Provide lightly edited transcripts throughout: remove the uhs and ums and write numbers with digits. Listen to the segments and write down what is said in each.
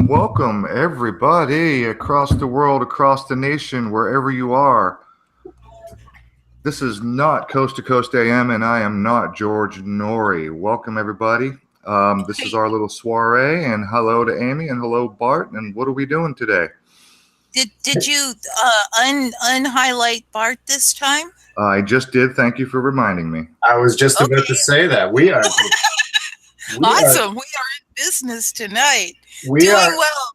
Welcome, everybody across the world, across the nation, wherever you are. This is not Coast to Coast AM, and I am not George Norrie. Welcome, everybody. This is our little soiree, and hello to Amy, and hello, Bart, and what are we doing today? Did you unhighlight Bart this time? I just did. Thank you for reminding me. I was just about to say that. We are... Awesome. We are in business tonight. We Doing are well.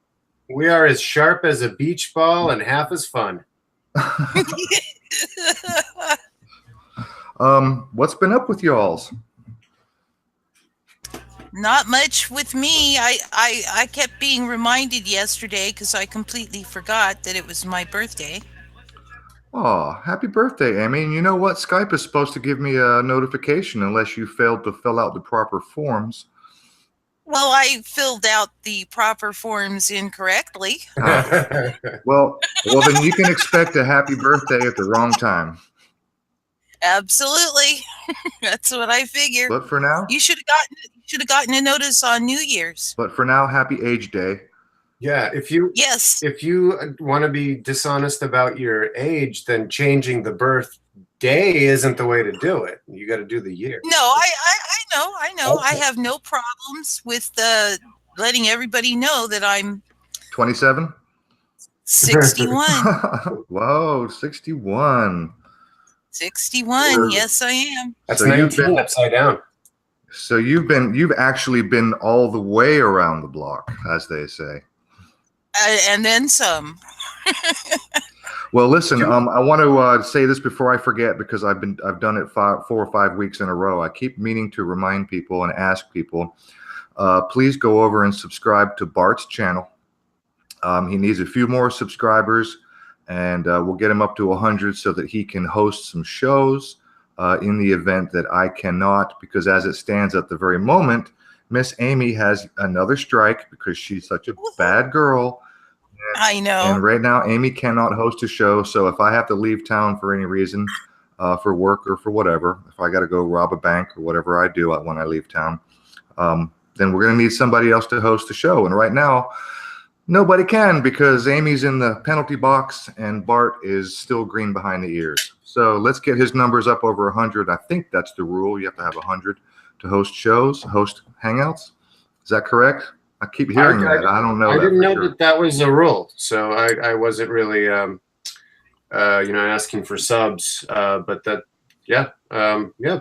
We are as sharp as a beach ball and half as fun. What's been up with y'alls? Not much with me. I kept being reminded yesterday because I completely forgot that it was my birthday. Oh, happy birthday, Amy. And you know what? Skype is supposed to give me a notification unless you failed to fill out the proper forms. Well, I filled out the proper forms incorrectly. Well, then you can expect a happy birthday at the wrong Absolutely. That's what I figured. But for now, you should have gotten a notice on New Year's. But for now, happy age day. Yeah, if you want to be dishonest about your age, then changing the birth day isn't the way to do it. You got to do the year. No, I know. Okay. I have no problems with letting everybody know that I'm 27. 61. Whoa, 61. 61. Yes, I am. That's 19 upside down. So you've actually been all the way around the block, as they say. And then some. Well, listen, I want to say this before I forget, because I've done it 4 or 5 weeks in a row. I keep meaning to remind people and ask people, please go over and subscribe to Bart's channel. He needs a few more subscribers, and we'll get him up to 100 so that he can host some shows in the event that I cannot, because as it stands at the very moment, Miss Amy has another strike because she's such a bad girl. I know. And right now, Amy cannot host a show. So if I have to leave town for any reason, for work or for whatever, if I got to go rob a bank or whatever I do when I leave town, then we're going to need somebody else to host the show. And right now, nobody can, because Amy's in the penalty box and Bart is still green behind the ears. So let's get his numbers up over 100. I think that's the rule. You have to have 100 to host shows, host hangouts. Is that correct? I keep hearing that. I don't know. I didn't know that was a rule, so I wasn't really, asking for subs. But that,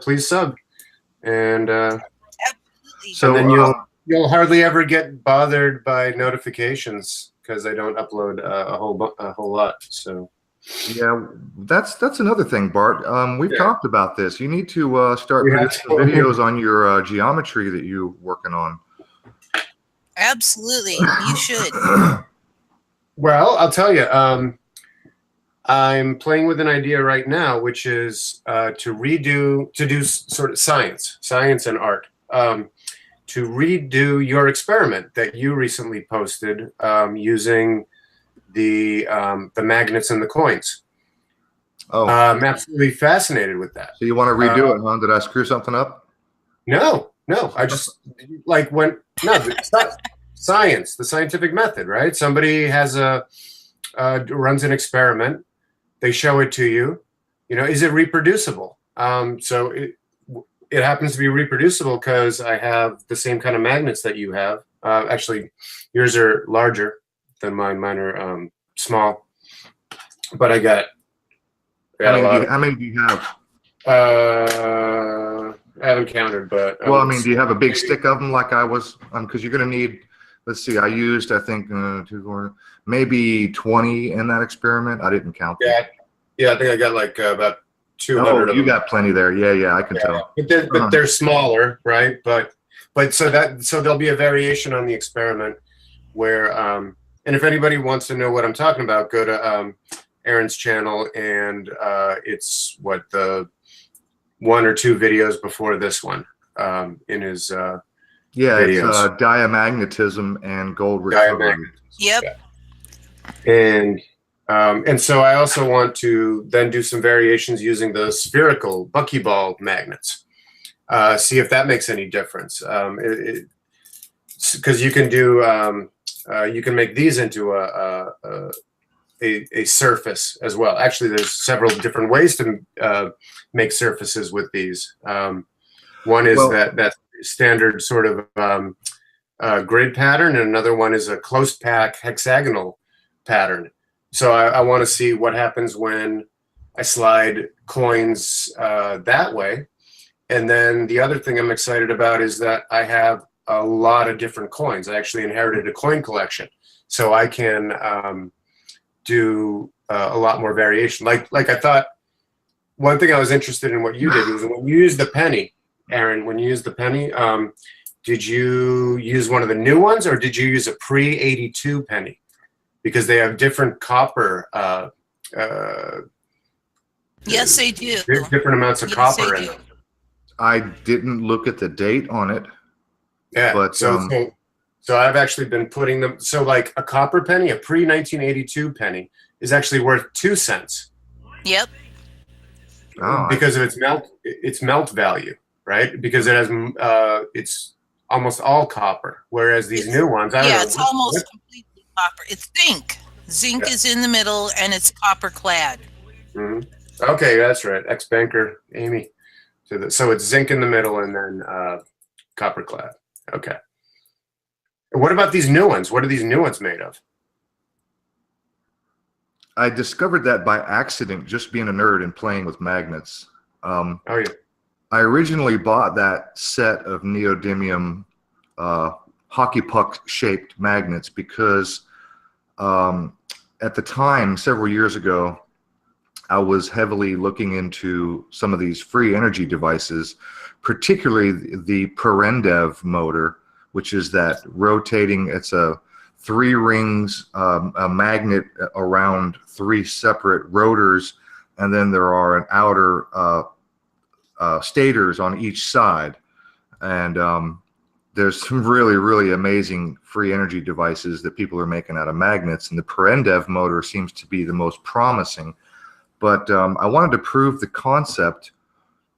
please sub, and so then you'll hardly ever get bothered by notifications because I don't upload a whole lot. So yeah, that's another thing, Bart. We've talked about this. You need to start producing videos on your geometry that you're working on. Absolutely, you should. Well, I'll tell you, I'm playing with an idea right now, which is to do sort of science and art, to redo your experiment that you recently posted using the magnets and the coins. Oh, I'm absolutely fascinated with that. So you want to redo it, huh? Did I screw something up? No. I just science, the scientific method, right? Somebody has runs an experiment. They show it to you. Is it reproducible? So it happens to be reproducible because I have the same kind of magnets that you have. Actually, yours are larger than mine. Mine are small. But I got a lot. How many do you have? I haven't counted, but Well, I mean, do you have a big stick of them like I was? Because you're going to need. Let's see. I used, I think, maybe 20 in that experiment. I didn't count them. Yeah. I think I got like about 200. Oh, you got plenty there. Yeah, I can tell. But they're smaller, right? But so there'll be a variation on the experiment where, and if anybody wants to know what I'm talking about, go to Aaron's channel, and it's the 1 or 2 videos before this one in his videos. It's diamagnetism and gold recovery. Yep. Yeah. And so I also want to then do some variations using the spherical buckyball magnets. See if that makes any difference. Because you can do you can make these into a surface as well. Actually, there's several different ways to make surfaces with these. One is that standard sort of grid pattern, and another one is a close pack hexagonal pattern. So I want to see what happens when I slide coins that way. And then the other thing I'm excited about is that I have a lot of different coins. I actually inherited a coin collection, so I can do a lot more variation. Like I thought, one thing I was interested in what you did was when you used the penny, Aaron, when you used the penny, did you use one of the new ones, or did you use a pre-82 penny? Because they have different copper. Yes, they do. Different amounts of copper in them. I didn't look at the date on it. Yeah, but so I've actually been putting them. So like a copper penny, a pre-1982 penny, is actually worth 2 cents. Yep. Oh, because of its melt value, right? Because it has it's almost all copper, whereas these new ones, it's almost completely copper. It's zinc. Zinc is in the middle, and it's copper clad. Mm-hmm. Okay, that's right. Ex-banker Amy. So it's zinc in the middle, and then copper clad. Okay. What about these new ones? What are these new ones made of? I discovered that by accident, just being a nerd and playing with magnets. Oh yeah. I originally bought that set of neodymium hockey puck shaped magnets because at the time, several years ago, I was heavily looking into some of these free energy devices, particularly the Perendev motor, which is that rotating, it's a 3 rings, a magnet around 3 separate rotors, and then there are an outer stators on each side. And there's some really, really amazing free energy devices that people are making out of magnets, and the Perendev motor seems to be the most promising. But I wanted to prove the concept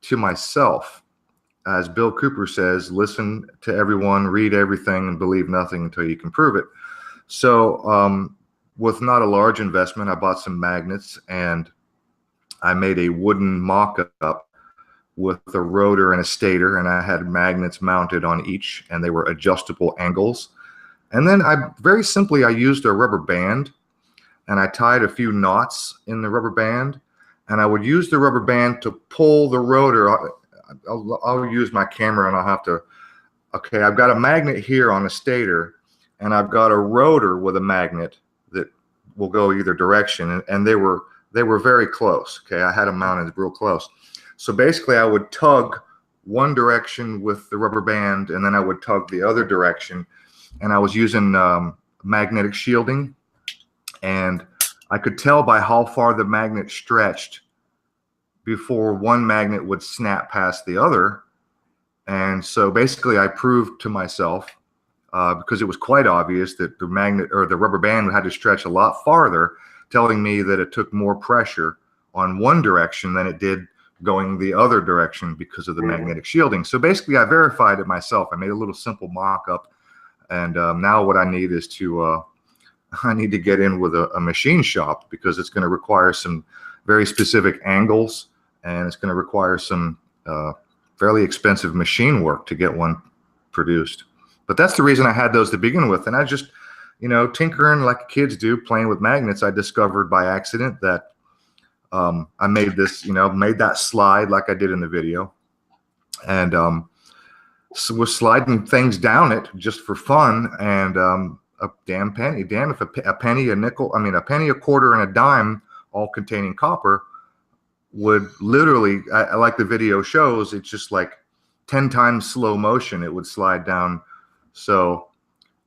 to myself. As Bill Cooper says, listen to everyone, read everything, and believe nothing until you can prove it. So with not a large investment, I bought some magnets, and I made a wooden mock-up with a rotor and a stator, and I had magnets mounted on each, and they were adjustable angles. And then very simply, I used a rubber band, and I tied a few knots in the rubber band, and I would use the rubber band to pull the rotor. I'll use my camera, and I'll have to, okay, I've got a magnet here on a stator, and I've got a rotor with a magnet that will go either direction, and they were very close. Okay, I had them mounted real close. So basically, I would tug one direction with the rubber band, and then I would tug the other direction, and I was using magnetic shielding, and I could tell by how far the magnet stretched before one magnet would snap past the other. And so basically, I proved to myself, because it was quite obvious that the magnet or the rubber band had to stretch a lot farther, telling me that it took more pressure on one direction than it did going the other direction because of the magnetic shielding. So basically, I verified it myself. I made a little simple mock-up, and now what I need is to I need to get in with a machine shop, because it's going to require some very specific angles, and it's going to require some fairly expensive machine work to get one produced. But that's the reason I had those to begin with. And I just, tinkering like kids do, playing with magnets, I discovered by accident that I made this, made that slide like I did in the video. And so was sliding things down it just for fun. And a damn penny, if a penny, a nickel, a penny, a quarter, and a dime, all containing copper, would literally, like the video shows, it's just like 10 times slow motion. It would slide down. So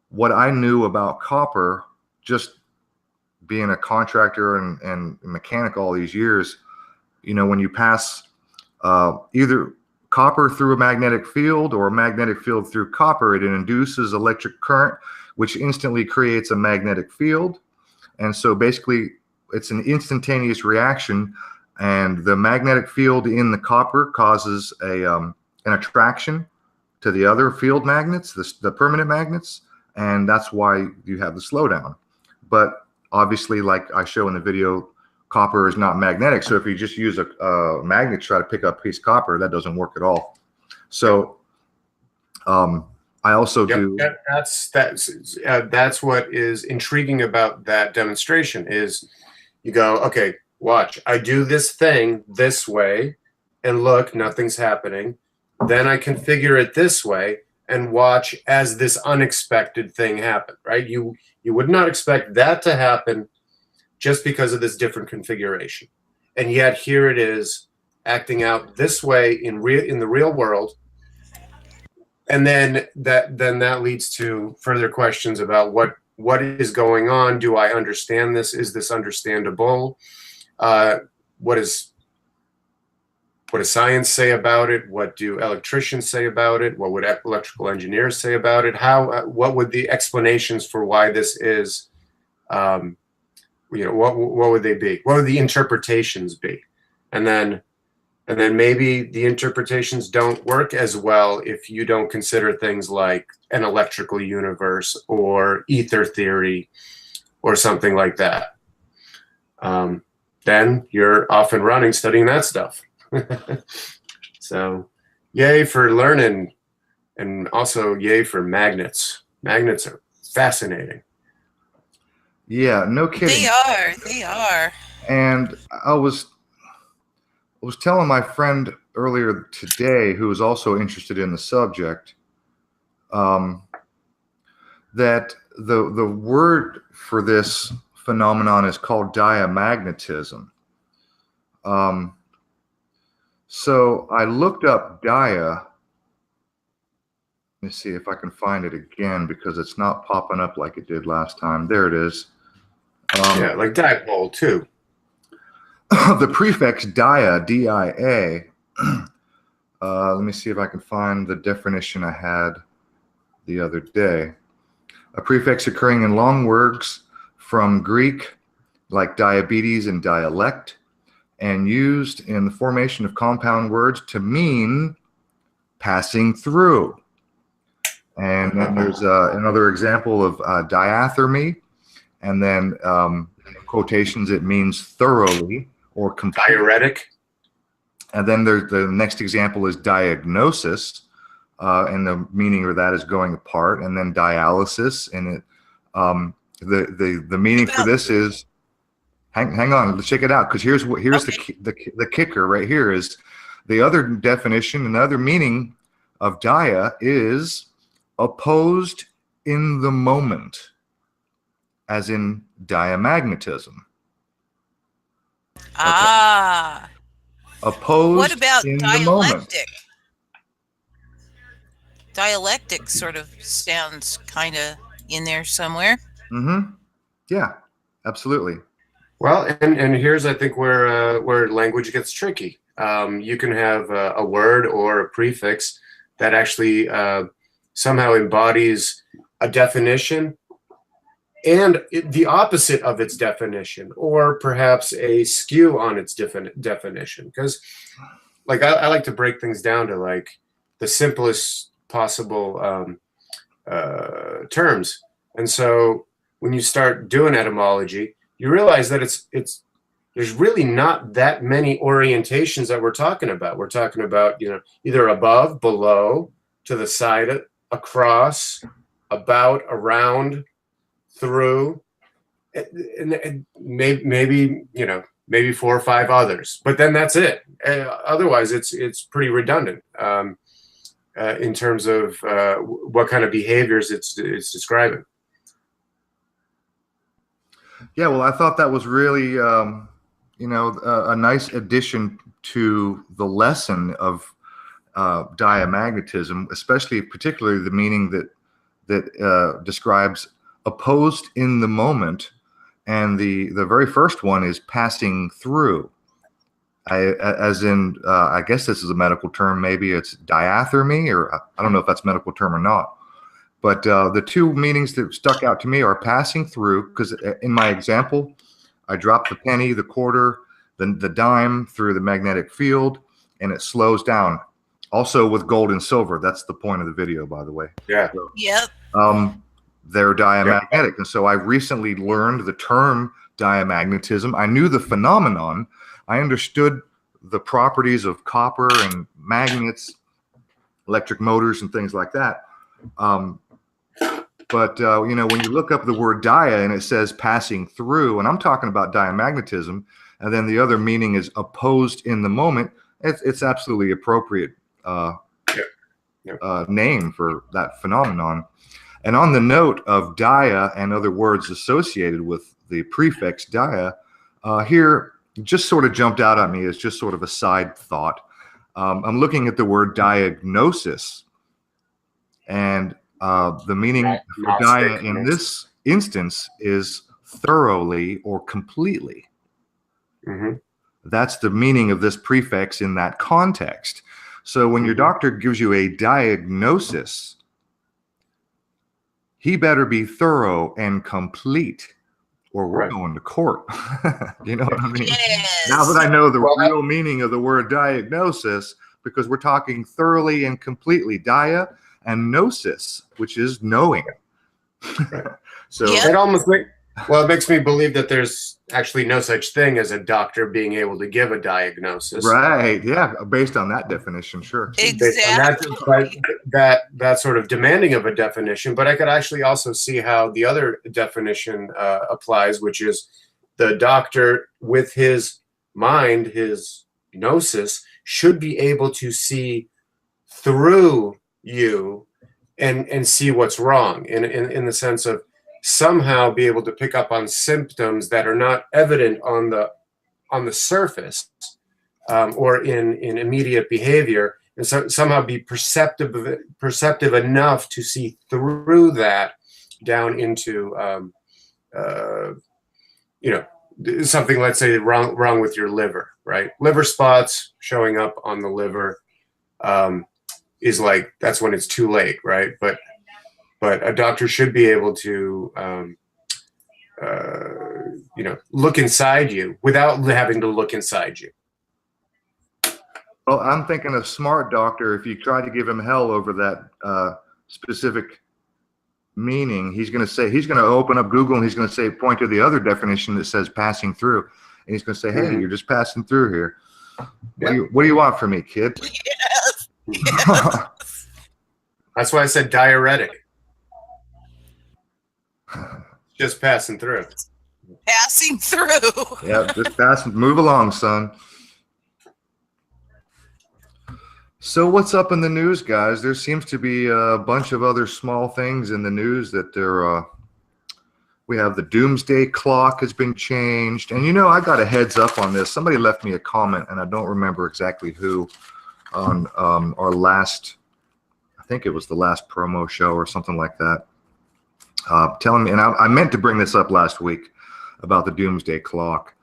what I knew about copper, just being a contractor and mechanic all these years, when you pass either copper through a magnetic field or a magnetic field through copper, it induces electric current, which instantly creates a magnetic field. And so basically it's an instantaneous reaction, and the magnetic field in the copper causes an attraction to the other field magnets, the permanent magnets, and that's why you have the slowdown. But obviously, like I show in the video, copper is not magnetic. So if you just use a magnet to try to pick up a piece of copper, that doesn't work at all. So I also do. That's what is intriguing about that demonstration is you go, okay, watch. I do this thing this way, and look, nothing's happening. Then I configure it this way, and watch as this unexpected thing happen. Right? You would not expect that to happen just because of this different configuration, and yet here it is acting out this way in the real world. And then that leads to further questions about what is going on. Do I understand this? Is this understandable? What does science say about it? What do electricians say about it? What would electrical engineers say about it? What would the explanations for why this is? What would they be? What would the interpretations be? And then maybe the interpretations don't work as well if you don't consider things like an electrical universe or ether theory or something like that. Then you're off and running studying that stuff. So yay for learning, and also yay for magnets. Magnets are fascinating. Yeah, no kidding. They are. And I was telling my friend earlier today, who was also interested in the subject, that the word for this phenomenon is called diamagnetism. So I looked up dia. Let me see if I can find it again, because it's not popping up like it did last time. There it is. Yeah, like dipole too. The prefix dia, D-I-A. Let me see if I can find the definition I had the other day. A prefix occurring in long words from Greek, like diabetes and dialect, and used in the formation of compound words to mean passing through. And then there's another example of diathermy, and then quotations, it means thoroughly or completely. Diuretic. And then there's the next example is diagnosis, and the meaning of that is going apart. And then dialysis, and it the meaning for this is hang on, let's check it out, because here's okay. the kicker right here is the other definition. Another meaning of dia is opposed in the moment, as in diamagnetism. Ah. Okay. Opposed. What about in dialectic? The moment. Dialectic sort of sounds kind of in there somewhere. Mm-hmm. Yeah, absolutely. Well, and here's, I think, where language gets tricky. You can have a word or a prefix that actually somehow embodies a definition and the opposite of its definition, or perhaps a skew on its definition. Because, like, I like to break things down to like the simplest possible terms. And so when you start doing etymology, you realize that there's really not that many orientations that we're talking about. We're talking about, either above, below, to the side across, about, around, through, and maybe maybe 4 or 5 others, but then that's it. Otherwise, it's pretty redundant in terms of what kind of behaviors it's describing. Yeah, well, I thought that was really, a nice addition to the lesson of diamagnetism, particularly the meaning that describes opposed in the moment, and the very first one is passing through. I guess this is a medical term. Maybe it's diathermy, or I don't know if that's a medical term or not. But the two meanings that stuck out to me are passing through, because in my example, I dropped the penny, the quarter, the dime through the magnetic field, and it slows down. Also with gold and silver. That's the point of the video, by the way. Yeah. So, Yep. they're diamagnetic. And so I recently learned the term diamagnetism. I knew the phenomenon. I understood the properties of copper and magnets, electric motors, and things like that. But when you look up the word dia and it says passing through, and I'm talking about diamagnetism, and then the other meaning is opposed in the moment, it's absolutely appropriate name for that phenomenon. And on the note of dia and other words associated with the prefix dia, here just sort of jumped out at me as just sort of a side thought. I'm looking at the word diagnosis, and the meaning for dia in this instance is thoroughly or completely. Mm-hmm. That's the meaning of this prefix in that context. So when your doctor gives you a diagnosis, he better be thorough and complete, or we're going to court. You know what I mean? Yes. Now that I know the real meaning of the word diagnosis, because we're talking thoroughly and completely, dia and gnosis, which is knowing. So it makes me believe that there's actually no such thing as a doctor being able to give a diagnosis. Right. Yeah. Based on that definition, sure. Exactly. That sort of demanding of a definition, but I could actually also see how the other definition applies, which is the doctor with his mind, his gnosis, should be able to see through you and see what's wrong in the sense of somehow be able to pick up on symptoms that are not evident on the surface or in immediate behavior, and so somehow be perceptive enough to see through that down into something, let's say wrong with your liver, right? Liver spots showing up on the liver is like, that's when it's too late, right? But a doctor should be able to, look inside you without having to look inside you. Well, I'm thinking a smart doctor, if you try to give him hell over that specific meaning, he's going to open up Google and he's going to say, point to the other definition that says passing through. And he's going to say, hey, you're just passing through here. What do you want from me, kid? Yes. Yes. That's why I said diuretic. Just passing through. Passing through. Yeah, just passing. Move along, son. So what's up in the news, guys? There seems to be a bunch of other small things in the news that we have the Doomsday Clock has been changed. And I got a heads up on this. Somebody left me a comment, and I don't remember exactly who, on our last, I think it was the last promo show or something like that. Telling me, and I meant to bring this up last week about the Doomsday Clock.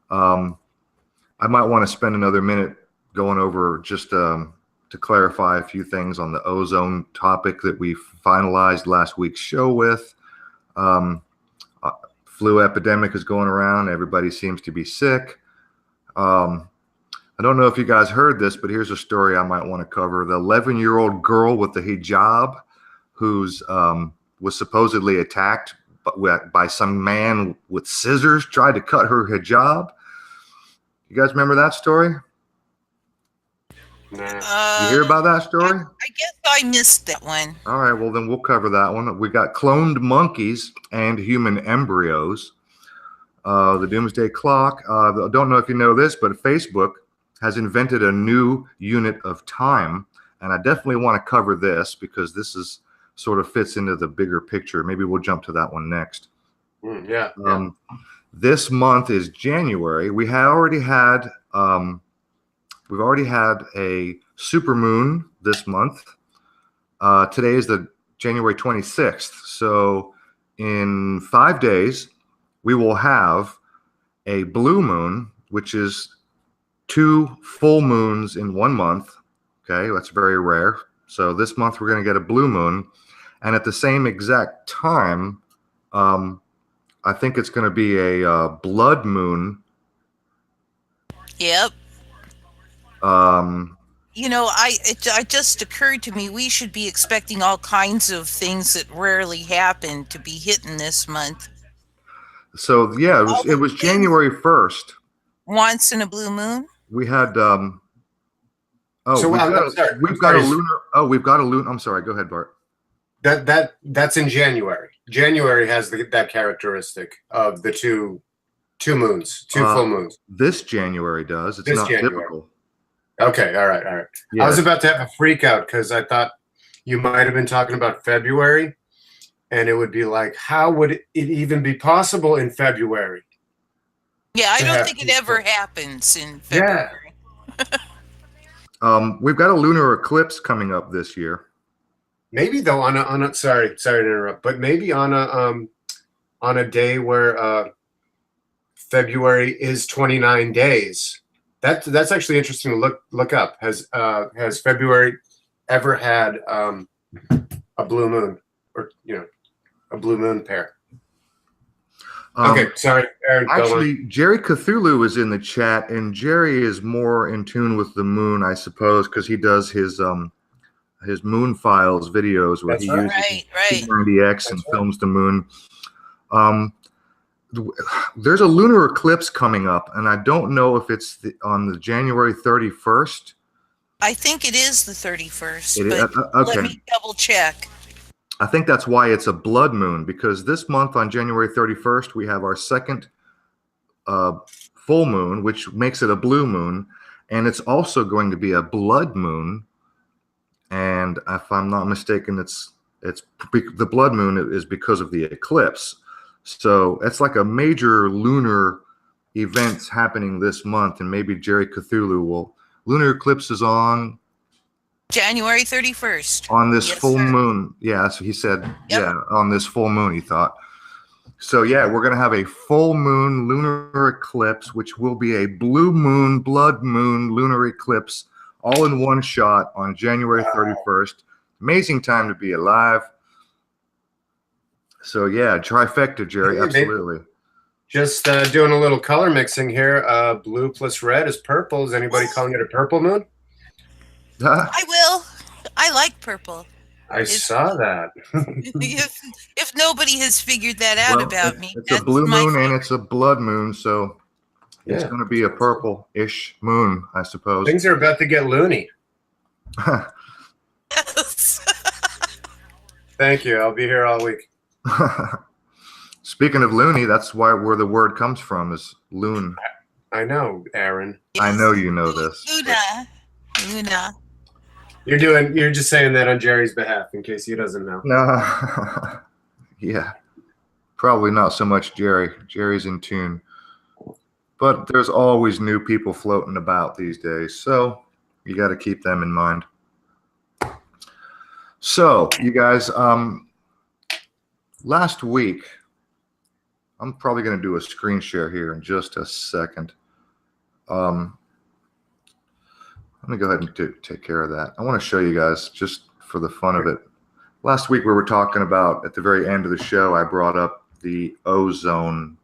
I might want to spend another minute going over just to clarify a few things on the ozone topic that we finalized last week's show with. Flu epidemic is going around. Everybody seems to be sick. I don't know if you guys heard this, but here's a story I might want to cover. The 11-year-old girl with the hijab who's was supposedly attacked by some man with scissors, tried to cut her hijab. You guys remember that story? Nah. You hear about that story? I guess I missed that one. All right, well then we'll cover that one. We got cloned monkeys and human embryos. The Doomsday Clock. I don't know if you know this, but Facebook has invented a new unit of time, and I definitely want to cover this because this is sort of fits into the bigger picture. Maybe we'll jump to that one next. Yeah. This month is January. We've already had a supermoon this month. Today is the January 26th. So in 5 days, we will have a blue moon, which is 2 full moons in 1 month. Okay, that's very rare. So this month we're going to get a blue moon. And at the same exact time, I think it's going to be a blood moon. Yep. You know, it just occurred to me we should be expecting all kinds of things that rarely happen to be hitting this month. So yeah, it was January 1st. Once in a blue moon. We had we've got a lunar. I'm sorry. Go ahead, Bart. That's in January. January has that characteristic of the two moons, full moons. This January does. It's not typical. Okay, all right. Yeah. I was about to have a freak out because I thought you might have been talking about February, and it would be like, how would it even be possible in February? Yeah, I don't think it ever happens in February. Yeah. We've got a lunar eclipse coming up this year. Maybe though on a sorry to interrupt, but maybe on a day where February is 29 days. That's actually interesting to look up. Has February ever had a blue moon, or a blue moon pair? Okay, sorry, Aaron. Actually, Jerry Cthulhu is in the chat, and Jerry is more in tune with the moon, I suppose, because he does his Moon Files videos where he uses 90X and films the moon. There's a lunar eclipse coming up, and I don't know if it's on the January 31st. I think it is the 31st, okay. Let me double check. I think that's why it's a blood moon, because this month on January 31st, we have our second full moon, which makes it a blue moon, and it's also going to be a blood moon. And if I'm not mistaken, it's the blood moon is because of the eclipse. So it's like a major lunar events happening this month, and maybe Jerry Cthulhu will. Lunar eclipse is on January 31st. On this full moon. Yeah, so he said, on this full moon, he thought. So yeah, we're going to have a full moon lunar eclipse, which will be a blue moon, blood moon lunar eclipse, all in one shot on January 31st. Amazing time to be alive. So yeah, trifecta, Jerry, absolutely. Just doing a little color mixing here. Blue plus red is purple. Is anybody calling it a purple moon? I will. I like purple. I saw that. if nobody has figured that out about me. It's a blue moon and it's a blood moon, so it's going to be a purple-ish moon, I suppose. Things are about to get loony. Yes. Thank you. I'll be here all week. Speaking of loony, that's where the word comes from, is loon. I know, Aaron. Yes. I know you know this. Luna. You're just saying that on Jerry's behalf in case he doesn't know. No. Yeah. Probably not so much Jerry. Jerry's in tune. But there's always new people floating about these days, so you got to keep them in mind. So, you guys, last week, I'm probably going to do a screen share here in just a second. Let me go ahead and take care of that. I want to show you guys, just for the fun of it. Last week we were talking about, at the very end of the show, I brought up the ozone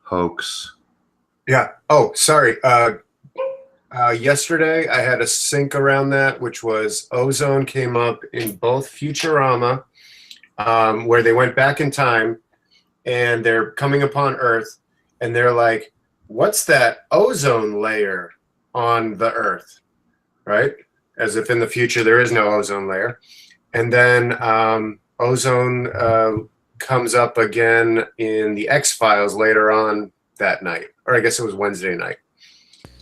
hoax. Yeah. Oh, sorry. Yesterday I had a sync around that, which was ozone came up in both Futurama, where they went back in time and they're coming upon Earth and they're like, what's that ozone layer on the Earth? right? As if in the future there is no ozone layer. And then ozone comes up again in the X-Files later on that night. Or I guess it was Wednesday night.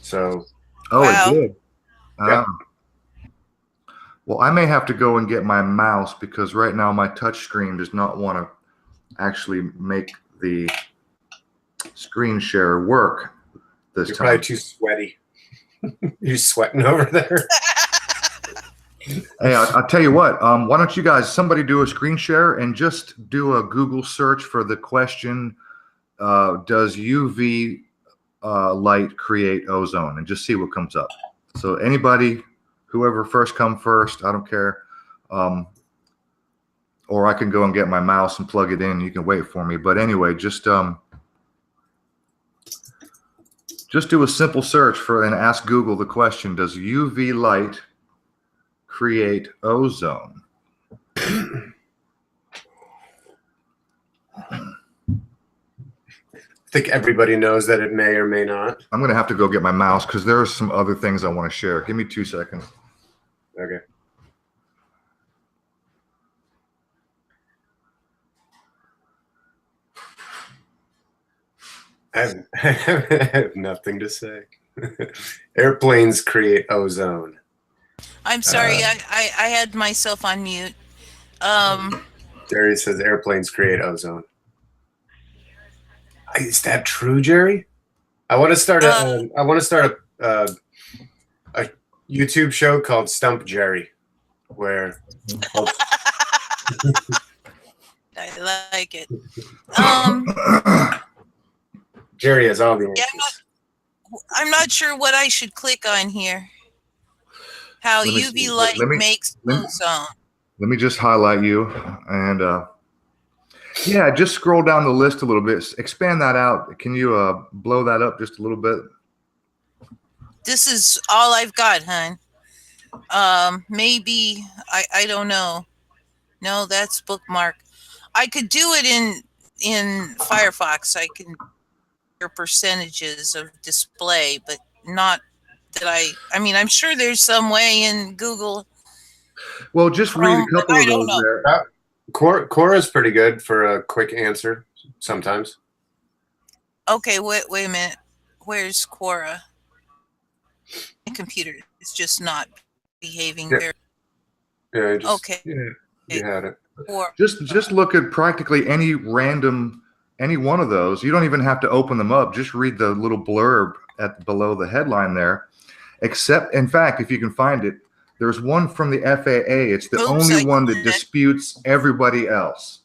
So. Oh, Wow. it did. Yep. Well, I may have to go and get my mouse because right now my touch screen does not want to actually make the screen share work this You're time. probably too sweaty. You're sweating over there. Hey, I'll tell you what. Why don't you guys, somebody do a screen share and just do a Google search for the question, does UV light create ozone? And just see what comes up. So anybody, whoever first come first, I don't care. Or I can go and get my mouse and plug it in. You can wait for me. But anyway, just do a simple search for and ask Google the question, does UV light create ozone? I think everybody knows that it may or may not. I'm going to have to go get my mouse because there are some other things I want to share. Give me 2 seconds. Okay. I have nothing to say. Airplanes create ozone. I'm sorry, I had myself on mute. Jerry says airplanes create ozone. Is that true, Jerry? I want to start a YouTube show called Stump Jerry, where I like it. Jerry has all the answers. Yeah, I'm not sure what I should click on here. How Let me UV see. light Let me- makes let me- ozone. Let me just highlight you and yeah, just scroll down the list a little bit. Expand that out. Can you blow that up just a little bit? This is all I've got, hon. Maybe I don't know. No, that's bookmark. I could do it in Firefox. I can your percentages of display, but not that I mean, I'm sure there's some way in Google. Well, just read a couple I of don't those know. there. Cora's pretty good for a quick answer sometimes. Okay, wait a minute. Where's Quora? My computer is just not behaving Yeah. very. Yeah, just, Okay. Yeah, you had it. Quora. Just look at practically any one of those. You don't even have to open them up. Just read the little blurb below the headline there. Except, in fact, if you can find it, there's one from the FAA. It's the only one that disputes everybody else.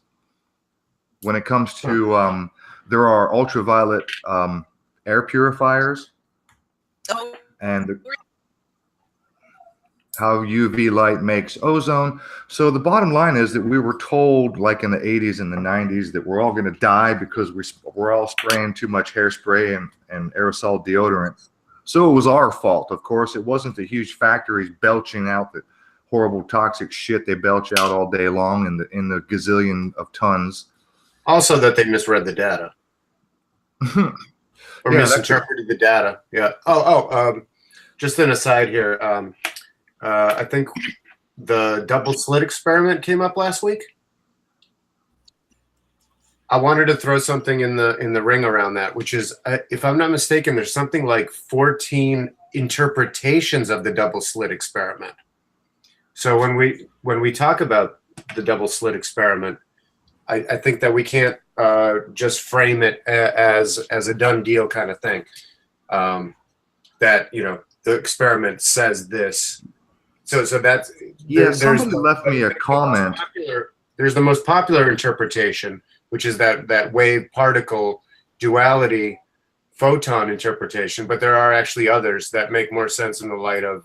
When it comes to, there are ultraviolet air purifiers Oh, and how UV light makes ozone. So the bottom line is that we were told, like in the 80s and the 90s, that we're all going to die because we're all spraying too much hairspray and aerosol deodorant. So it was our fault. Of course, it wasn't the huge factories belching out the horrible toxic shit they belch out all day long in the gazillion of tons. Also that they misread the data. Or Yeah, misinterpreted the data. Yeah. Just an aside here. I think the double slit experiment came up last week. I wanted to throw something in the ring around that, which is, if I'm not mistaken, there's something like 14 interpretations of the double slit experiment. So when we talk about the double slit experiment, I think that we can't just frame it as a done deal kind of thing. That the experiment says this. So that's Somebody left me a comment. There's the most popular interpretation, which is that wave particle duality photon interpretation, but there are actually others that make more sense in the light of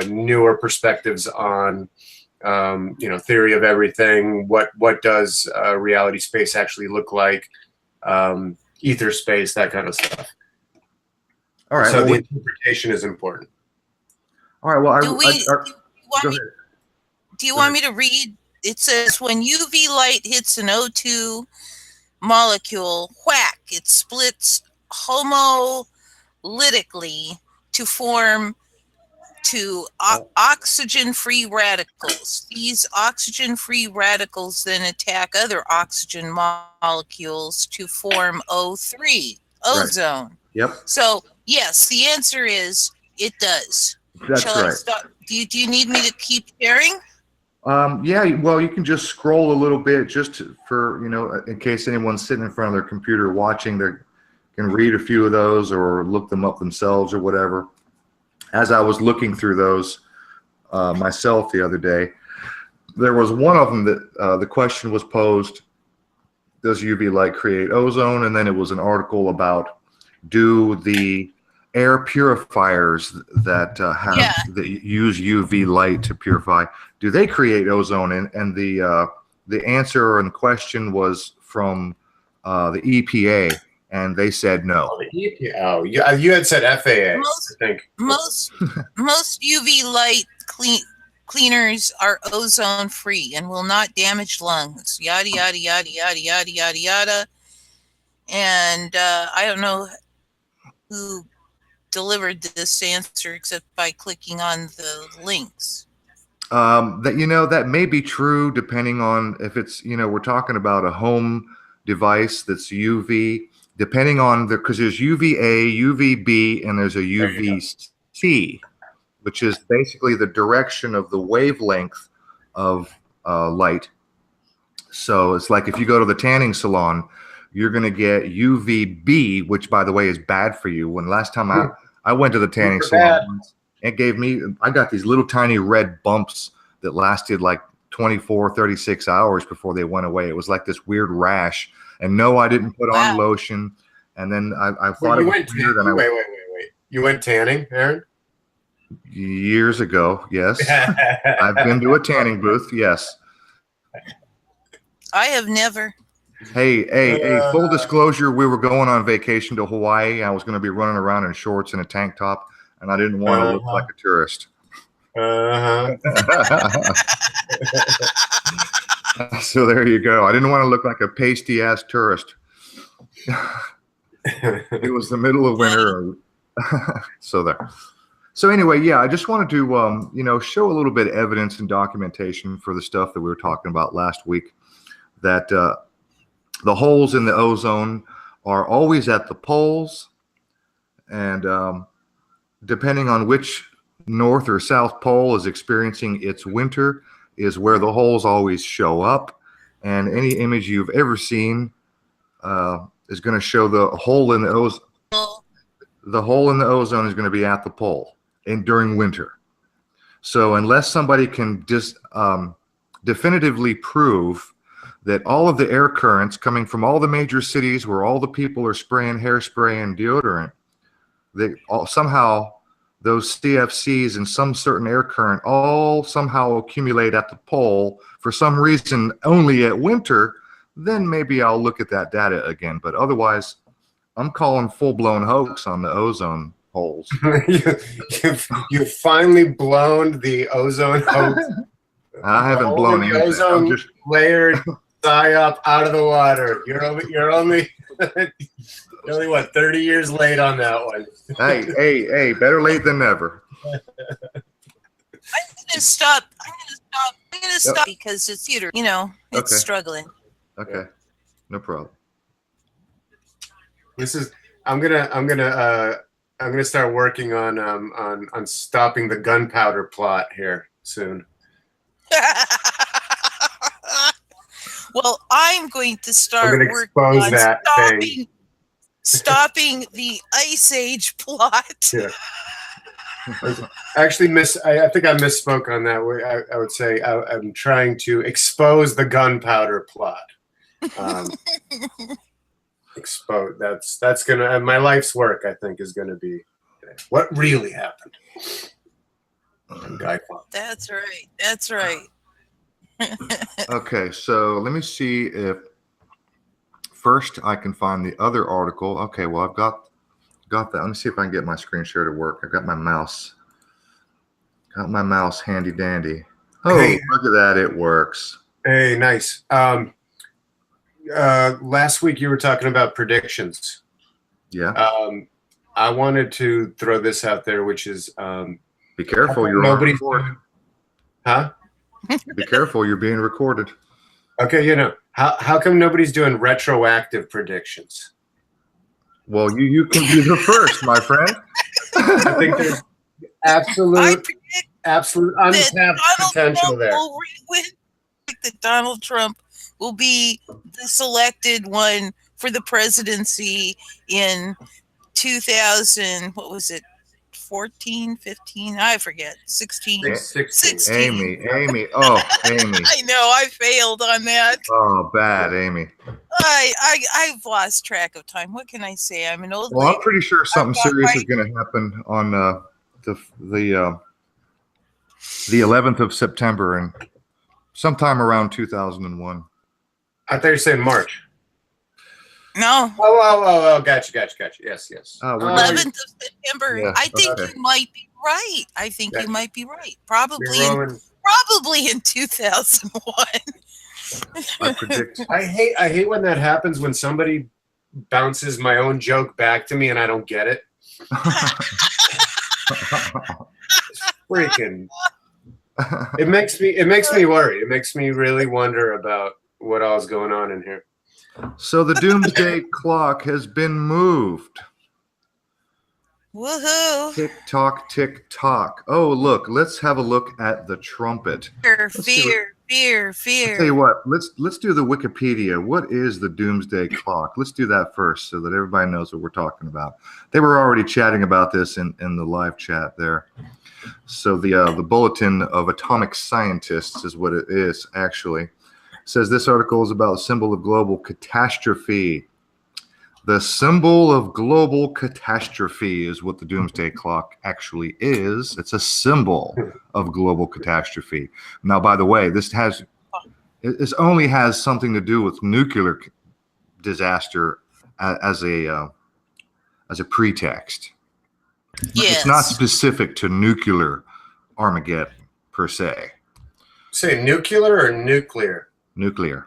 newer perspectives on theory of everything. What does reality space actually look like? Ether space, that kind of stuff. All right. So the interpretation is important. All right. Well, do you want me to read? It says when UV light hits an O2 molecule, whack, it splits homolytically to form to oxygen-free radicals. These oxygen-free radicals then attack other oxygen molecules to form O3, ozone. Right. Yep. So, yes, the answer is it does. That's Shall I right. stop? Do you need me to keep sharing? Yeah, well, you can just scroll a little bit just for, in case anyone's sitting in front of their computer watching, they can read a few of those or look them up themselves or whatever. As I was looking through those myself the other day, there was one of them that the question was posed, does UV light create ozone? And then it was an article about, do the air purifiers that that use UV light to purify, do they create ozone? And the answer and question was from the EPA, and they said no. Oh, the EPA. Oh, you had said FAA. I think most UV light cleaners are ozone free and will not damage lungs. Yada yada yada yada yada yada yada. And I don't know who delivered this answer except by clicking on the links. That may be true depending on if it's, we're talking about a home device that's UV, depending on because there's UVA, UVB, and there's a UVC, which is basically the direction of the wavelength of light. So it's like if you go to the tanning salon, you're going to get UVB, which, by the way, is bad for you. When last time I went to the tanning salon, I got these little tiny red bumps that lasted like 24, 36 hours before they went away. It was like this weird rash. And no, I didn't put on lotion. And then I thought it was weird. And wait. You went tanning, Aaron? Years ago, yes. I've been to a tanning booth, yes. I have never. Hey, full disclosure, we were going on vacation to Hawaii. I was going to be running around in shorts and a tank top, and I didn't want to look like a tourist. So there you go. I didn't want to look like a pasty-ass tourist. It was the middle of winter. So there. So anyway, yeah, I just wanted to, show a little bit of evidence and documentation for the stuff that we were talking about last week, that the holes in the ozone are always at the poles, and depending on which north or south pole is experiencing its winter is where the holes always show up. And any image you've ever seen is going to show the hole in the ozone. The hole in the ozone is going to be at the pole and during winter. So unless somebody can just definitively prove that all of the air currents coming from all the major cities where all the people are spraying hairspray and deodorant, somehow those CFCs and some certain air current all somehow accumulate at the pole for some reason only at winter, then maybe I'll look at that data again. But otherwise, I'm calling full-blown hoax on the ozone holes. You've finally blown the ozone hoax. I haven't blown anything. Ozone just layered psyop out of the water. You're only what, 30 years late on that one. Hey, better late than never. I'm gonna stop because it's theater, it's struggling. Okay. No problem. I'm gonna start working on stopping the gunpowder plot here soon. Well, I'm going to start working on stopping the Ice Age plot. Yeah. Actually, I think I misspoke on that. I would say I'm trying to expose the gunpowder plot. Expose. That's gonna. My life's work, I think, is gonna be what really happened. That's right. Okay, so let me see if first I can find the other article. Okay, well, I've got that. Let me see if I can get my screen share to work. I've got my mouse. Got my mouse handy dandy. Oh, hey, look at that. It works. Hey, nice. Last week you were talking about predictions. Yeah. I wanted to throw this out there, which is Be careful, you're on Nobody's record. doing, huh? Be careful, you're being recorded. Okay, how come nobody's doing retroactive predictions? Well, you can be the first, my friend. I think there's I absolute predict untapped that potential Trump there. will win. That Donald Trump will be the selected one for the presidency in 2000. What was it? 14, 15? I forget. 16. 16. Amy. Oh, Amy. I know. I failed on that. Oh, bad, Amy. I've lost track of time. What can I say? I'm an old Well, lady. I'm pretty sure something I've got serious my- is going to happen on the 11th of September and sometime around 2001. I thought you were saying March. No. Oh, gotcha. Yes. We're 11th of September. Yeah, I think okay. you might be right. Gotcha. You might be right. You're rolling. Probably in 2001. I predict. I hate when that happens, when somebody bounces my own joke back to me and I don't get it. Freaking. It makes me worry. It makes me really wonder about what all's going on in here. So the doomsday clock has been moved. Woohoo. Tick tock, tick tock. Oh, look, let's have a look at the trumpet. Fear. I'll tell you what, let's do the Wikipedia. What is the doomsday clock? Let's do that first so that everybody knows what we're talking about. They were already chatting about this in the live chat there. So the Bulletin of Atomic Scientists is what it is, actually. It says this article is about a symbol of global catastrophe. The symbol of global catastrophe is what the doomsday clock actually is. It's a symbol of global catastrophe. Now, by the way, this only has something to do with nuclear disaster as a pretext. Yes. It's not specific to nuclear Armageddon per se. Say nuclear or nuclear? Nuclear.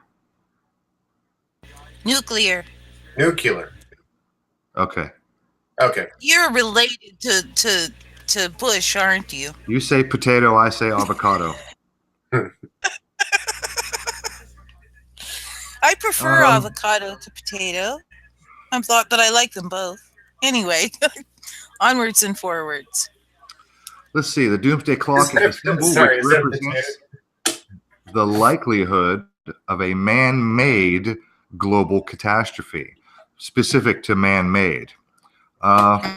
Nuclear. Okay. You're related to Bush, aren't you? You say potato, I say avocado. I prefer avocado to potato. I've thought that I like them both. Anyway, onwards and forwards. Let's see. The doomsday clock is a symbol which represents the likelihood of a man-made global catastrophe, specific to man-made.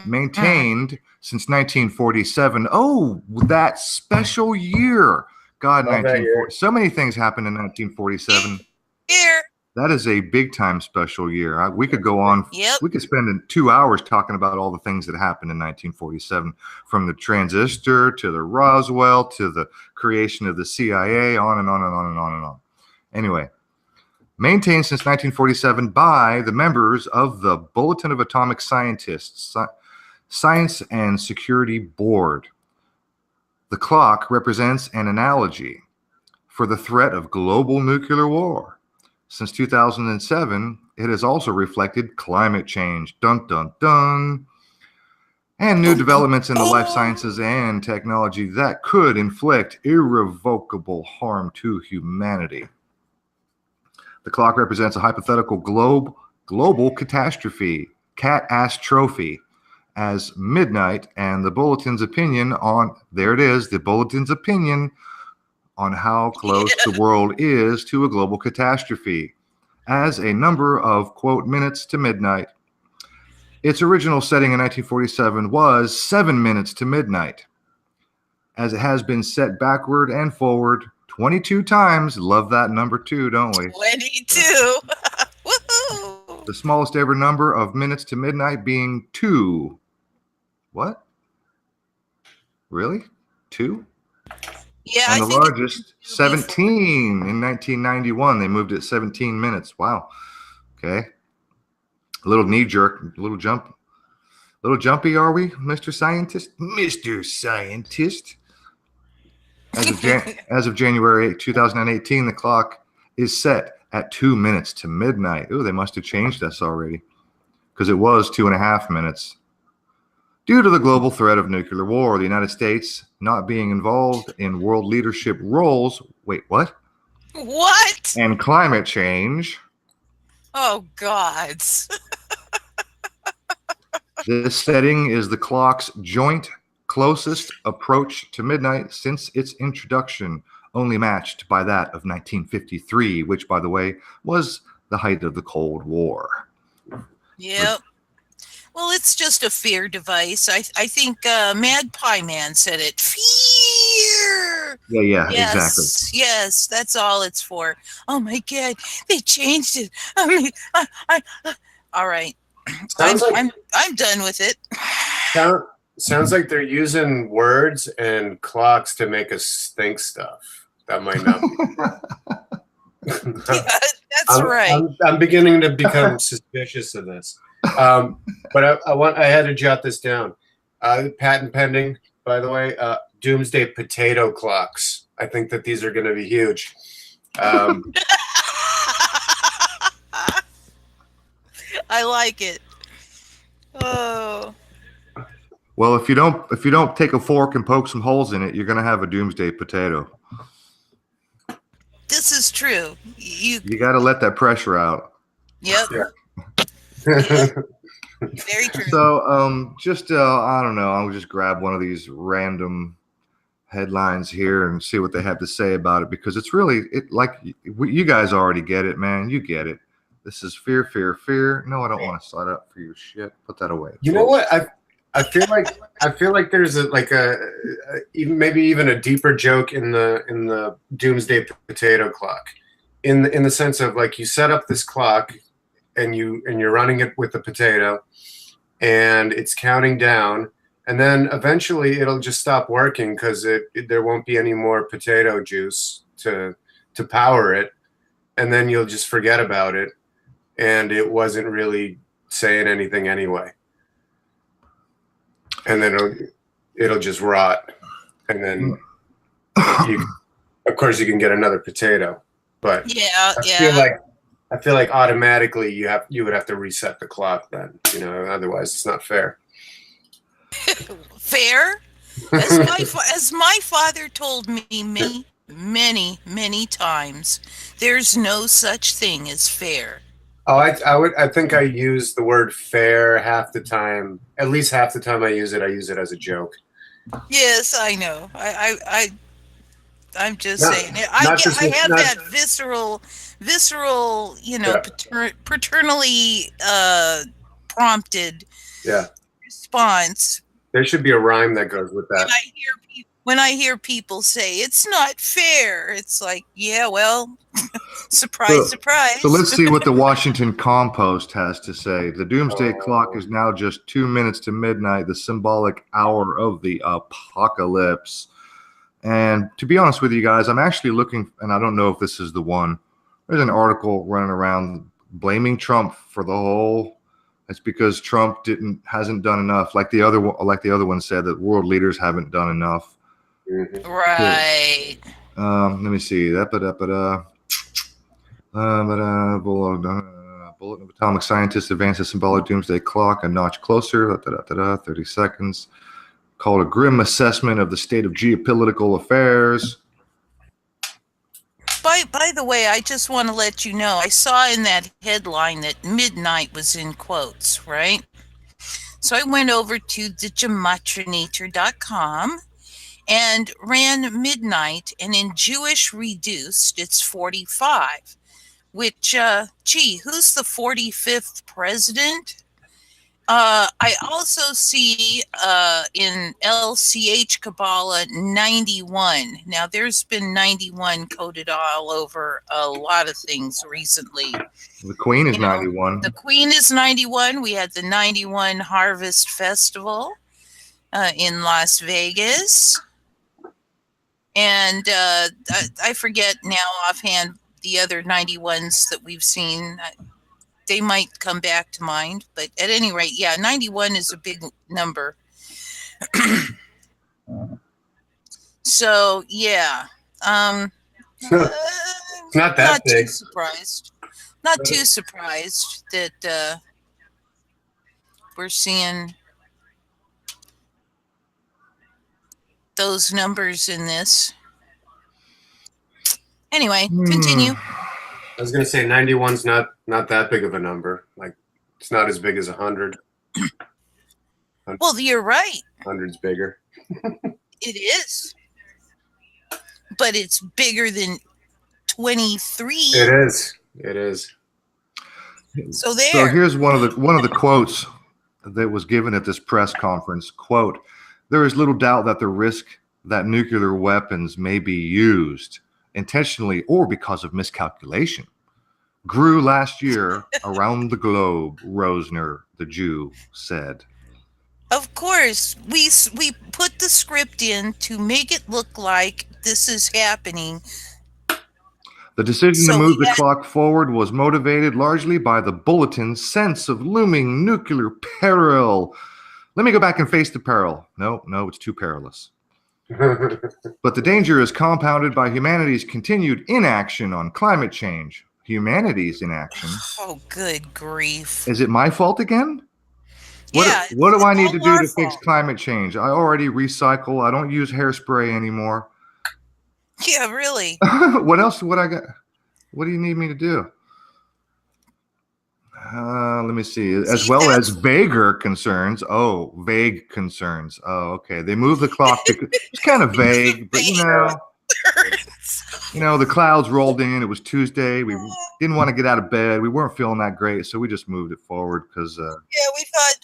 Maintained since 1947. Oh, that special year. God, 1940. So many things happened in 1947. Here. That is a big-time special year. We could go on. Yep. We could spend 2 hours talking about all the things that happened in 1947, from the transistor to the Roswell to the creation of the CIA, on and on and on and on and on. Anyway, maintained since 1947 by the members of the Bulletin of Atomic Scientists, Science and Security Board. The clock represents an analogy for the threat of global nuclear war. Since 2007, it has also reflected climate change, dun dun dun, and new developments in the life sciences and technology that could inflict irrevocable harm to humanity. The clock represents a hypothetical global catastrophe, catastrophe, as midnight, and the bulletin's opinion on, there it is, the bulletin's opinion on how close the world is to a global catastrophe, as a number of, quote, minutes to midnight. Its original setting in 1947 was 7 minutes to midnight, as it has been set backward and forward 22 times. Love that number 2, don't we? 22. Woohoo! The smallest ever number of minutes to midnight being 2. What? Really? 2? Yeah, And I the think largest, 17 in 1991. They moved it 17 minutes. Wow. Okay. A little knee jerk, a little jumpy, are we, Mr. Scientist? Mr. Scientist. As of January 2018, the clock is set at 2 minutes to midnight. Oh, they must have changed this already, because it was 2.5 minutes. Due to the global threat of nuclear war, the United States not being involved in world leadership roles, wait, what? What? And climate change, Oh, gods. this setting is the clock's joint closest approach to midnight since its introduction, only matched by that of 1953, which, by the way, was the height of the Cold War. Yep. Well, it's just a fear device. I think Mad Pie Man said it. Fear. Yeah, Yes, exactly. yes, that's all it's for. Oh my God, they changed it. I mean, all right. I'm done with it. Sounds like they're using words and clocks to make us think stuff. That might not be. Yeah, that's right. I'm beginning to become suspicious of this. But I had to jot this down. Patent pending, by the way. Doomsday potato clocks. I think that these are going to be huge. I like it. Oh. Well, if you don't take a fork and poke some holes in it, you're going to have a doomsday potato. This is true. You got to let that pressure out. Yep. Yeah. Yep. Very true. So, just I don't know. I'll just grab one of these random headlines here and see what they have to say about it, because it's really like you guys already get it, man. You get it. This is fear, fear, fear. No, I don't want to sign up for your shit. Put that away. You know what? I feel like there's maybe even a deeper joke in the Doomsday potato clock, in the sense of, like, you set up this clock and you're running it with the potato, and it's counting down, and then eventually it'll just stop working because there won't be any more potato juice to power it, and then you'll just forget about it, and it wasn't really saying anything anyway. And then it'll just rot, and then of course you can get another potato. But I feel like automatically you would have to reset the clock then. Otherwise it's not fair. Fair? As my father told me many times, there's no such thing as fair. Oh, I think I use the word fair half the time. At least half the time I use it as a joke. Yes, I know. I'm just saying. I have that visceral, paternally prompted response. There should be a rhyme that goes with that. When I hear people say it's not fair, it's like, yeah, well, surprise. So let's see what the Washington Compost has to say. The doomsday clock is now just 2 minutes to midnight, the symbolic hour of the apocalypse. And to be honest with you guys, I'm actually looking, and I don't know if this is the one. There's an article running around blaming Trump for the whole. It's because Trump hasn't done enough. Like the other one said, that world leaders haven't done enough. Mm-hmm. Right. Let me see. Bulletin of atomic scientists advances symbolic doomsday clock a notch closer. 30 seconds. Called a grim assessment of the state of geopolitical affairs. By the way, I just want to let you know, I saw in that headline that midnight was in quotes, right? So I went over to thegematria.com and ran midnight, and in Jewish reduced, it's 45, which, who's the 45th president? I also see in LCH Kabbalah 91. Now, there's been 91 coded all over a lot of things recently. The Queen is 91. The Queen is 91. We had the 91 Harvest Festival in Las Vegas. And I forget now offhand the other 91s that we've seen. They might come back to mind, but at any rate, 91 is a big number. So, not that big. Not too surprised that we're seeing those numbers in this. Anyway, continue. I was going to say 91's not that big of a number. Like, it's not as big as 100. Well, you're right. 100's bigger. It is. But it's bigger than 23. It is. It is. So there. So here's one of the quotes that was given at this press conference. Quote, "There is little doubt that the risk that nuclear weapons may be used intentionally or because of miscalculation grew last year around the globe," Rosner, the Jew, said. Of course, we put the script in to make it look like this is happening. The decision to move the clock forward was motivated largely by the bulletin's sense of looming nuclear peril. Let me go back and face the peril. No, it's too perilous. But the danger is compounded by humanity's continued inaction on climate change. Humanity's inaction? Oh, good grief. Is it my fault again? What do I need to do to fix climate change? I already recycle. I don't use hairspray anymore. Yeah, really. What else would I got? What do you need me to do? Let me see. As well as vaguer concerns. Oh, vague concerns. Oh, okay. They moved the clock. It's kind of vague, but the clouds rolled in. It was Tuesday. We didn't want to get out of bed. We weren't feeling that great, so we just moved it forward because.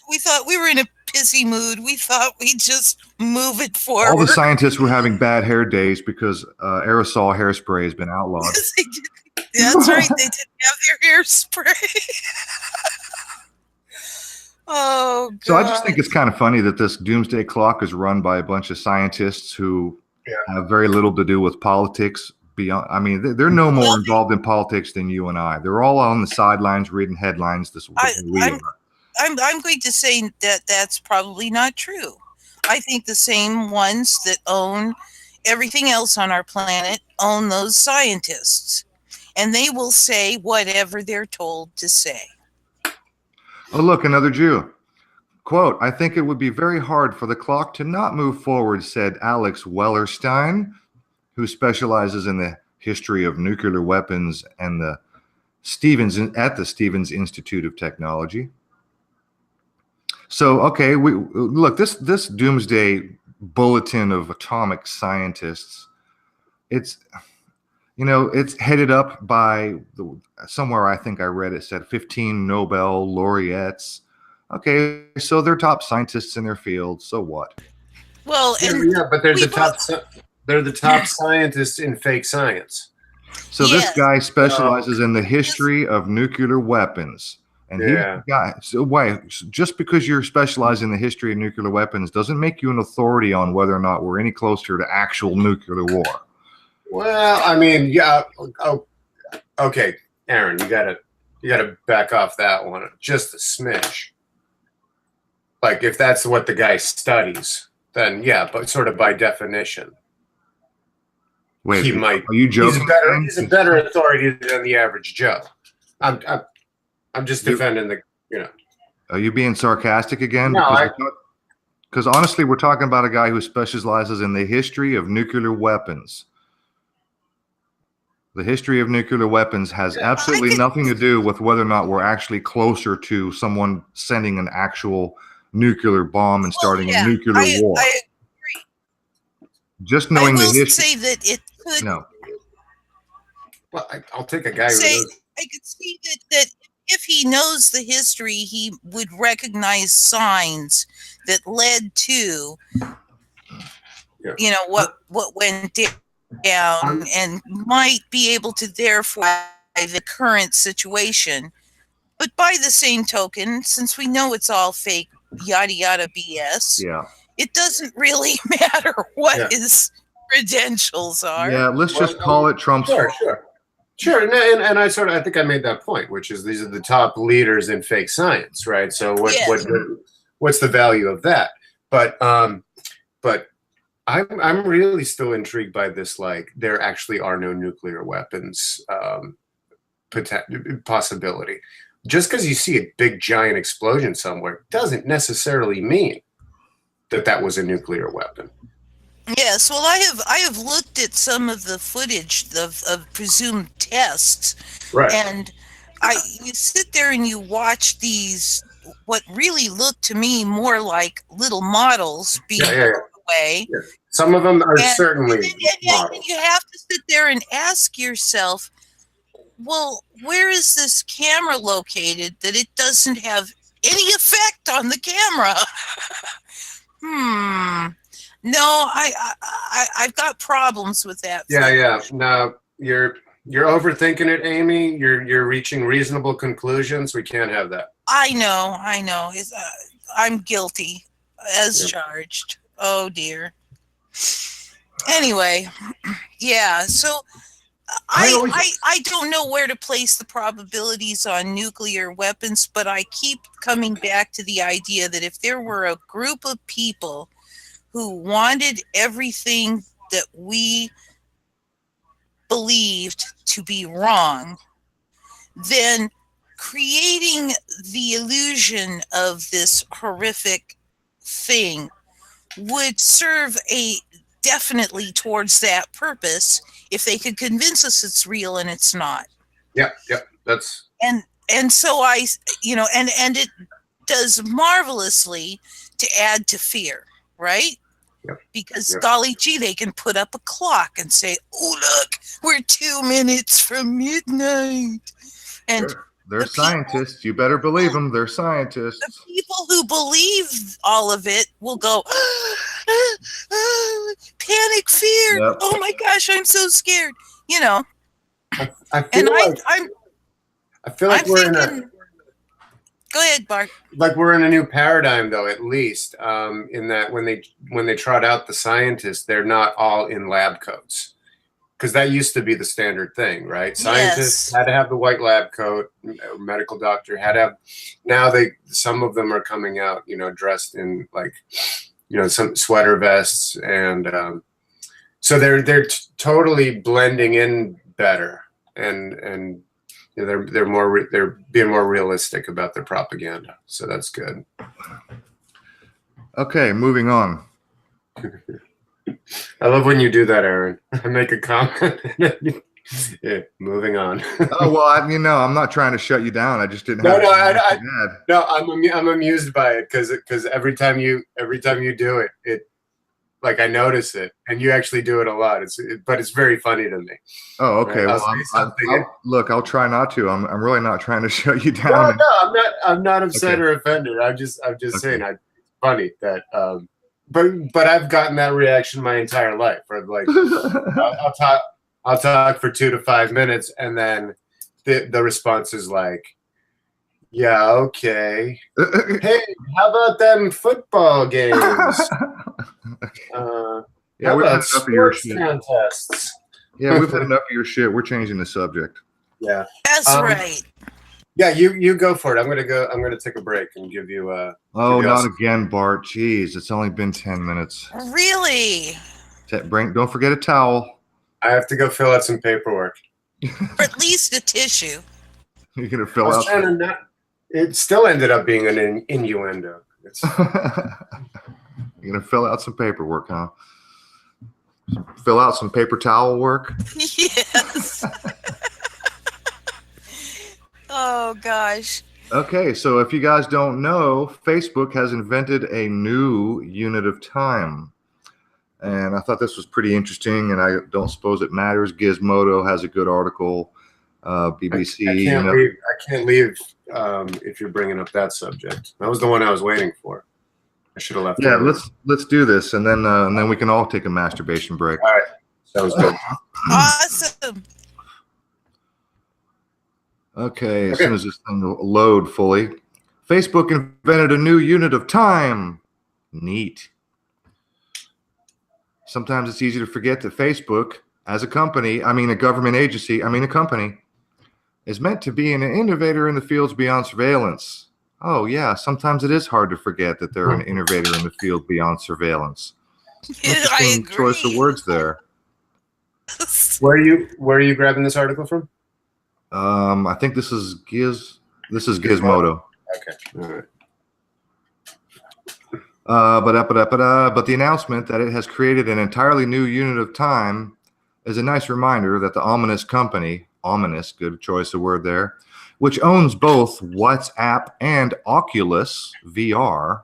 We thought we were in a pissy mood. We thought we'd just move it forward. All the scientists were having bad hair days because aerosol hairspray has been outlawed. That's right. They didn't have their hairspray. Oh, God. So I just think it's kind of funny that this doomsday clock is run by a bunch of scientists who have very little to do with politics. They're no more involved in politics than you and I. They're all on the sidelines reading headlines this week. I'm going to say that that's probably not true. I think the same ones that own everything else on our planet own those scientists. And they will say whatever they're told to say. Oh, look, another Jew. Quote, "I think it would be very hard for the clock to not move forward," said Alex Wellerstein, who specializes in the history of nuclear weapons and at the Stevens Institute of Technology. So, okay, this doomsday bulletin of atomic scientists, it's headed up by somewhere I think I read it said 15 Nobel laureates. Okay, so they're top scientists in their field. So what? Well, but they're the top scientists in fake science. So this guy specializes in the history of nuclear weapons. And he's the guy. So why? Just because you're specialized in the history of nuclear weapons doesn't make you an authority on whether or not we're any closer to actual nuclear war. Well, I mean, yeah. Oh, okay, Aaron, you gotta back off that one just a smidge. Like, if that's what the guy studies, then yeah, but sort of by definition. Wait, he might. Are you joking? He's a better authority than the average Joe. I'm just defending the. Are you being sarcastic again? No, because honestly, we're talking about a guy who specializes in the history of nuclear weapons. The history of nuclear weapons has absolutely nothing to do with whether or not we're actually closer to someone sending an actual nuclear bomb and starting a nuclear war. I agree. Just knowing the history. Say that it could. No. Well, I'll take a guy who knows. I could see that if he knows the history, he would recognize signs that led to, what went down, and might be able to therefore the current situation. But by the same token, since we know it's all fake, yada yada BS, it doesn't really matter what his credentials are. Yeah, let's just call it Trump's. Sure, and I think I made that point, which is these are the top leaders in fake science, right? So what's the value of that? But I'm really still intrigued by this. Like, there actually are no nuclear weapons possibility. Just because you see a big giant explosion somewhere doesn't necessarily mean that was a nuclear weapon. Yes, well, I have looked at some of the footage of presumed tests, Right. and you sit there and you watch these what really look to me more like little models being Yeah, yeah, put away, yeah. Some of them are and certainly then models. you have to sit there and ask yourself, well, where is this camera located that it doesn't have any effect on the camera? No, I've got problems with that. Yeah, Thing. yeah. No, you're overthinking it, Amy. You're reaching reasonable conclusions. We can't have that. I know. I'm guilty as Yep. charged. Oh dear. Anyway, yeah. So I don't know where to place the probabilities on nuclear weapons, but I keep coming back to the idea that if there were a group of people who wanted everything that we believed to be wrong, then creating the illusion of this horrific thing would serve definitely towards that purpose if they could convince us it's real and it's not. Yep, yep. That's and so and it does marvelously to add to fear, right? Yep. Because Yep. golly gee, they can put up a clock and say, oh look, we're 2 minutes from midnight. And Sure. They're scientists. You better believe them. They're scientists. the people who believe all of it will go, panic, fear. Yep. Oh my gosh, I'm so scared. I feel like we're in a Go ahead, Bart. like we're in a new paradigm, though. At least in that when they trot out the scientists, they're not all in lab coats, because that used to be the standard thing, right? Scientists had to have the white lab coat. Medical doctor had to have. Now some of them are coming out, dressed in like, some sweater vests, and so they're totally blending in better, and they're being more realistic about their propaganda. So that's good. Okay, moving on. I love when you do that, Aaron. I make a comment. Yeah, moving on. Oh well, I'm not trying to shut you down. I just didn't. I'm amused by it because every time you do it, like I notice it, and you actually do it a lot. But it's very funny to me. Oh, okay. Right? Look, I'll try not to. I'm really not trying to shut you down. No, I'm not upset or offended. I'm just saying, it's funny that. But I've gotten that reaction my entire life. Where like I'll talk for 2 to 5 minutes, and then the response is like, yeah, okay. Hey, how about them football games? Yeah, we've had enough of your shit. Contests. Yeah, we've had enough of your shit. We're changing the subject. Yeah, that's right. Yeah, you go for it. I'm gonna take a break and give you. Not again, Bart. Jeez, it's only been 10 minutes. Really? Don't forget a towel. I have to go fill out some paperwork. Or at least a tissue. You're gonna fill out. It still ended up being an innuendo. You're gonna fill out some paperwork, huh? Fill out some paper towel work. Yes. Oh gosh. Okay, so if you guys don't know, Facebook has invented a new unit of time. And I thought this was pretty interesting, and I don't suppose it matters. Gizmodo has a good article. BBC. I can't leave if you're bringing up that subject. That was the one I was waiting for. I should have left. Yeah, let's do this, and then we can all take a masturbation break. All right, sounds good. Awesome. Okay, as soon as this thing will load fully, Facebook invented a new unit of time. Neat. Sometimes it's easy to forget that Facebook, as a company, a government agency, a company, is meant to be an innovator in the fields beyond surveillance. Oh, yeah, sometimes it is hard to forget that they're an innovator in the field beyond surveillance. I agree. Choice of words there. Where are you grabbing this article from? I think this is Gizmodo. Okay. All right. But the announcement that it has created an entirely new unit of time is a nice reminder that the ominous company, ominous, good choice of word there, which owns both WhatsApp and Oculus VR,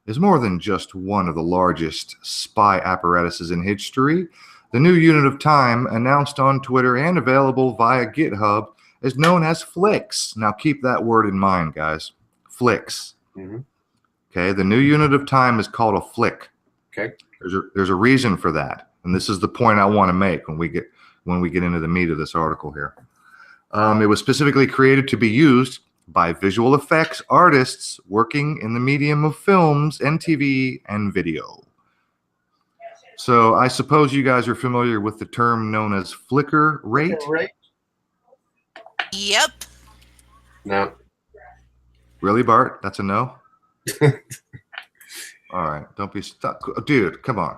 is more than just one of the largest spy apparatuses in history. The new unit of time, announced on Twitter and available via GitHub, is known as Flix. Now keep that word in mind, guys. Flix. Mm-hmm. Okay, the new unit of time is called a flick. Okay. There's a reason for that, and this is the point I want to make when we get into the meat of this article here. It was specifically created to be used by visual effects artists working in the medium of films and TV and video. So I suppose you guys are familiar with the term known as flicker rate. Yep. No. Really, Bart? That's a no? All right, don't be stuck, dude. Come on.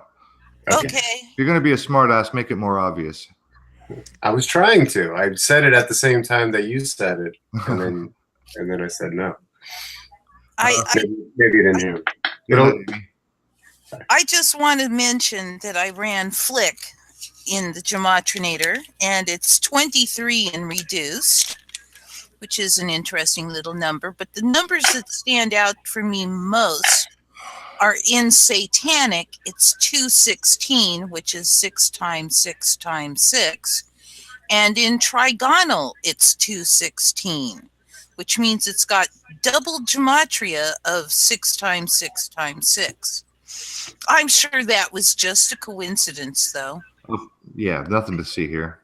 Okay. If you're gonna be a smartass, make it more obvious. I was trying to. I said it at the same time that you said it, and then I said no. Maybe you didn't hear. I just want to mention that I ran Flick in the Gematrinator, and it's 23 and reduced, which is an interesting little number. But the numbers that stand out for me most are in Satanic, it's 216, which is 6 times 6 times 6. And in Trigonal, it's 216, which means it's got double gematria of 6 times 6 times 6. I'm sure that was just a coincidence, though. Yeah, nothing to see here.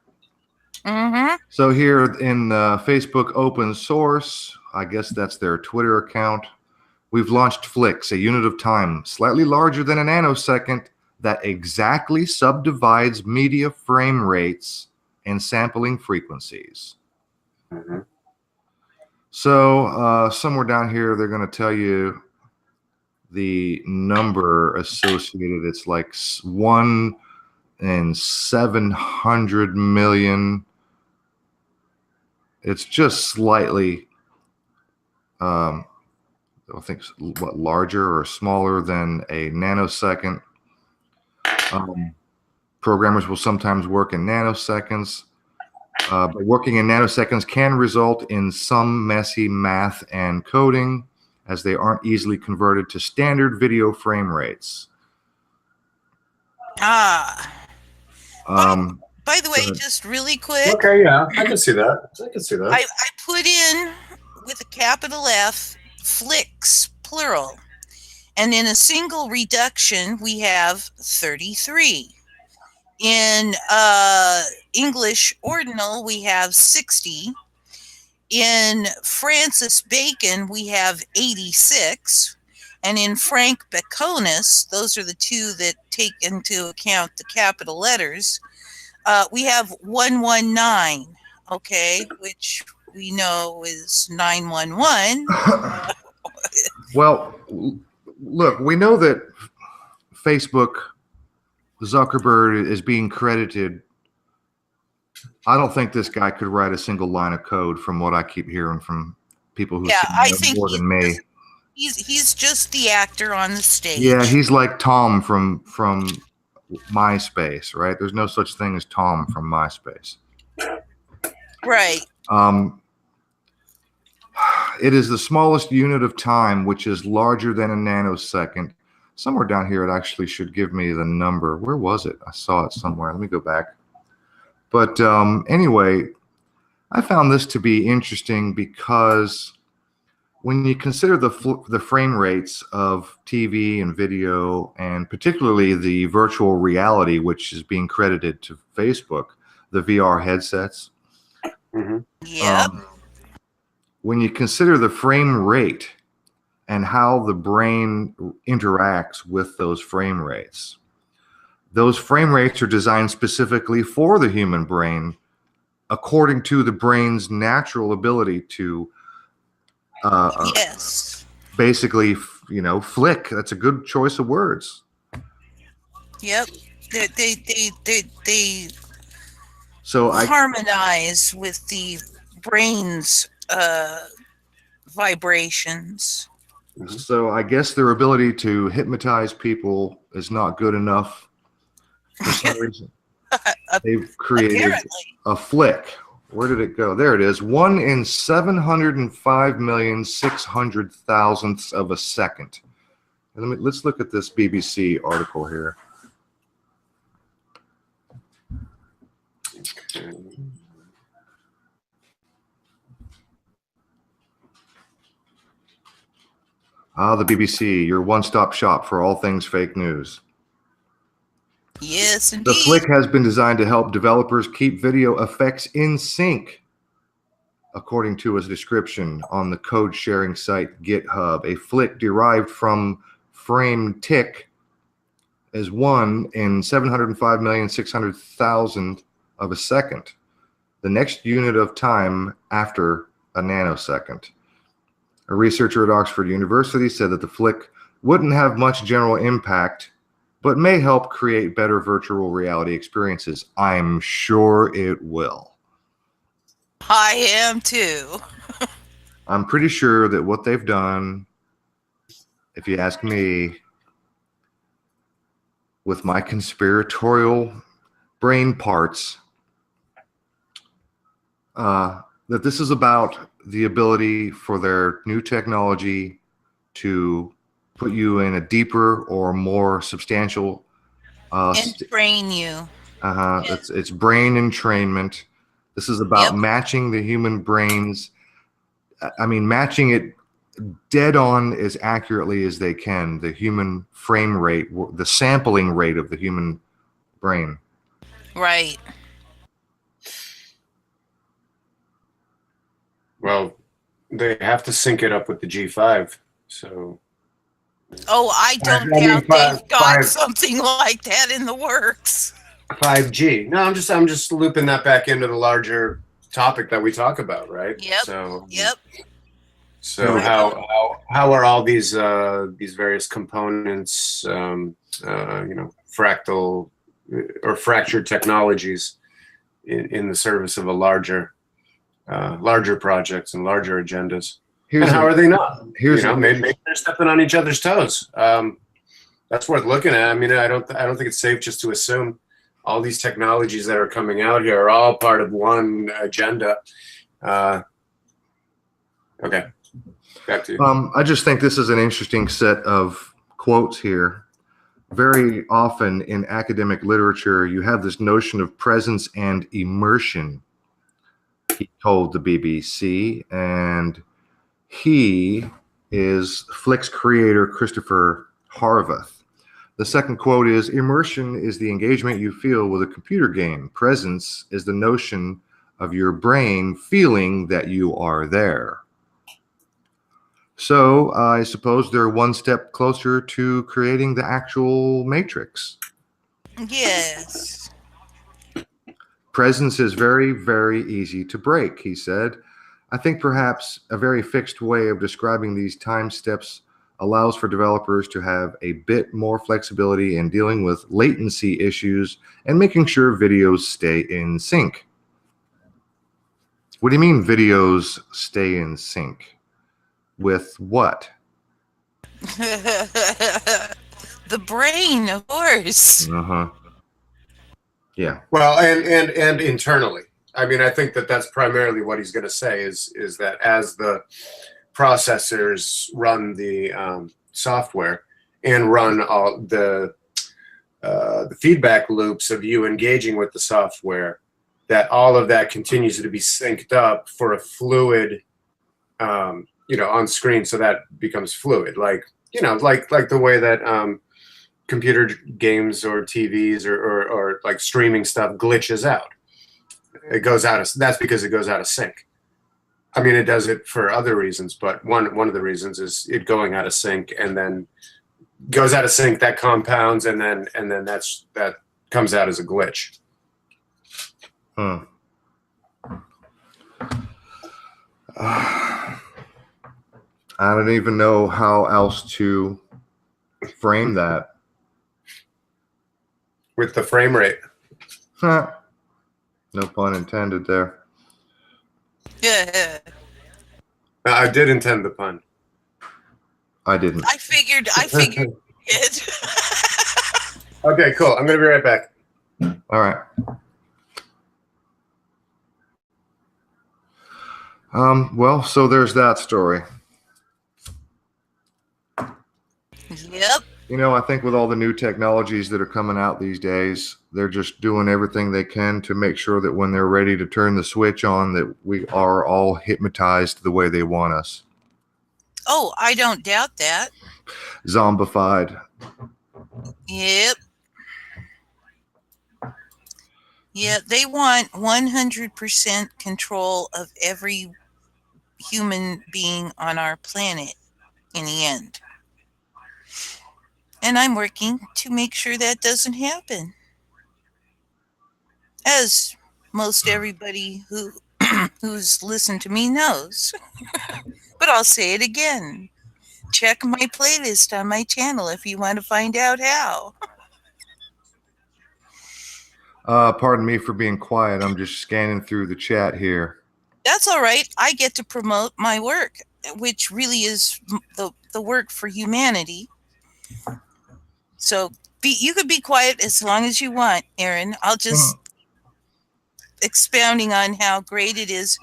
Mm-hmm. So here in Facebook open source, I guess that's their Twitter account, we've launched Flix, a unit of time slightly larger than a nanosecond that exactly subdivides media frame rates and sampling frequencies. Mm-hmm. So somewhere down here, they're going to tell you the number associated. It's like 1 in 700 million. It's just slightly, I think, what, larger or smaller than a nanosecond. Programmers will sometimes work in nanoseconds, but working in nanoseconds can result in some messy math and coding, as they aren't easily converted to standard video frame rates. By the way, just really quick. Okay, yeah, I can see that. I put in with a capital F, Flix, plural. And in a single reduction, we have 33. In English ordinal, we have 60. In Francis Bacon, we have 86. And in Frank Baconus, those are the two that take into account the capital letters, we have 119, okay, which we know is 911. Well, look, we know that Facebook, Zuckerberg is being credited. I don't think this guy could write a single line of code, from what I keep hearing from people who know more than me. He's just the actor on the stage. Yeah, he's like Tom from MySpace, right? There's no such thing as Tom from MySpace. Right. It is the smallest unit of time, which is larger than a nanosecond. Somewhere down here, it actually should give me the number. Where was it? I saw it somewhere. Let me go back. But anyway, I found this to be interesting because when you consider the frame rates of TV and video, and particularly the virtual reality, which is being credited to Facebook, the VR headsets. Mm-hmm. Yep. When you consider the frame rate and how the brain interacts with those frame rates are designed specifically for the human brain, according to the brain's natural ability to basically, flick. That's a good choice of words. Yep. They so harmonize with the brain's vibrations. So I guess their ability to hypnotize people is not good enough for some reason. They've created Apparently. a flick. Where did it go? There it is. 1 in 705,600,000ths of a second. Let's look at this BBC article here. The BBC, your one-stop shop for all things fake news. Yes, indeed. The flick has been designed to help developers keep video effects in sync, according to his description on the code sharing site GitHub. A flick derived from frame tick is 1 in 705,600,000 of a second, the next unit of time after a nanosecond. A researcher at Oxford University said that the flick wouldn't have much general impact, but may help create better virtual reality experiences. I'm sure it will. I am too. I'm pretty sure that what they've done, if you ask me, with my conspiratorial brain parts, that this is about the ability for their new technology to put you in a deeper or more substantial And train you. It's brain entrainment. This is about matching the human brains. I mean, matching it dead on as accurately as they can, the human frame rate, the sampling rate of the human brain. Right. Well, they have to sync it up with the G5. So. Oh, I don't doubt they've got something like that in the works. 5G. No, I'm just looping that back into the larger topic that we talk about, right? Yep. So. Yep. So Right. how are all these various components, fractal or fractured technologies in the service of a larger projects and larger agendas? And how are they not? Maybe they're stepping on each other's toes. That's worth looking at. I mean, I don't think it's safe just to assume all these technologies that are coming out here are all part of one agenda. Okay, back to you. I just think this is an interesting set of quotes here. Very often in academic literature, you have this notion of presence and immersion, he told the BBC, and he is Flick's creator, Christopher Harvath. The second quote is, immersion is the engagement you feel with a computer game. Presence is the notion of your brain feeling that you are there. So I suppose they're one step closer to creating the actual Matrix. Yes. Presence is very, very easy to break, he said. I think perhaps a very fixed way of describing these time steps allows for developers to have a bit more flexibility in dealing with latency issues and making sure videos stay in sync. What do you mean videos stay in sync? With what? The brain, of course. Yeah. Well, and internally. I mean, I think that's primarily what he's going to say is that as the processors run the software and run all the feedback loops of you engaging with the software, that all of that continues to be synced up for a fluid, on screen, so that becomes fluid, like the way that computer games or TVs or like streaming stuff glitches out. It goes out of, that's because it goes out of sync. I mean, it does it for other reasons, but one of the reasons is it going out of sync, and then goes out of sync, that compounds, and then that comes out as a glitch. I don't even know how else to frame that. With the frame rate. No pun intended there. Yeah. I did intend the pun. I didn't. I figured it. Okay, cool. I'm going to be right back. All right. Well, so there's that story. Yep. You know, I think with all the new technologies that are coming out these days, they're just doing everything they can to make sure that when they're ready to turn the switch on, that we are all hypnotized the way they want us. Oh, I don't doubt that. Zombified. Yep. Yeah, they want 100% control of every human being on our planet in the end. And I'm working to make sure that doesn't happen. As most everybody who's listened to me knows. But I'll say it again. Check my playlist on my channel if you want to find out how. Pardon me for being quiet. I'm just scanning through the chat here. That's all right. I get to promote my work, which really is the work for humanity. So you could be quiet as long as you want, Aaron. I'll just expounding on how great it is.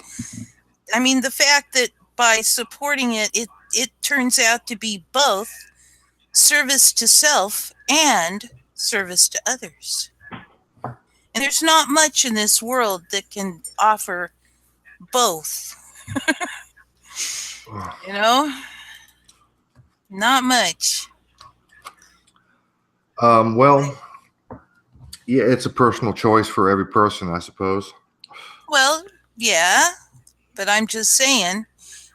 I mean, the fact that by supporting it turns out to be both service to self and service to others. And there's not much in this world that can offer both. You know? Not much. Well, yeah, it's a personal choice for every person, I suppose. Well, yeah, but I'm just saying,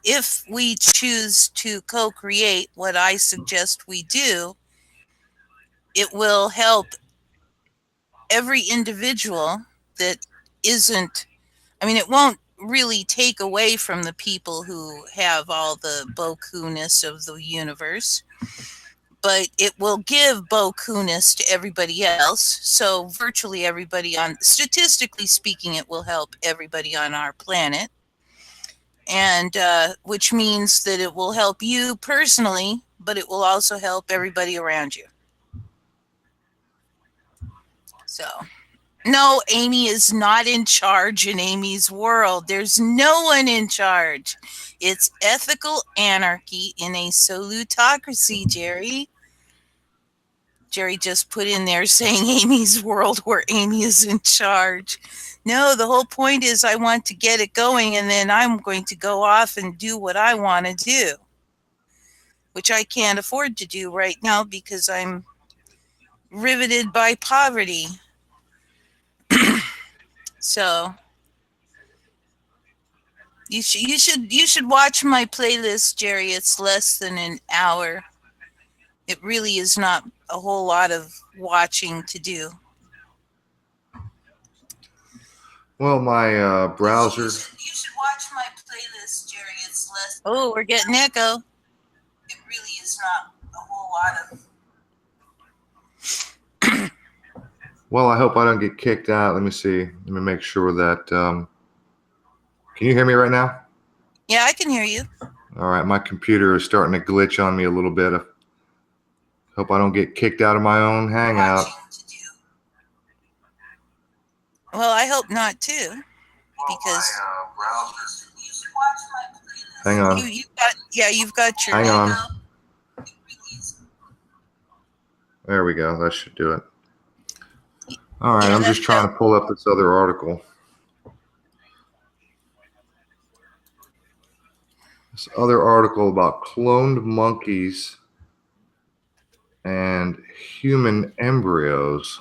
if we choose to co-create what I suggest we do, it will help every individual that isn't, I mean, it won't really take away from the people who have all the Boku-ness of the universe, but it will give Boku-ness to everybody else. So virtually everybody statistically speaking, it will help everybody on our planet. And which means that it will help you personally, but it will also help everybody around you. So, no, Amy is not in charge in Amy's world. There's no one in charge. It's ethical anarchy in a solutocracy, Jerry. Jerry just put in there saying Amy's world where Amy is in charge. No, the whole point is I want to get it going, and then I'm going to go off and do what I want to do, which I can't afford to do right now because I'm riveted by poverty. So you should watch my playlist, Jerry. It's less than an hour. It really is not a whole lot of watching to do. Well, my browser. You should watch my playlist, Jerry. It's less. Oh, we're getting echo. It really is not a whole lot of. Well, I hope I don't get kicked out. Let me see. Let me make sure that. Can you hear me right now? Yeah, I can hear you. All right, my computer is starting to glitch on me a little bit. I hope I don't get kicked out of my own Hangout. Well, I hope not too, because. Hang on. You've got your. Hang on. There we go. That should do it. All right, I'm just trying to pull up this other article. This other article about cloned monkeys and human embryos.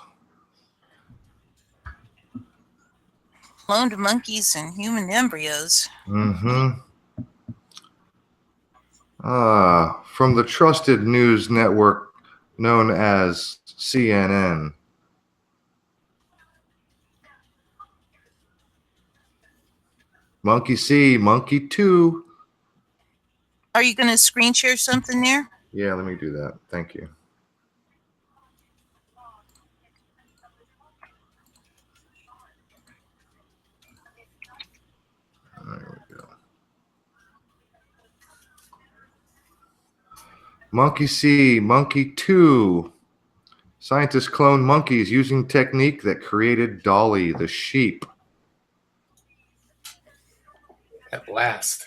Cloned monkeys and human embryos. Mm-hmm. From the trusted news network known as CNN. Monkey see, monkey 2. Are you going to screen share something there? Yeah, let me do that. Thank you. There we go. Monkey C, Monkey 2. Scientists cloned monkeys using technique that created Dolly, the sheep. At last.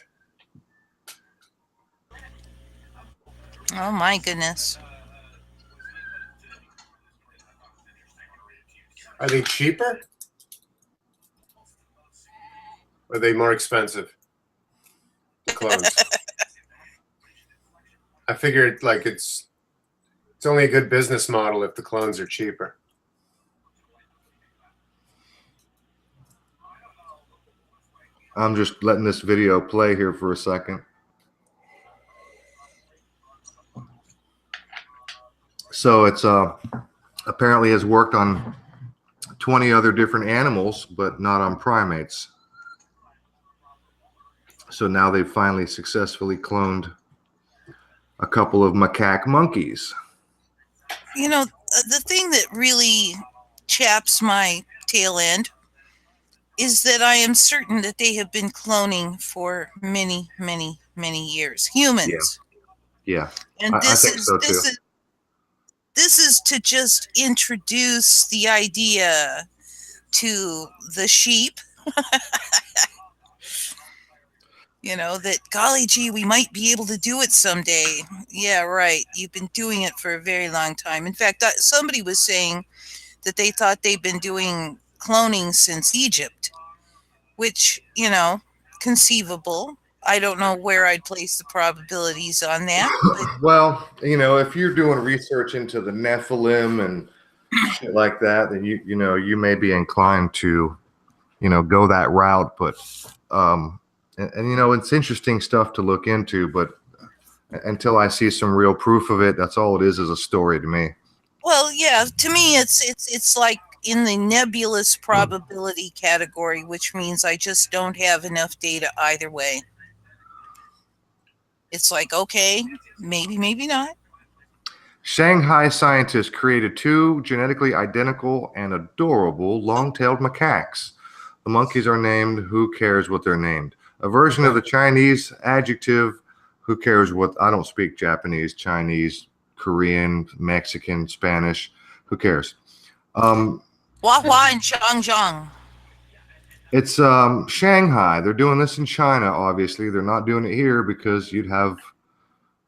Oh my goodness. Are they cheaper? Or are they more expensive? The clones. I figured like it's only a good business model if the clones are cheaper. I'm just letting this video play here for a second. So it's apparently has worked on 20 other different animals, but not on primates. So now they've finally successfully cloned a couple of macaque monkeys. You know, the thing that really chaps my tail end is that I am certain that they have been cloning for many, many, many years. Humans. Yeah. And I think so too. This is to just introduce the idea to the sheep. You know, that golly gee, we might be able to do it someday. Yeah, right. You've been doing it for a very long time. In fact, somebody was saying that they thought they've been doing cloning since Egypt, which, you know, conceivable. I don't know where I'd place the probabilities on that. But well, you know, if you're doing research into the Nephilim and shit like that, then you know, you may be inclined to, you know, go that route. But and you know, it's interesting stuff to look into, but until I see some real proof of it, that's all it is a story to me. Well, yeah, to me it's like in the nebulous probability category, which means I just don't have enough data either way. It's like, okay, maybe, maybe not. Shanghai scientists created 2 genetically identical and adorable long-tailed macaques. The monkeys are named "Who cares what they're named?" A version of the Chinese adjective "Who cares what?" I don't speak Japanese, Chinese, Korean, Mexican, Spanish. Who cares? Hua Hua and Zhang Zhang. It's Shanghai. They're doing this in China, obviously. They're not doing it here because you'd have,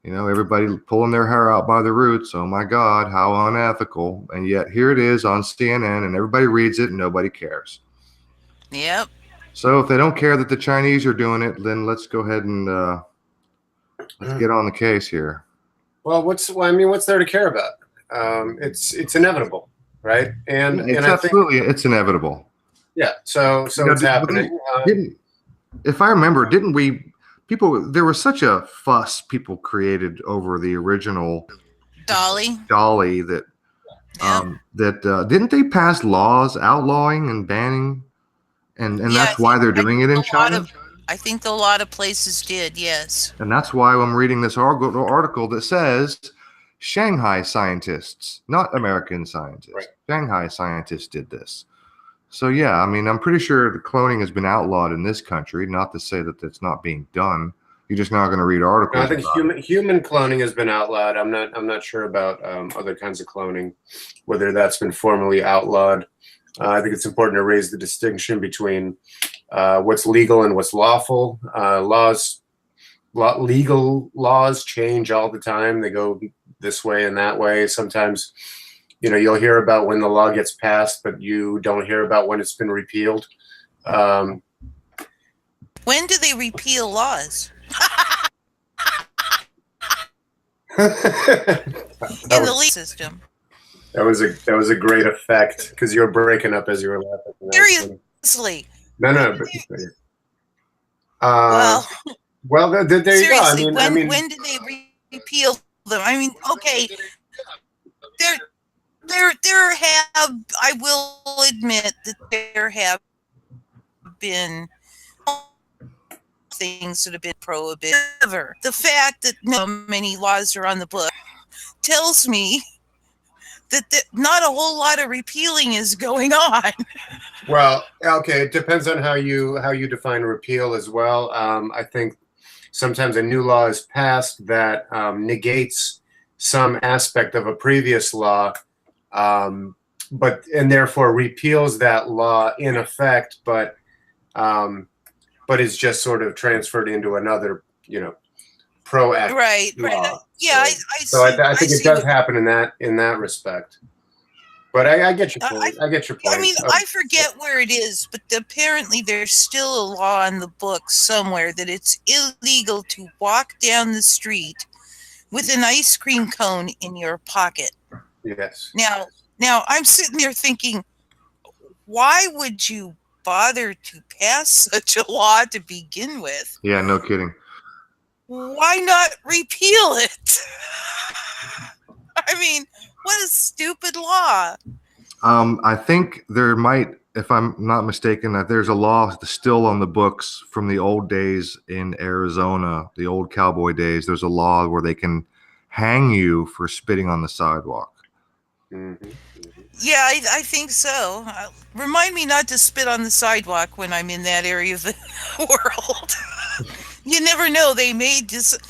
you know, everybody pulling their hair out by the roots. Oh my God, how unethical. And yet here it is on CNN and everybody reads it and nobody cares. Yep. So if they don't care that the Chinese are doing it, then let's go ahead and let's get on the case here. Well, what's there to care about? It's inevitable, right? And It's inevitable. Yeah. So it's happening. If I remember, there was such a fuss people created over the original Dolly that didn't they pass laws outlawing and banning, and that's why they're doing it in China? I think a lot of places did, yes. And that's why I'm reading this article that says Shanghai scientists, not American scientists. Right. Shanghai scientists did this. So yeah, I mean, I'm pretty sure the cloning has been outlawed in this country. Not to say that it's not being done. You're just not going to read articles. I think human cloning has been outlawed. I'm not sure about other kinds of cloning, whether that's been formally outlawed. I think it's important to raise the distinction between what's legal and what's lawful. Legal laws change all the time. They go this way and that way. Sometimes, you know, you'll hear about when the law gets passed, but you don't hear about when it's been repealed. When do they repeal laws? In the legal system. That was a great effect because you were breaking up as you were laughing. Seriously. No. Well, there you seriously, go. When did they repeal them? I mean, okay, there have. I will admit that there have been things that have been prohibited. The fact that no many laws are on the book tells me that not a whole lot of repealing is going on. Well, okay, it depends on how you define repeal as well. I think sometimes a new law is passed that negates some aspect of a previous law, and therefore repeals that law in effect, but is just sort of transferred into another, proactive Right. law. Yeah, So I think it does happen in that respect. But I get your point. I get your point. I mean, I forget where it is, but apparently there's still a law in the books somewhere that it's illegal to walk down the street with an ice cream cone in your pocket. Yes. Now I'm sitting there thinking, why would you bother to pass such a law to begin with? Yeah, no kidding. Why not repeal it? I mean, what a stupid law. I think there might, if I'm not mistaken, that there's a law still on the books from the old days in Arizona, the old cowboy days. There's a law where they can hang you for spitting on the sidewalk. Mm-hmm. Yeah, I think so. Remind me not to spit on the sidewalk when I'm in that area of the world. You never know. They may just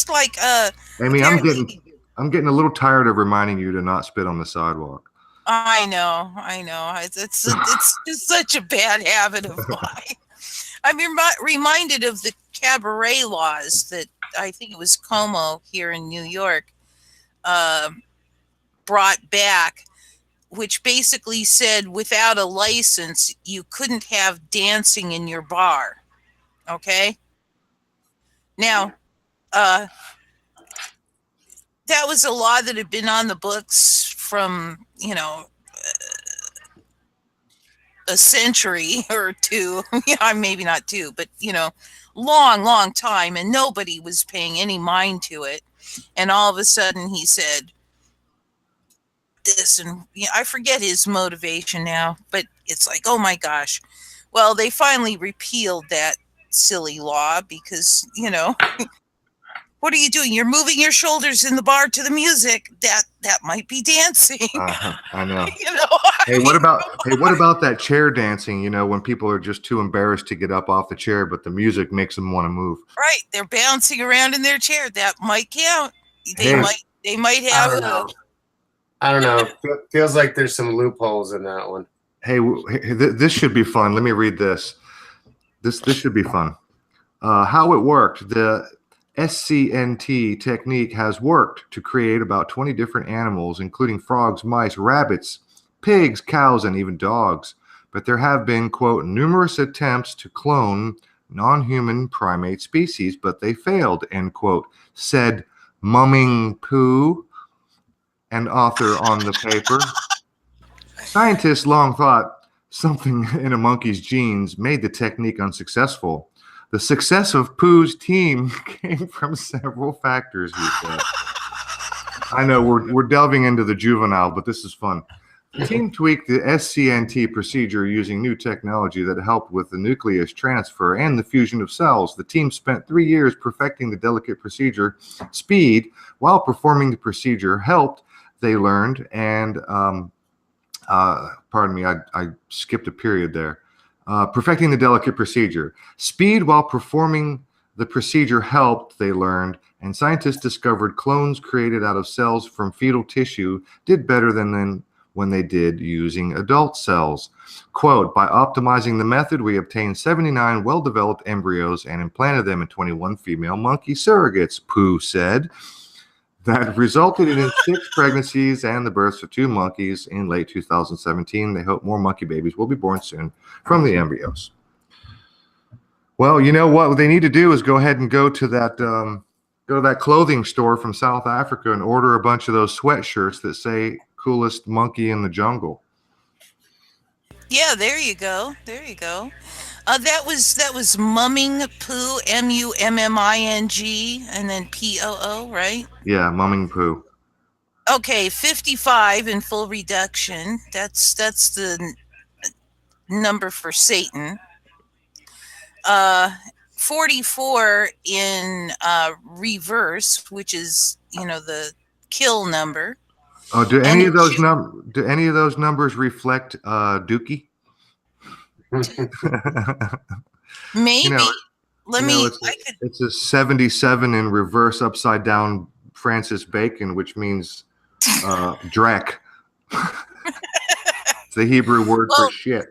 like Amy, I'm getting a little tired of reminding you to not spit on the sidewalk. I know. It's just such a bad habit of mine. I'm reminded of the cabaret laws that I think it was Como here in New York brought back, which basically said without a license, you couldn't have dancing in your bar. Okay? Now, that was a law that had been on the books from, a century or two. Yeah, maybe not two, but, long time, and nobody was paying any mind to it. And all of a sudden he said this, and I forget his motivation now, but it's like, oh my gosh. Well, they finally repealed that silly law because, what are you doing? You're moving your shoulders in the bar to the music. That might be dancing. I know. Hey, what about that chair dancing? When people are just too embarrassed to get up off the chair, but the music makes them want to move. Right, they're bouncing around in their chair. That might count. They might have. I don't know. Feels like there's some loopholes in that one. Hey, this should be fun. Let me read this. This should be fun. How it worked. The SCNT technique has worked to create about 20 different animals, including frogs, mice, rabbits, pigs, cows, and even dogs. But there have been, quote, numerous attempts to clone non-human primate species, but they failed, end quote, said Mumming Poo, an author on the paper. Scientists long thought something in a monkey's genes made the technique unsuccessful. The success of Pooh's team came from several factors, he said. I know we're delving into the juvenile, but this is fun. The team tweaked the SCNT procedure using new technology that helped with the nucleus transfer and the fusion of cells. The team spent 3 years perfecting the delicate procedure. Speed, while performing the procedure, helped, they learned, and pardon me, I skipped a period there. Perfecting the delicate procedure. Speed while performing the procedure helped, they learned, and scientists discovered clones created out of cells from fetal tissue did better than when they did using adult cells. Quote, by optimizing the method, we obtained 79 well-developed embryos and implanted them in 21 female monkey surrogates, Pooh said. That resulted in 6 pregnancies and the births of 2 monkeys in late 2017. They hope more monkey babies will be born soon from the embryos. Well, you know what they need to do is go ahead and go to that clothing store from South Africa and order a bunch of those sweatshirts that say "coolest monkey in the jungle." Yeah, there you go. That was Mumming Poo, MUMMING, and then POO, right? Yeah, Mumming Poo. Okay, 55 in full reduction. That's the number for Satan. 44 in reverse, which is the kill number. Oh, do any of those numbers reflect Dookie? Maybe. It's a 77 in reverse upside down Francis Bacon, which means Drek. It's the Hebrew word for shit.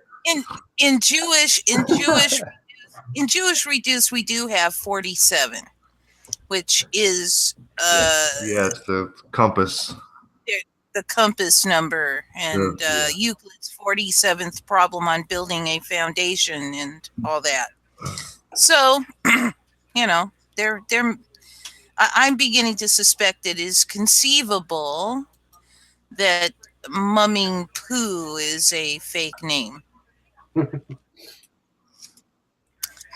In Jewish reduce, we do have 47, which is yes, the compass. The compass number, and Euclid's 47th problem on building a foundation and all that. So, you know, I'm beginning to suspect it is conceivable that Mumming Poo is a fake name.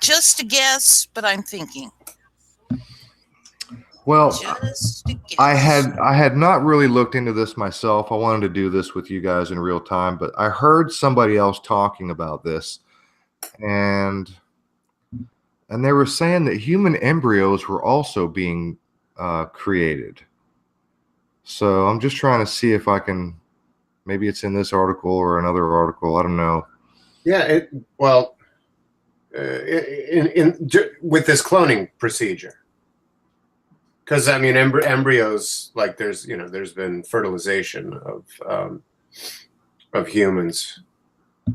Just a guess, but I'm thinking. Well, I had not really looked into this myself. I wanted to do this with you guys in real time, but I heard somebody else talking about this, and they were saying that human embryos were also being created. So I'm just trying to see if I can, maybe it's in this article or another article. I don't know. Yeah, with this cloning procedure. Because I mean, embryos, like there's been fertilization of humans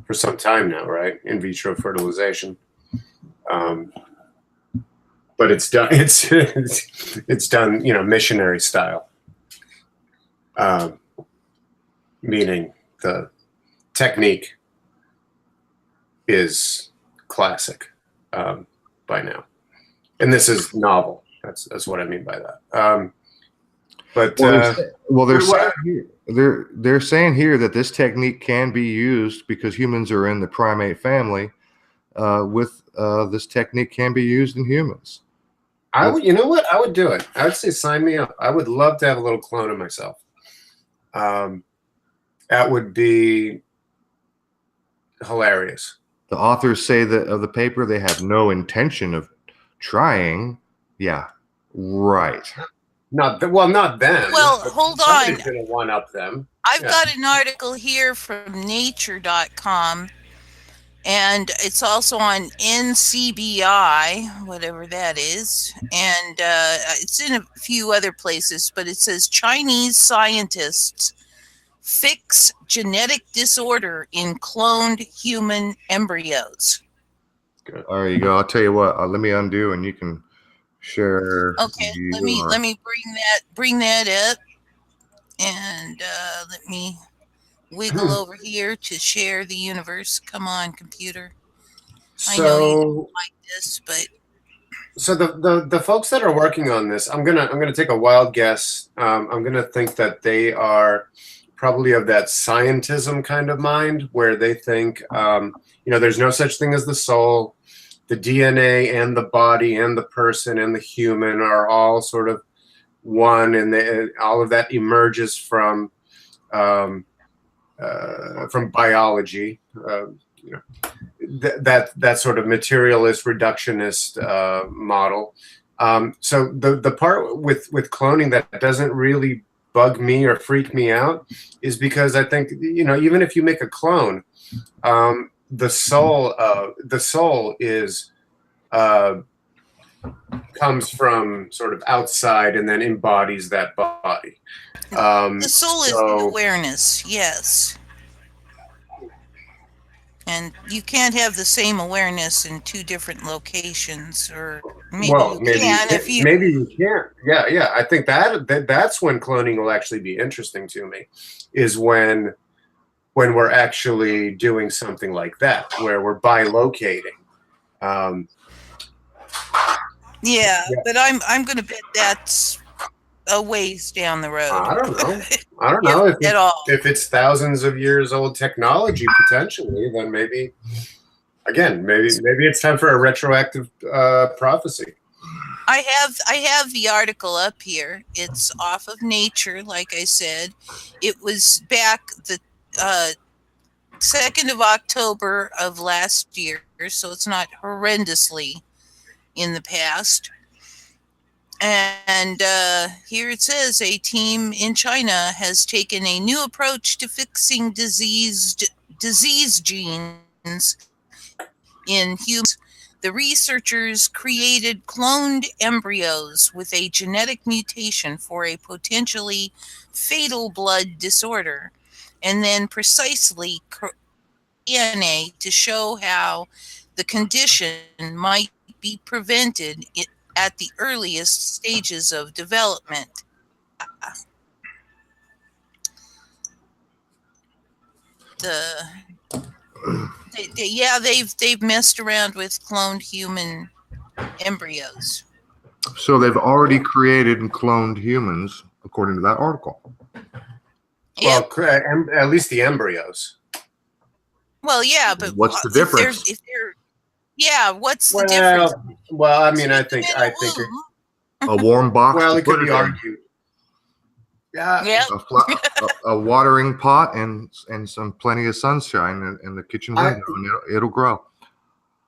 for some time now, right? In vitro fertilization, but it's done missionary style, meaning the technique is classic by now, and this is novel. That's what I mean by that. They're saying here that this technique can be used because humans are in the primate family. This technique can be used in humans. You know what? I would do it. I would say sign me up. I would love to have a little clone of myself. That would be hilarious. The authors say that of the paper they have no intention of trying. Yeah, right. Not them. Well, hold on. Somebody's going to one-up them. I've got an article here from nature.com, and it's also on NCBI, whatever that is, and it's in a few other places, but it says Chinese scientists fix genetic disorder in cloned human embryos. Good. There you go. I'll tell you what. Let me undo, and you can share. Okay, let me bring that up, and let me wiggle over here to share the universe. Come on, computer. I know you don't like this, but so the folks that are working on this, I'm gonna take a wild guess. I'm gonna think that they are probably of that scientism kind of mind, where they think there's no such thing as the soul. The DNA and the body and the person and the human are all sort of one, and all of that emerges from biology. That sort of materialist reductionist model. So the part with cloning that doesn't really bug me or freak me out is because I think even if you make a clone, the soul is comes from sort of outside and then embodies that body. The soul is the awareness, yes. And you can't have the same awareness in two different locations, or maybe you can. Maybe you can't. Yeah. I think that's when cloning will actually be interesting to me, is when we're actually doing something like that, where we're bilocating. Yeah, but I'm going to bet that's a ways down the road. I don't know if it's thousands of years old technology potentially. Then maybe it's time for a retroactive prophecy. I have the article up here. It's off of Nature, like I said. It was back the 2nd of October of last year, so it's not horrendously in the past. And here it says a team in China has taken a new approach to fixing disease genes in humans The researchers created cloned embryos with a genetic mutation for a potentially fatal blood disorder, and then precisely DNA to show how the condition might be prevented at the earliest stages of development. They've messed around with cloned human embryos. So they've already created and cloned humans, according to that article. Yep. Well, at least the embryos. Well, yeah, but what's the difference? What's the difference? Well, I mean, I think A warm box. Well, to it could put be in. argued. Yeah. A watering pot and some plenty of sunshine in the kitchen window, and it'll grow.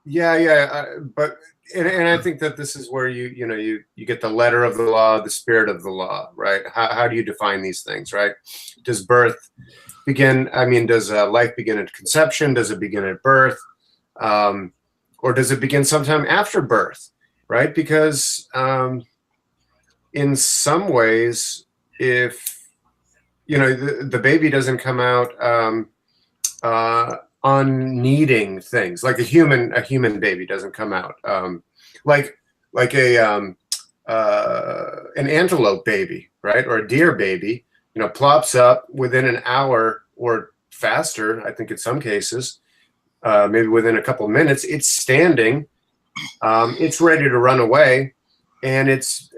Yeah. But I think that this is where you get the letter of the law, the spirit of the law, right? How do you define these things, right? Does birth begin? I mean, does life begin at conception? Does it begin at birth? Or does it begin sometime after birth, right? Because in some ways, if the baby doesn't come out unneeding things, like a human baby doesn't come out like an antelope baby, right, or a deer baby, plops up within an hour or faster. I think in some cases, maybe within a couple of minutes, it's standing, it's ready to run away, and it's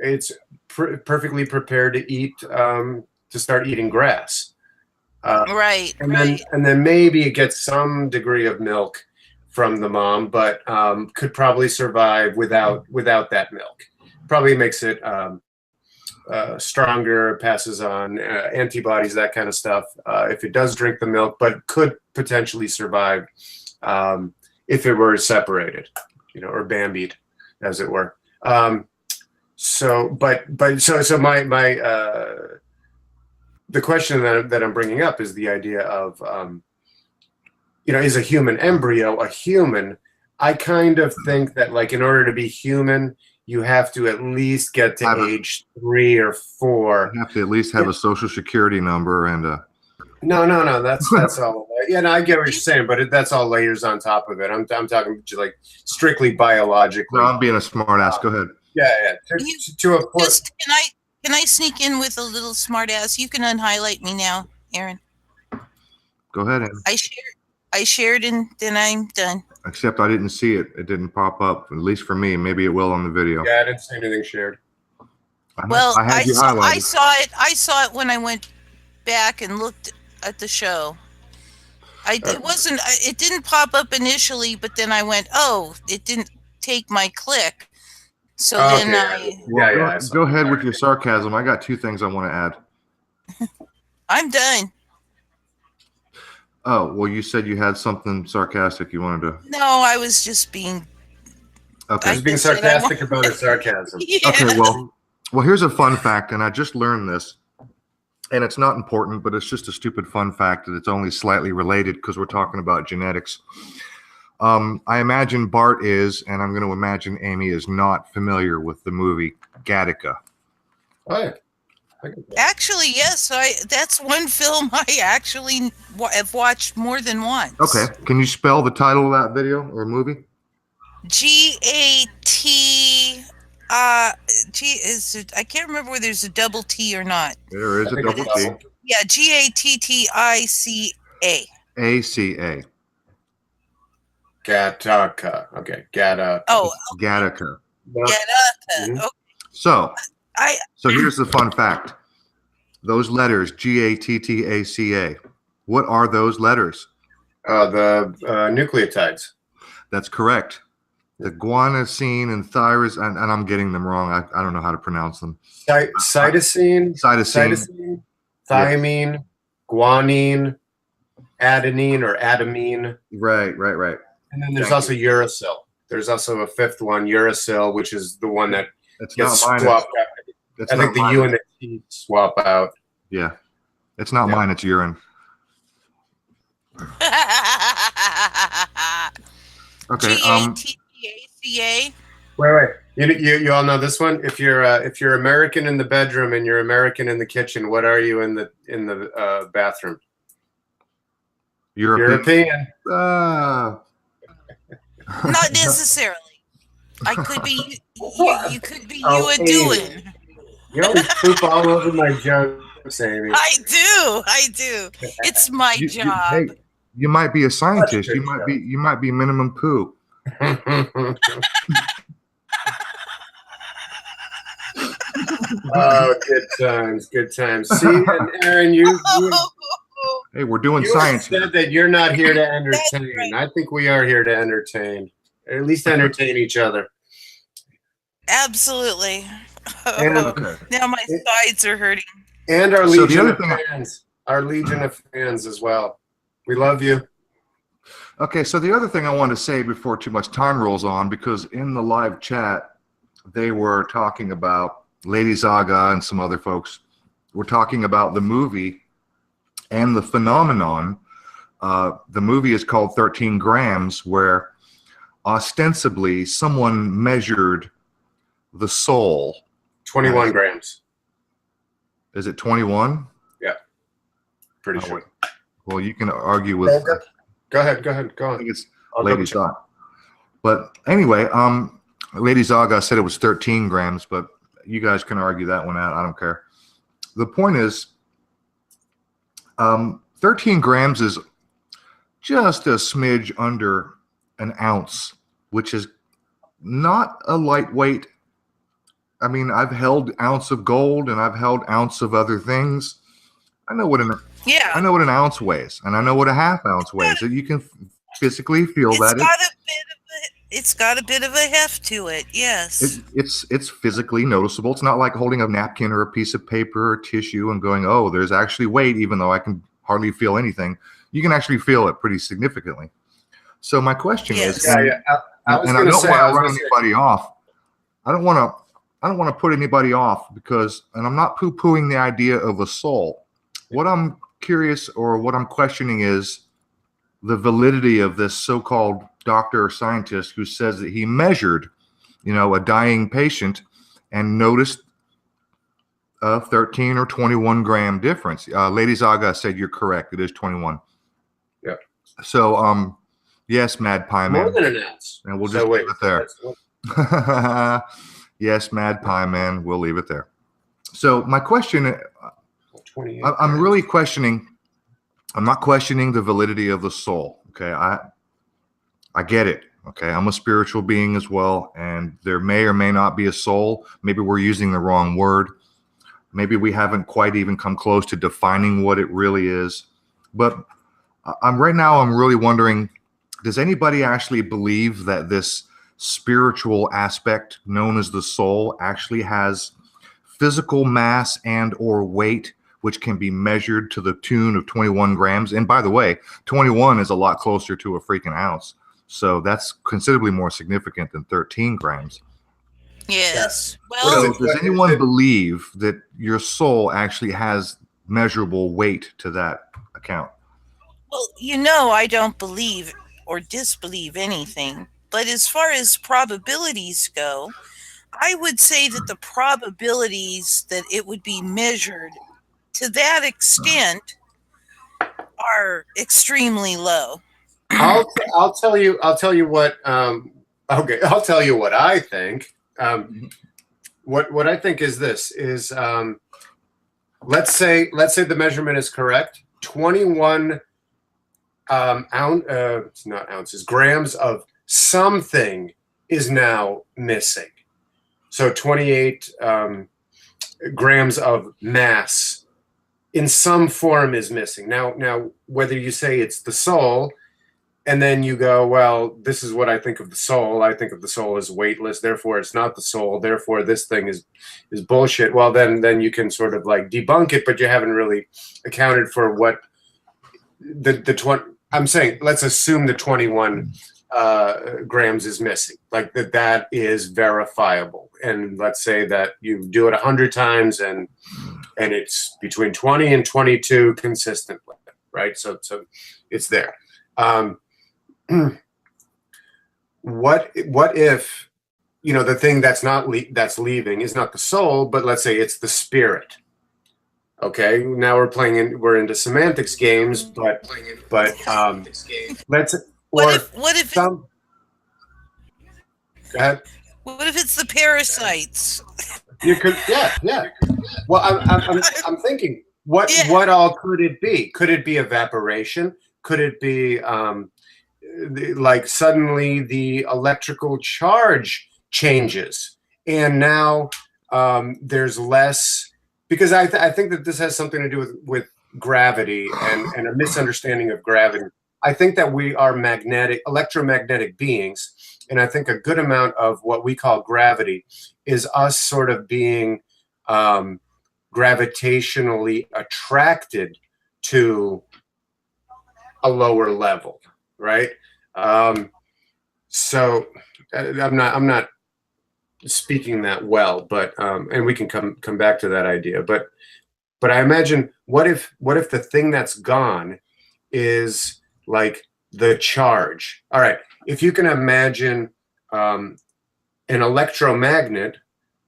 perfectly prepared to eat, to start eating grass. Right. And then maybe it gets some degree of milk from the mom, but could probably survive without that milk. Probably makes it stronger, passes on antibodies, that kind of stuff, if it does drink the milk, but could potentially survive if it were separated, or bambied, as it were. So the question that I'm bringing up is the idea of, is a human embryo a human? I kind of think that, like, in order to be human, you have to at least get to age 3 or 4. You have to at least have a social security number and a. No. That's all. Yeah, no, I get what you're saying, but that's all layers on top of it. I'm talking like strictly biologically. No, I'm being a smart ass. Go ahead. Yeah. To a point. Can I sneak in with a little smart ass? You can unhighlight me now, Aaron. Go ahead, Aaron. I shared and then I'm done. Except I didn't see it. It didn't pop up, at least for me. Maybe it will on the video. Yeah, I didn't see anything shared. I saw it. I saw it when I went back and looked at the show. It didn't pop up initially, but then I went, oh, it didn't take my click. So then go ahead with your sarcasm. I got 2 things I want to add. I'm done. Oh, well, you said you had something sarcastic you wanted to. No, I was just being. Okay. Just being sarcastic about her sarcasm. Yeah. Okay, well, here's a fun fact, and I just learned this, and it's not important, but it's just a stupid fun fact that it's only slightly related because we're talking about genetics. I imagine Bart is, and I'm going to imagine Amy is not familiar with the movie Gattaca. Oh, yeah. Actually, yes. That's one film I actually have watched more than once. Okay. Can you spell the title of that video or movie? Gatt. I can't remember whether there's a double T or not. There is a double T. Yeah, Gattica. ACA. Gattaca. Okay, Gattaca. Oh, okay. Gattaca. Gattaca. Okay. So here's the fun fact. Those letters, Gattaca. What are those letters? The nucleotides. That's correct. The guanosine and tyrosine, and I'm getting them wrong. I don't know how to pronounce them. Cytosine, thiamine, guanine, adenine or adamine. Right. And then there's also uracil. There's also a 5th one, uracil, which is the one that gets swapped out. I think the U and the T swap out. Yeah. It's not mine, it's urine. Okay. USDA. Wait. You all know this one. If you're American in the bedroom and you're American in the kitchen, what are you in the bathroom? European. Not necessarily. I could be. You could be you a doing. You always poop all over my jokes, Amy. I do. It's my job. Hey, you might be a scientist. You might be minimum poo. Oh, good times. See, and Aaron, hey, we're doing science. You said that you're not here to entertain. Right. I think we are here to entertain, or at least entertain each other. Absolutely. Okay. Now my sides are hurting. And our legion of fans. Our legion of fans as well. We love you. Okay, so the other thing I want to say before too much time rolls on, because in the live chat, they were talking about, Lady Zaga and some other folks were talking about the movie and the phenomenon. The movie is called 13 Grams, where ostensibly someone measured the soul. 21 grams. Is it 21? Yeah. Pretty sure. Well, you can argue with... Go ahead. Go on. I think it's Lady Zaga. But anyway, Lady Zaga said it was 13 grams, but you guys can argue that one out. I don't care. The point is, 13 grams is just a smidge under an ounce, which is not a lightweight. I mean, I've held ounce of gold and I've held ounce of other things. I know what an ounce weighs, and I know what a half ounce weighs. So you can physically feel it's got a bit of a heft to it. Yes. It's physically noticeable. It's not like holding a napkin or a piece of paper or tissue and going, oh, there's actually weight, even though I can hardly feel anything. You can actually feel it pretty significantly. So my question is, and I don't want to run anybody off. I don't want to put anybody off because, and I'm not poo-pooing the idea of a soul. What I'm curious or what I'm questioning is the validity of this so-called doctor or scientist who says that he measured, a dying patient and noticed a 13 or 21 gram difference. Lady Zaga said you're correct. It is 21. Yeah. So, yes, Mad Pie Man. More than an ounce. And we'll just leave it there. Yes, Mad Pie Man. We'll leave it there. So my question, I'm really questioning. I'm not questioning the validity of the soul. Okay, I get it. Okay, I'm a spiritual being as well, and there may or may not be a soul. Maybe we're using the wrong word. Maybe we haven't quite even come close to defining what it really is. But I'm really wondering, does anybody actually believe that this spiritual aspect known as the soul actually has physical mass and or weight, which can be measured to the tune of 21 grams? And by the way, 21 is a lot closer to a freaking ounce. So that's considerably more significant than 13 grams. Yes. Well, so does anyone believe that your soul actually has measurable weight to that account? Well, I don't believe or disbelieve anything. But as far as probabilities go, I would say that the probabilities that it would be measured to that extent are extremely low. I'll tell you what. Okay, I'll tell you what I think. What I think is this: let's say the measurement is correct. 21 it's not ounces, grams of something is now missing. So 28 grams of mass in some form is missing. Now, whether you say it's the soul, and then you go, well, this is what I think of the soul. I think of the soul as weightless. Therefore, it's not the soul. Therefore, this thing is bullshit. Well, then you can sort of like debunk it, but you haven't really accounted for what I'm saying. Let's assume the 21 grams is missing, like that is verifiable. And let's say that you do it 100 times and it's between 20 and 22 consistently, right? So it's there. what if, the thing that's leaving is not the soul, but let's say it's the spirit. Okay, now we're into semantics games, but let's What if some. Go ahead. what if it's the parasites? You could, yeah. Well, I'm thinking, what all could it be? Could it be evaporation? Could it be like suddenly the electrical charge changes, and now there's less? Because I think that this has something to do with gravity and a misunderstanding of gravity. I think that we are electromagnetic beings, and I think a good amount of what we call gravity is us sort of being gravitationally attracted to a lower level, right? So I'm not speaking that well, but and we can come back to that idea. But I imagine, what if the thing that's gone is like the charge? All right, if you can imagine an electromagnet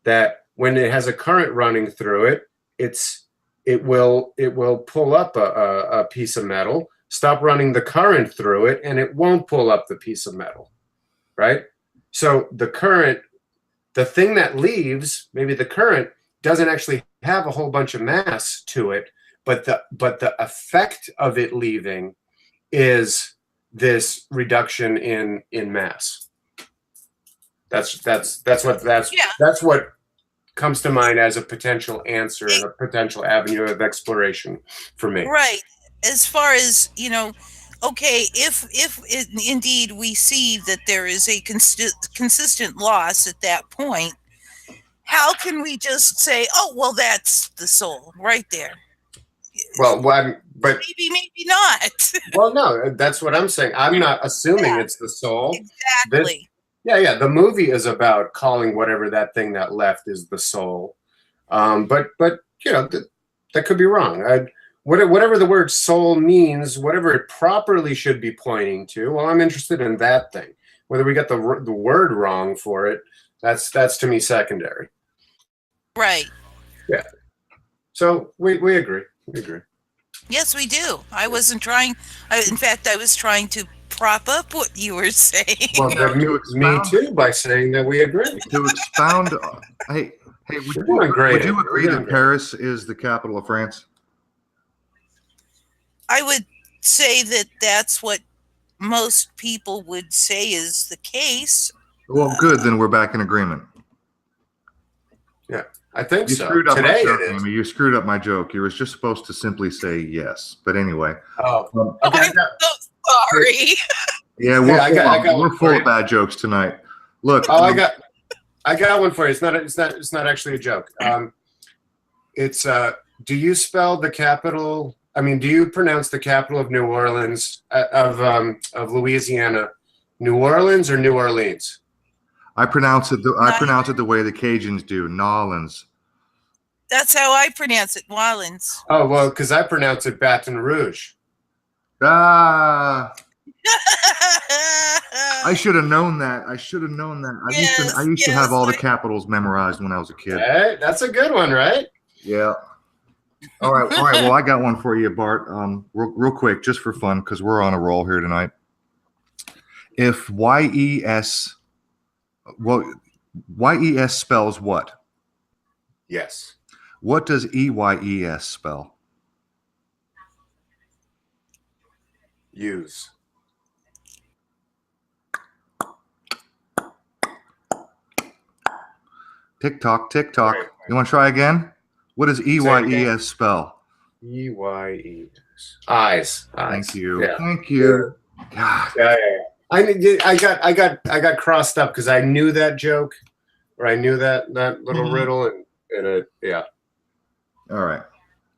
that when it has a current running through it, it will pull up a piece of metal, stop running the current through it, and it won't pull up the piece of metal, right? So the thing that leaves, maybe the current, doesn't actually have a whole bunch of mass to it, but the effect of it leaving is this reduction in mass. That's what comes to mind as a potential answer and a potential avenue of exploration for me. Right. As far as, okay, if indeed we see that there is a consistent loss at that point, how can we just say, oh, well, that's the soul right there? Well, but maybe not. Well, no, that's what I'm saying. I'm not assuming it's the soul. Exactly. The movie is about calling whatever that thing that left is the soul. But that could be wrong. Whatever the word soul means, whatever it properly should be pointing to, well, I'm interested in that thing. Whether we got the word wrong for it, that's to me secondary. Right. Yeah. So we agree. We agree. Yes, we do. I wasn't trying. In fact, I was trying to prop up what you were saying. Well, me too, by saying that we agree. To expound, hey, would you agree that Paris is the capital of France? I would say that that's what most people would say is the case. Well, good. Then we're back in agreement. Yeah, I think so. Screwed up Today my joke, it is. Amy. You screwed up my joke. You were just supposed to simply say yes. But anyway. Oh, okay. I'm so sorry. Yeah, we're full of bad jokes tonight. Look. Oh, I got one for you. It's not actually a joke. It's do you spell the capital? I mean, do you pronounce the capital of New Orleans of Louisiana, New Orleans or New Orleans? I pronounce it the way the Cajuns do, Nolans. That's how I pronounce it, Nolans. Oh well, because I pronounce it Baton Rouge. Ah. I should have known that. I used to have all the capitals memorized when I was a kid. Hey, that's a good one, right? Yeah. All right. Well, I got one for you, Bart. Real quick, just for fun, because we're on a roll here tonight. If YES spells what? Yes. What does EYES spell? Use. Tick tock, tick tock. Right. You want to try again? What does EYES spell? EYES. Eyes. Thank you. Yeah. Thank you. God. Yeah. I got crossed up because I knew that joke, or I knew that little riddle, and yeah. All right.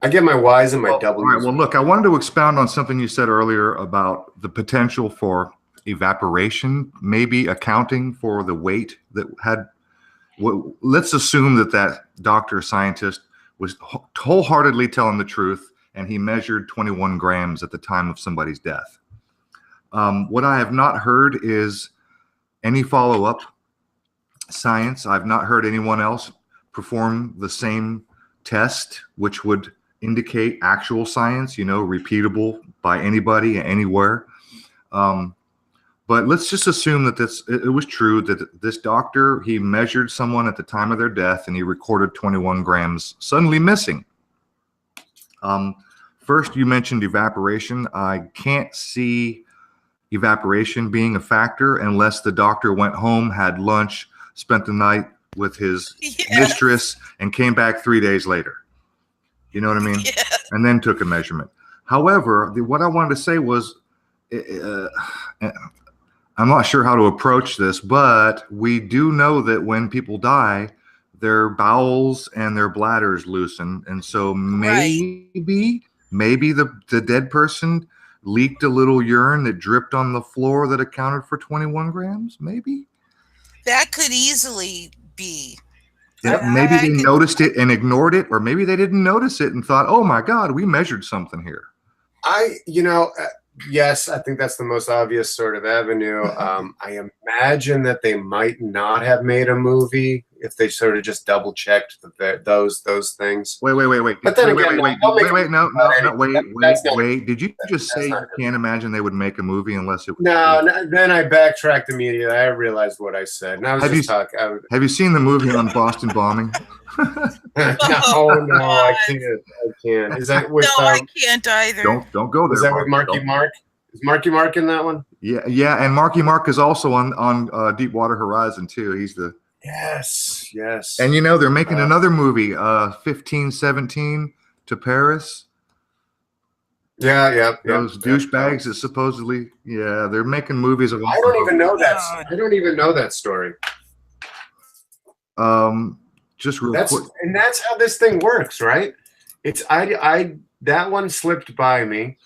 I get my Y's and my W's. All right. Well, look, I wanted to expound on something you said earlier about the potential for evaporation, maybe accounting for the weight that had. Well, let's assume that doctor scientist was wholeheartedly telling the truth, and he measured 21 grams at the time of somebody's death. What I have not heard is any follow-up science. I've not heard anyone else perform the same test, which would indicate actual science, repeatable by anybody anywhere. But let's just assume that it was true that this doctor, he measured someone at the time of their death and he recorded 21 grams suddenly missing. First, you mentioned evaporation. I can't see evaporation being a factor unless the doctor went home, had lunch, spent the night with his mistress, and came back 3 days later. You know what I mean? Yeah. And then took a measurement. However, what I wanted to say was, I'm not sure how to approach this, but we do know that when people die, their bowels and their bladders loosen. And so maybe the dead person leaked a little urine that dripped on the floor that accounted for 21 grams, maybe? That could easily be. Yeah, maybe they noticed it and ignored it, or maybe they didn't notice it and thought, oh my God, we measured something here. Yes, I think that's the most obvious sort of avenue. I imagine that they might not have made a movie if they sort of just double checked those things. Wait. But then wait. Did you That's just say you can't imagine they would make a movie unless it was? No, then I backtracked immediately. I realized what I said. And I was Have you seen the movie on Boston bombing? No, I can't. Is that with? No, I can't either. Don't go there. Is that with Marky Mark? Is Marky Mark in that one? Yeah, and Marky Mark is also on Deepwater Horizon too. He's the Yes. And they're making another movie, 1517 to Paris. Yeah. Those douchebags that supposedly, they're making movies of. I don't even know that. I don't even know that story. Just real quick. And that's how this thing works, right? It's that one slipped by me,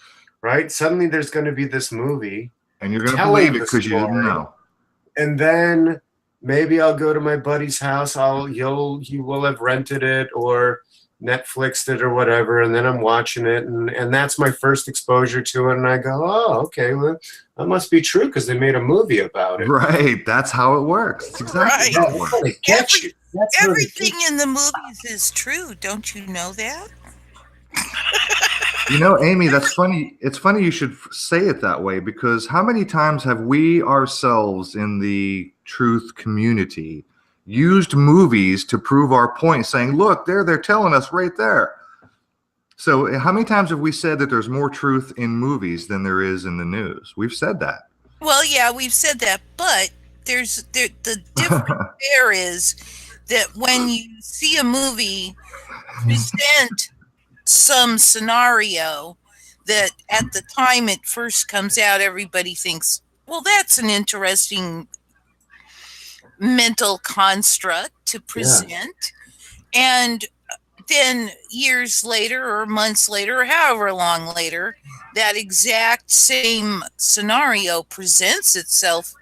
right? Suddenly there's going to be this movie, and you're going to believe it because you didn't know. And then maybe I'll go to my buddy's house. He will have rented it or Netflixed it or whatever, and then I'm watching it, and that's my first exposure to it, and I go, oh, okay, well, that must be true because they made a movie about it. Right, that's how it works. It's exactly how it works. Everything in the movies is true. Don't you know that? Amy, that's funny. It's funny you should say it that way, because how many times have we ourselves in the truth community used movies to prove our point, saying, look, they're telling us right there. So how many times have we said that there's more truth in movies than there is in the news? We've said that. Well, yeah, we've said that, but the difference there is that when you see a movie present some scenario that at the time it first comes out, everybody thinks, well, that's an interesting mental construct to present. And then years later or months later or however long later, that exact same scenario presents itself,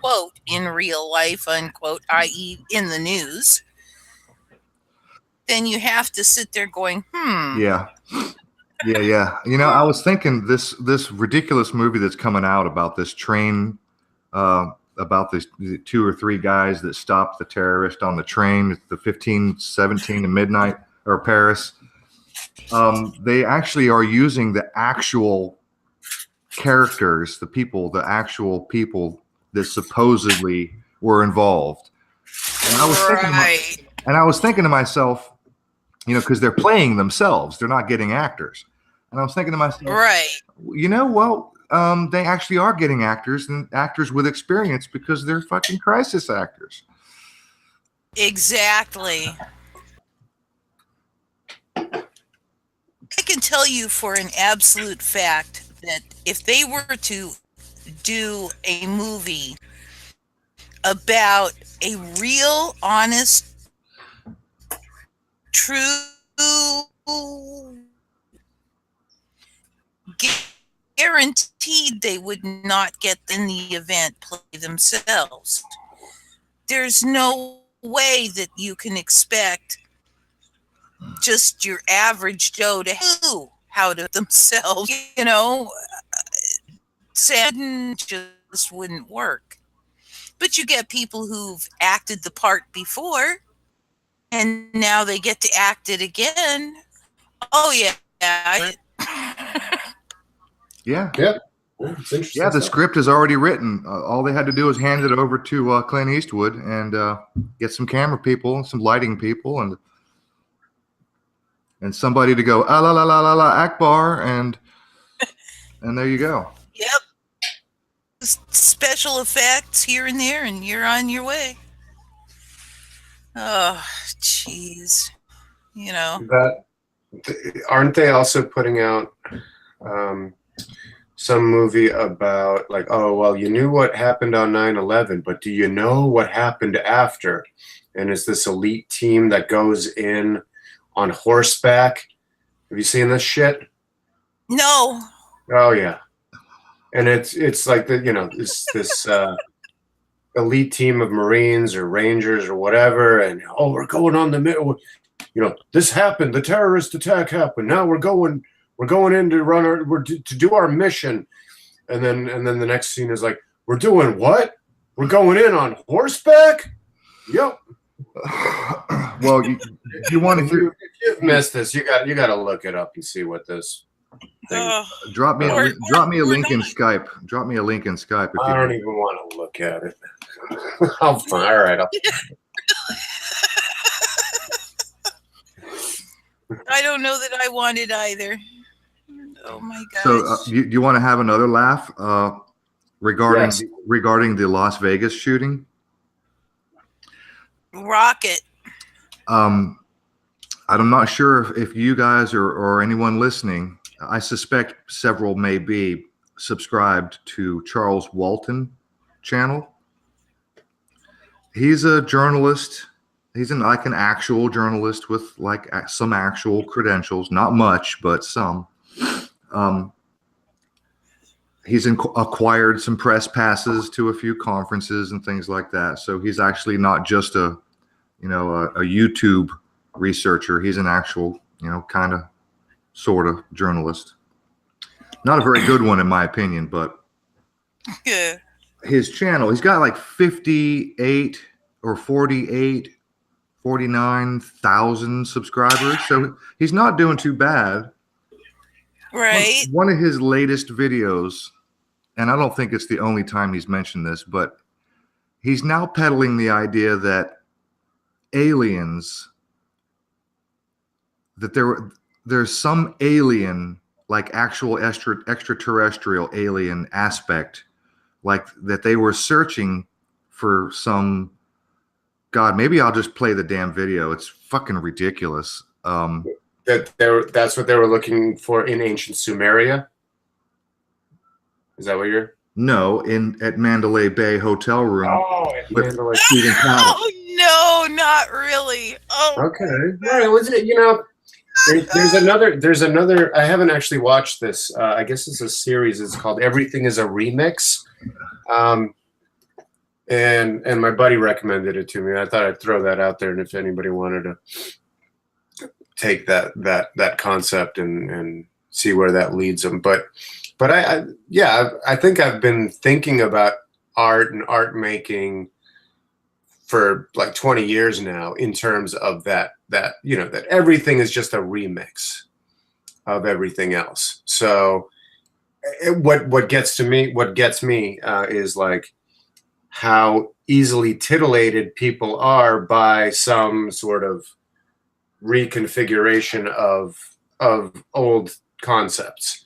quote, in real life, unquote, i.e. in the news, then you have to sit there going, Yeah. I was thinking this ridiculous movie that's coming out about this train, about these 2 or 3 guys that stopped the terrorist on the train, the 1517 to midnight or Paris. They actually are using the actual characters, the actual people that supposedly were involved. And I was thinking to myself, because they're playing themselves, they're not getting actors. And I was thinking to myself, they actually are getting actors, and actors with experience, because they're fucking crisis actors. Exactly. I can tell you for an absolute fact that if they were to do a movie about a real, honest, true, guaranteed they would not get in the event play themselves. There's no way that you can expect just your average Joe to know how to themselves, Satan just wouldn't work. But you get people who've acted the part before, and now they get to act it again. Oh yeah, yeah. Yeah. Yeah. It's interesting. Yeah, the stuff. script is already written. All they had to do was hand it over to Clint Eastwood and get some camera people and some lighting people and somebody to go ah la la la la la Akbar and there you go. Yep. Special effects here and there, and you're on your way. Oh, jeez. You know. Aren't they also putting out some movie about like, oh, well, you knew what happened on 9/11, but do you know what happened after? And it's this elite team that goes in on horseback. Have you seen this shit? No. Oh yeah. And it's like this elite team of Marines or Rangers or whatever, and we're going on the this happened, the terrorist attack happened. Now we're going in to do our mission, and then the next scene is like, we're doing what? We're going in on horseback. Yep. Well, you want to hear? If you've missed this, you got to look it up and see what this thing. Drop me a link in Skype. Drop me a link in Skype. I don't even want to look at it. All right. I don't know that I want it either. Oh my god. So, do you want to have another laugh regarding the Las Vegas shooting? Rocket. I'm not sure if you guys or anyone listening, I suspect several may be subscribed to Charles Walton channel. He's a journalist. He's an actual journalist with like some actual credentials, not much, but some. He's acquired some press passes to a few conferences and things like that. So he's actually not just a YouTube researcher. He's an actual, kind of, sort of journalist. Not a very good one in my opinion, but yeah. His channel, he's got like 58 or 49,000 subscribers. So he's not doing too bad. Right. One of his latest videos, and I don't think it's the only time he's mentioned this, but he's now peddling the idea that aliens, that there's some alien, like actual extraterrestrial alien aspect, like that they were searching for some. God, maybe I'll just play the damn video. It's fucking ridiculous. That's what they were looking for in ancient Sumeria. Is that what you're? No, at Mandalay Bay hotel room. Oh, with Mandalay. Stephen Powell. Oh no, not really. Oh. Okay. All right. Was it? There's another. I haven't actually watched this. I guess it's a series. It's called Everything Is a Remix. And my buddy recommended it to me. I thought I'd throw that out there, and if anybody wanted to take that concept and see where that leads them. But I think I've been thinking about art and art making for like 20 years now, in terms of that everything is just a remix of everything else. So what gets me is like how easily titillated people are by some sort of reconfiguration of old concepts.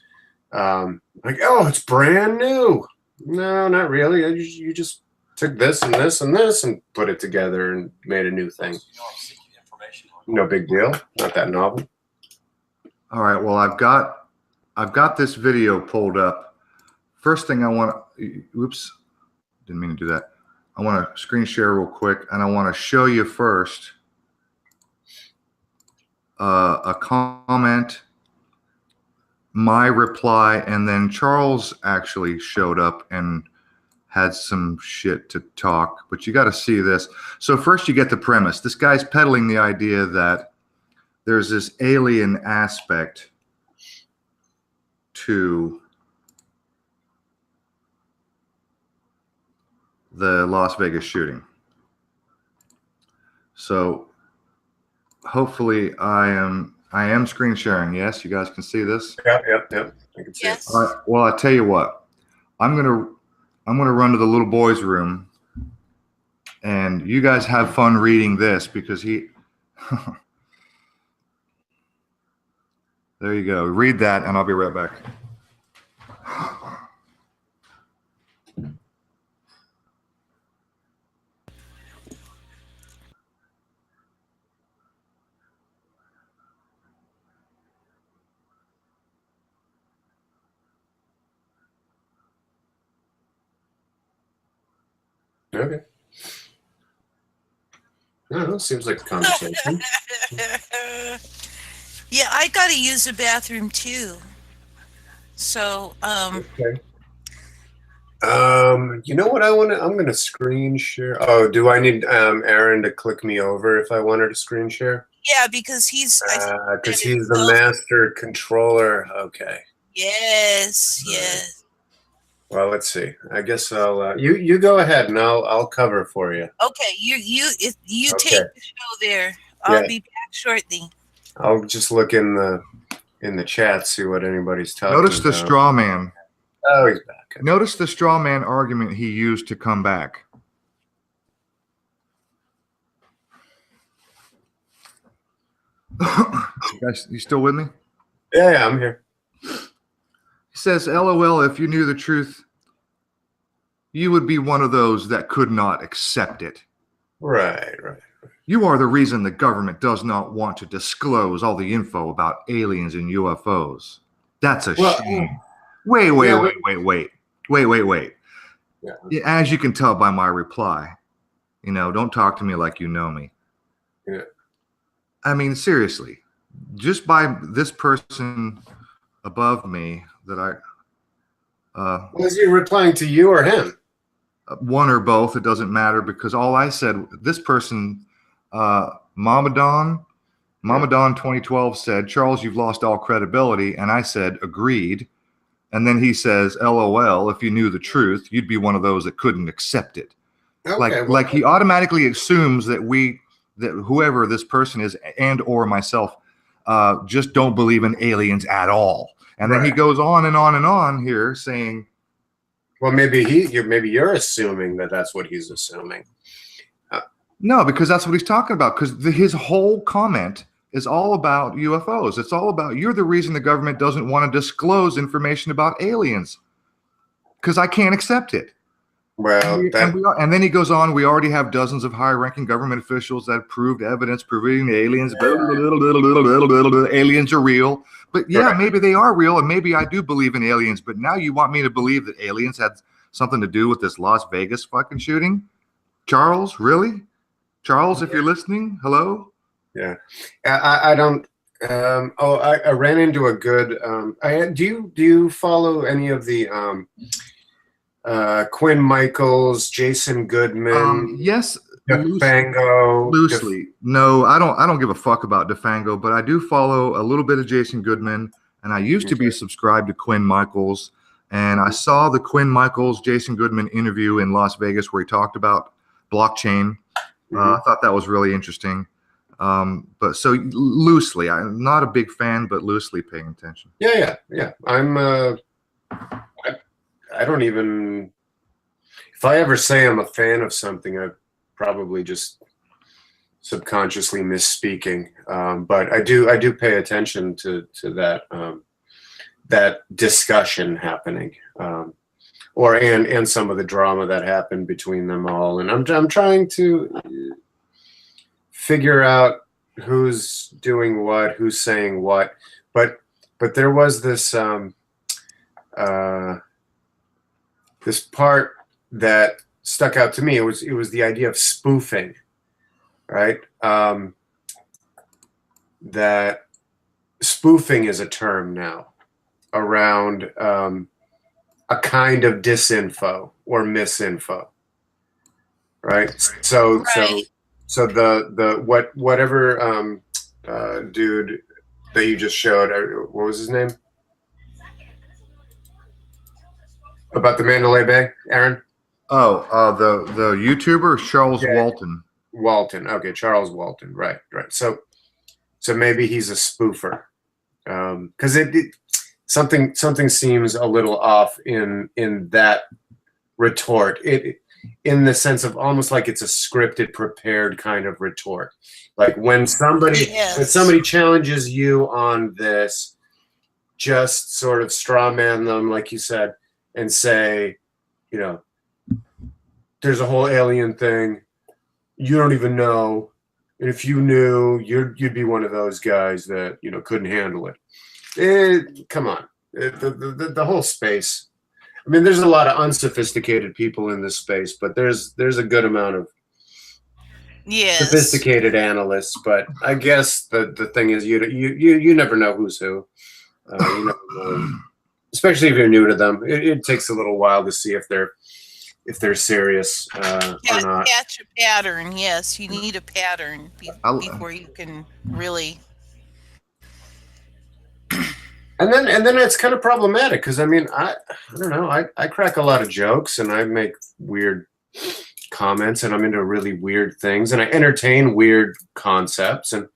Like, oh, it's brand new. No, not really. You just took this and this and this and put it together and made a new thing. No big deal. Not that novel. All right. Well, I've got this video pulled up. First thing I want to, oops, didn't mean to do that. I want to screen share real quick, and I want to show you first a comment, my reply, and then Charles actually showed up and had some shit to talk, but you got to see this. So first you get the premise. This guy's peddling the idea that there's this alien aspect to the Las Vegas shooting. So hopefully I am screen sharing. Yes, you guys can see this. Yep. I can see it. Yes. All right. Well, I tell you what, I'm gonna run to the little boy's room, and you guys have fun reading this because he. There you go. Read that, and I'll be right back. Okay. No, seems like a conversation. Yeah, I got to use the bathroom too. So, Okay. You know what I want to? I'm going to screen share. Oh, do I need Aaron to click me over if I wanted to screen share? yeah, because he's Because he's the master controller. Okay. Yes. Well, let's see. I guess I'll. You go ahead, and I'll cover for you. Okay, you Okay. take the show there. I'll Yeah. be back shortly. I'll just look in the chat, see what anybody's talking Notice the about. straw man. Oh, he's back. Notice the straw man argument he used to come back. You guys, you still with me? Yeah, I'm here. He says, LOL, if you knew the truth, you would be one of those that could not accept it. Right. You are the reason the government does not want to disclose all the info about aliens and UFOs. That's a shame. Wait. Yeah. As you can tell by my reply, don't talk to me like you know me. Yeah. I mean, seriously, just by this person above me that Was he replying to you or him? one or both, it doesn't matter, because all I said, this person, Mamadon 2012 said, Charles, you've lost all credibility. And I said, agreed. And then he says, LOL, if you knew the truth, you'd be one of those that couldn't accept it. Okay, Like he automatically assumes that whoever this person is and or myself just don't believe in aliens at all. And then he goes on and on and on here saying, well, maybe you're assuming that that's what he's assuming. No, because that's what he's talking about. Because his whole comment is all about UFOs. It's all about, you're the reason the government doesn't want to disclose information about aliens. Because I can't accept it. Well, and then he goes on, we already have dozens of high-ranking government officials that have proved evidence proving the aliens, aliens are real. But yeah, maybe they are real, and maybe I do believe in aliens. But now you want me to believe that aliens had something to do with this Las Vegas fucking shooting? Charles, really? Charles, if you're listening, hello? Yeah. I don't. I ran into a good. Do you follow any of the Quinn Michaels, Jason Goodman? Yes, DeFango. Loosely. No, I don't give a fuck about DeFango, but I do follow a little bit of Jason Goodman, and I used to be subscribed to Quinn Michaels, and I saw the Quinn Michaels Jason Goodman interview in Las Vegas where he talked about blockchain. I thought that was really interesting. But so loosely, I'm not a big fan, but loosely paying attention. Yeah. I'm. I don't even. If I ever say I'm a fan of something, I probably just subconsciously misspeaking. But I do pay attention to that that discussion happening, and some of the drama that happened between them all. And I'm trying to figure out who's doing what, who's saying what. But there was this this part that stuck out to me. It was the idea of spoofing, right? That spoofing is a term now around a kind of disinfo or misinfo, right? So the whatever dude that you just showed, what was his name? About the Mandalay Bay, Aaron? The YouTuber Charles Yeah. Walton. Walton. Okay, Charles Walton. Right. So maybe he's a spoofer. Because something seems a little off in that retort. In the sense of almost like it's a scripted, prepared kind of retort. Like when somebody challenges you on this, just sort of straw man them, like you said, and say, you know, there's a whole alien thing. You don't even know. And if you knew, you'd be one of those guys that, you know, couldn't handle it. Come on. The whole space. I mean, there's a lot of unsophisticated people in this space, but there's a good amount of sophisticated analysts. But I guess the thing is, you never know who's who. You never know. Especially if you're new to them. It takes a little while to see if they're serious or not. Catch a pattern. Yes, you need a pattern before you can really. And then it's kind of problematic because I mean I don't know, I crack a lot of jokes and I make weird comments and I'm into really weird things and I entertain weird concepts and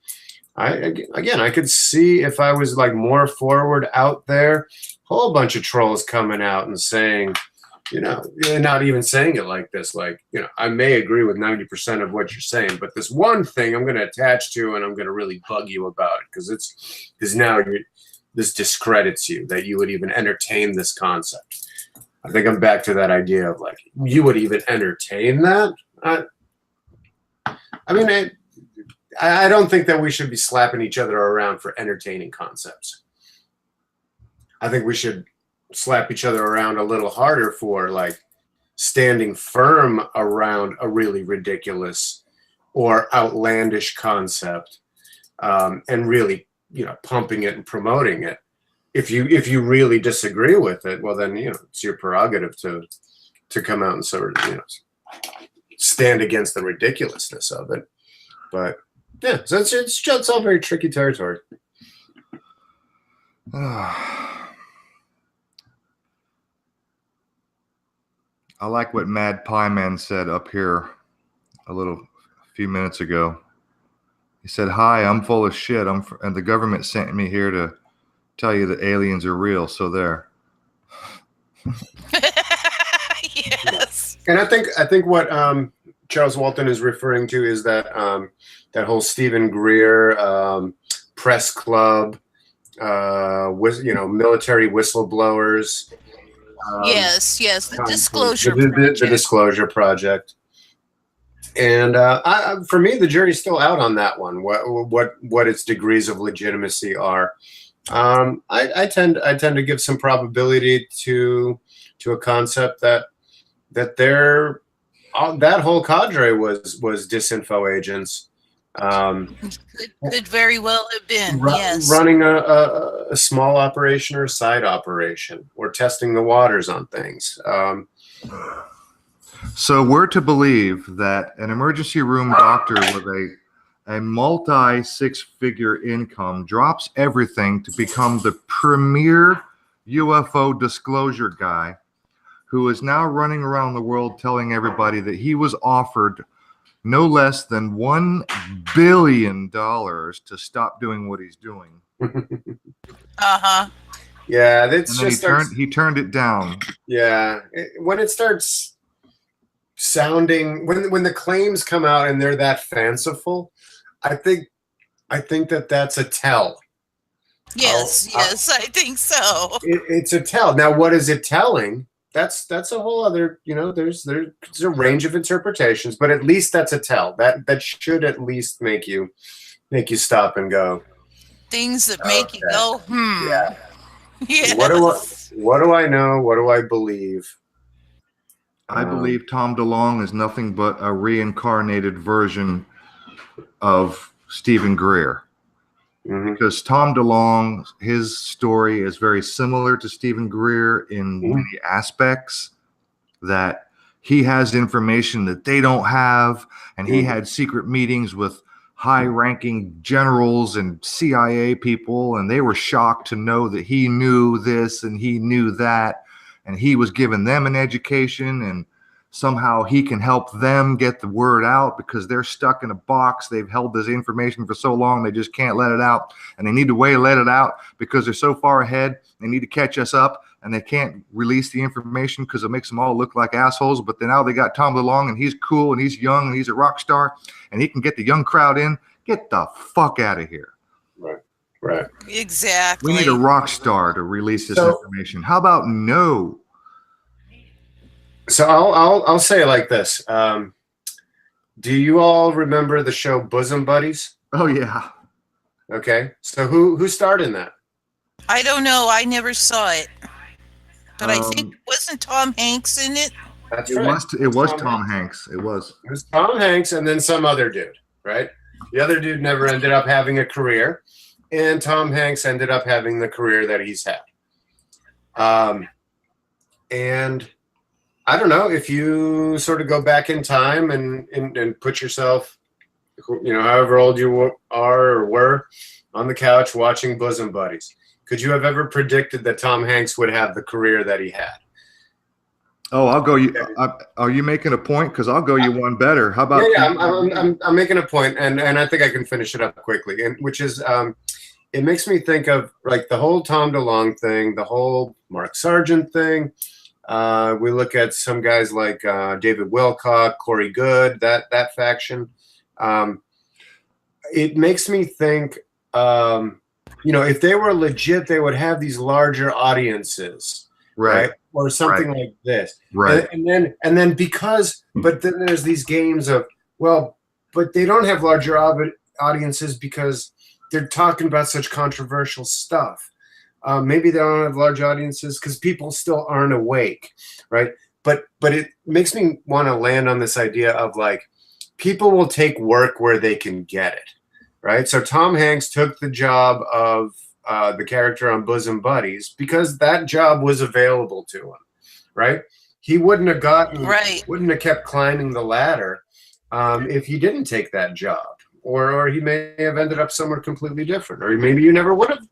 I could see if I was like more forward out there, a whole bunch of trolls coming out and saying, you know, not even saying it like this, like, you know, I may agree with 90% of what you're saying, but this one thing I'm going to attach to and I'm going to really bug you about it because now this discredits you that you would even entertain this concept. I think I'm back to that idea of like, you would even entertain that? I mean, I don't think that we should be slapping each other around for entertaining concepts. I think we should slap each other around a little harder for like standing firm around a really ridiculous or outlandish concept and really, you know, pumping it and promoting it. If you really disagree with it, well then, you know, it's your prerogative to come out and sort of, you know, stand against the ridiculousness of it. But yeah, so it's all very tricky territory. I like what Mad Pie Man said up here a few minutes ago. He said, "Hi, I'm full of shit. And the government sent me here to tell you that aliens are real. So there." Yes. And I think what Charles Walton is referring to is that that whole Stephen Greer press club, with, you know, military whistleblowers. Yes, the disclosure project. The disclosure project. And for me, the jury's still out on that one. What its degrees of legitimacy are. I tend to give some probability to a concept that that whole cadre was disinfo agents. Could very well have been, yes. Running a small operation or a side operation or testing the waters on things. So we're to believe that an emergency room doctor with a multi six-figure income drops everything to become the premier UFO disclosure guy who is now running around the world telling everybody that he was offered no less than $1 billion to stop doing what he's doing. Uh-huh. Yeah, that's just he turned it down. Yeah, when it starts sounding, when the claims come out and they're that fanciful, I think that's a tell. Yes, I think so. It's a tell. Now, what is it telling? That's a whole other, you know, there's a range of interpretations, but at least that's a tell. That should at least make you stop and go. Things that make you go, Yeah. Yes. What do I know? What do I believe? I believe Tom DeLonge is nothing but a reincarnated version of Stephen Greer. Mm-hmm. Because Tom DeLonge, his story is very similar to Stephen Greer in many aspects, that he has information that they don't have, and he had secret meetings with high-ranking generals and CIA people, and they were shocked to know that he knew this and he knew that, and he was giving them an education. And somehow he can help them get the word out because they're stuck in a box. They've held this information for so long, they just can't let it out. And they need to let it out because they're so far ahead. They need to catch us up, and they can't release the information because it makes them all look like assholes. But then now they got Tom DeLonge, and he's cool, and he's young, and he's a rock star, and he can get the young crowd in. Get the fuck out of here. Right. Exactly. We need a rock star to release this information. How about no? So I'll say it like this. Do you all remember the show Bosom Buddies? Oh yeah. Okay. So who starred in that? I don't know. I never saw it, but I think wasn't Tom Hanks in it? That's it right. It was Tom Hanks. It was Tom Hanks, and then some other dude. Right. The other dude never ended up having a career, and Tom Hanks ended up having the career that he's had. And I don't know if you sort of go back in time and put yourself, however old you are or were, on the couch watching Bosom Buddies. Could you have ever predicted that Tom Hanks would have the career that he had? Oh, I'll go. Are you making a point? Because I'll go you one better. How about? Yeah, I'm making a point, and I think I can finish it up quickly. And which is, it makes me think of like the whole Tom DeLonge thing, the whole Mark Sargent thing. We look at some guys like David Wilcock, Corey Good, that faction. It makes me think, if they were legit, they would have these larger audiences, right? Or something like this, right? And then but then there's these games of, well, but they don't have larger audiences because they're talking about such controversial stuff. Maybe they don't have large audiences because people still aren't awake, right? But it makes me want to land on this idea of like, people will take work where they can get it, right? So Tom Hanks took the job of the character on Bosom Buddies because that job was available to him, right? He wouldn't have kept climbing the ladder if he didn't take that job, or he may have ended up somewhere completely different, or maybe you never would have.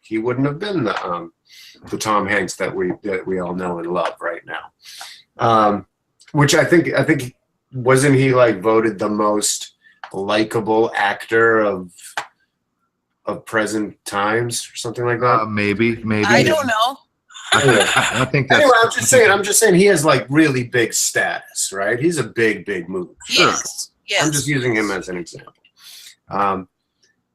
He wouldn't have been the Tom Hanks that we all know and love right now. Which I think wasn't he like voted the most likable actor of present times or something like that? Maybe. I don't know. I think that's. Anyway, I'm just saying he has like really big status, right? He's a big move. Yes. I'm just using him as an example.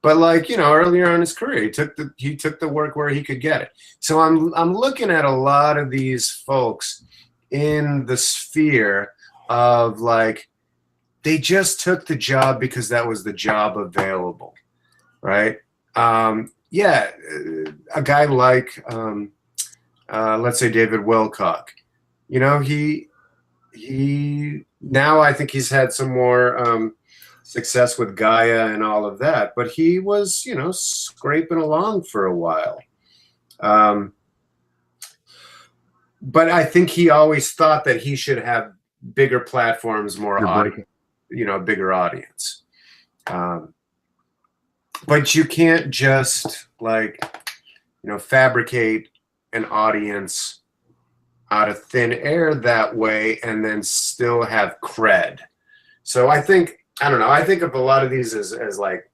But like, earlier in his career, he took the work where he could get it. So I'm looking at a lot of these folks in the sphere of like, they just took the job because that was the job available, right? A guy like let's say David Wilcock, he now I think he's had some more success with Gaia and all of that, but he was, scraping along for a while. But I think he always thought that he should have bigger platforms, more audience, bigger audience. But you can't just fabricate an audience out of thin air that way and then still have cred. So I think of a lot of these as like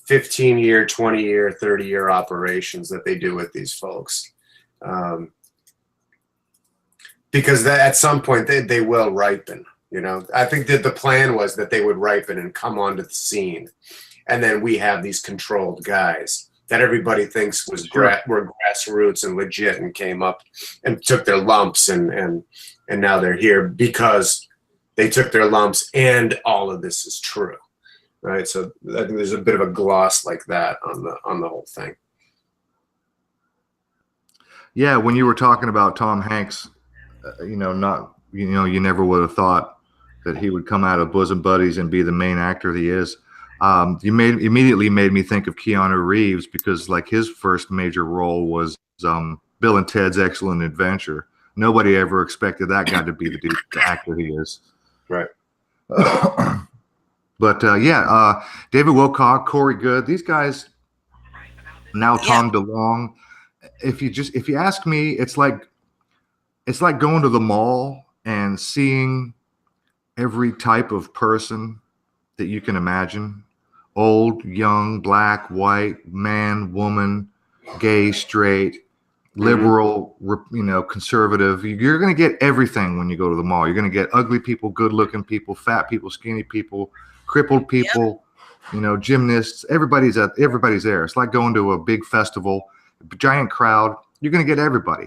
15-year, 20-year, 30-year operations that they do with these folks. Because at some point they will ripen, I think that the plan was that they would ripen and come onto the scene. And then we have these controlled guys that everybody thinks were grassroots and legit and came up and took their lumps and now they're here because they took their lumps and all of this is true, right? So I think there's a bit of a gloss like that on the whole thing. Yeah, when you were talking about Tom Hanks, you never would have thought that he would come out of Bosom Buddies and be the main actor he is. You immediately made me think of Keanu Reeves because like his first major role was Bill and Ted's Excellent Adventure. Nobody ever expected that guy to be the actor he is. Right. But David Wilcock, Corey Good, these guys. Now Tom DeLonge. If you ask me, it's like going to the mall and seeing every type of person that you can imagine, old, young, black, white, man, woman, gay, straight, liberal, conservative. You're going to get everything when you go to the mall. You're going to get ugly people, good looking people, fat people, skinny people, crippled people, gymnasts. Everybody's there. It's like going to a big festival, a giant crowd. You're going to get everybody.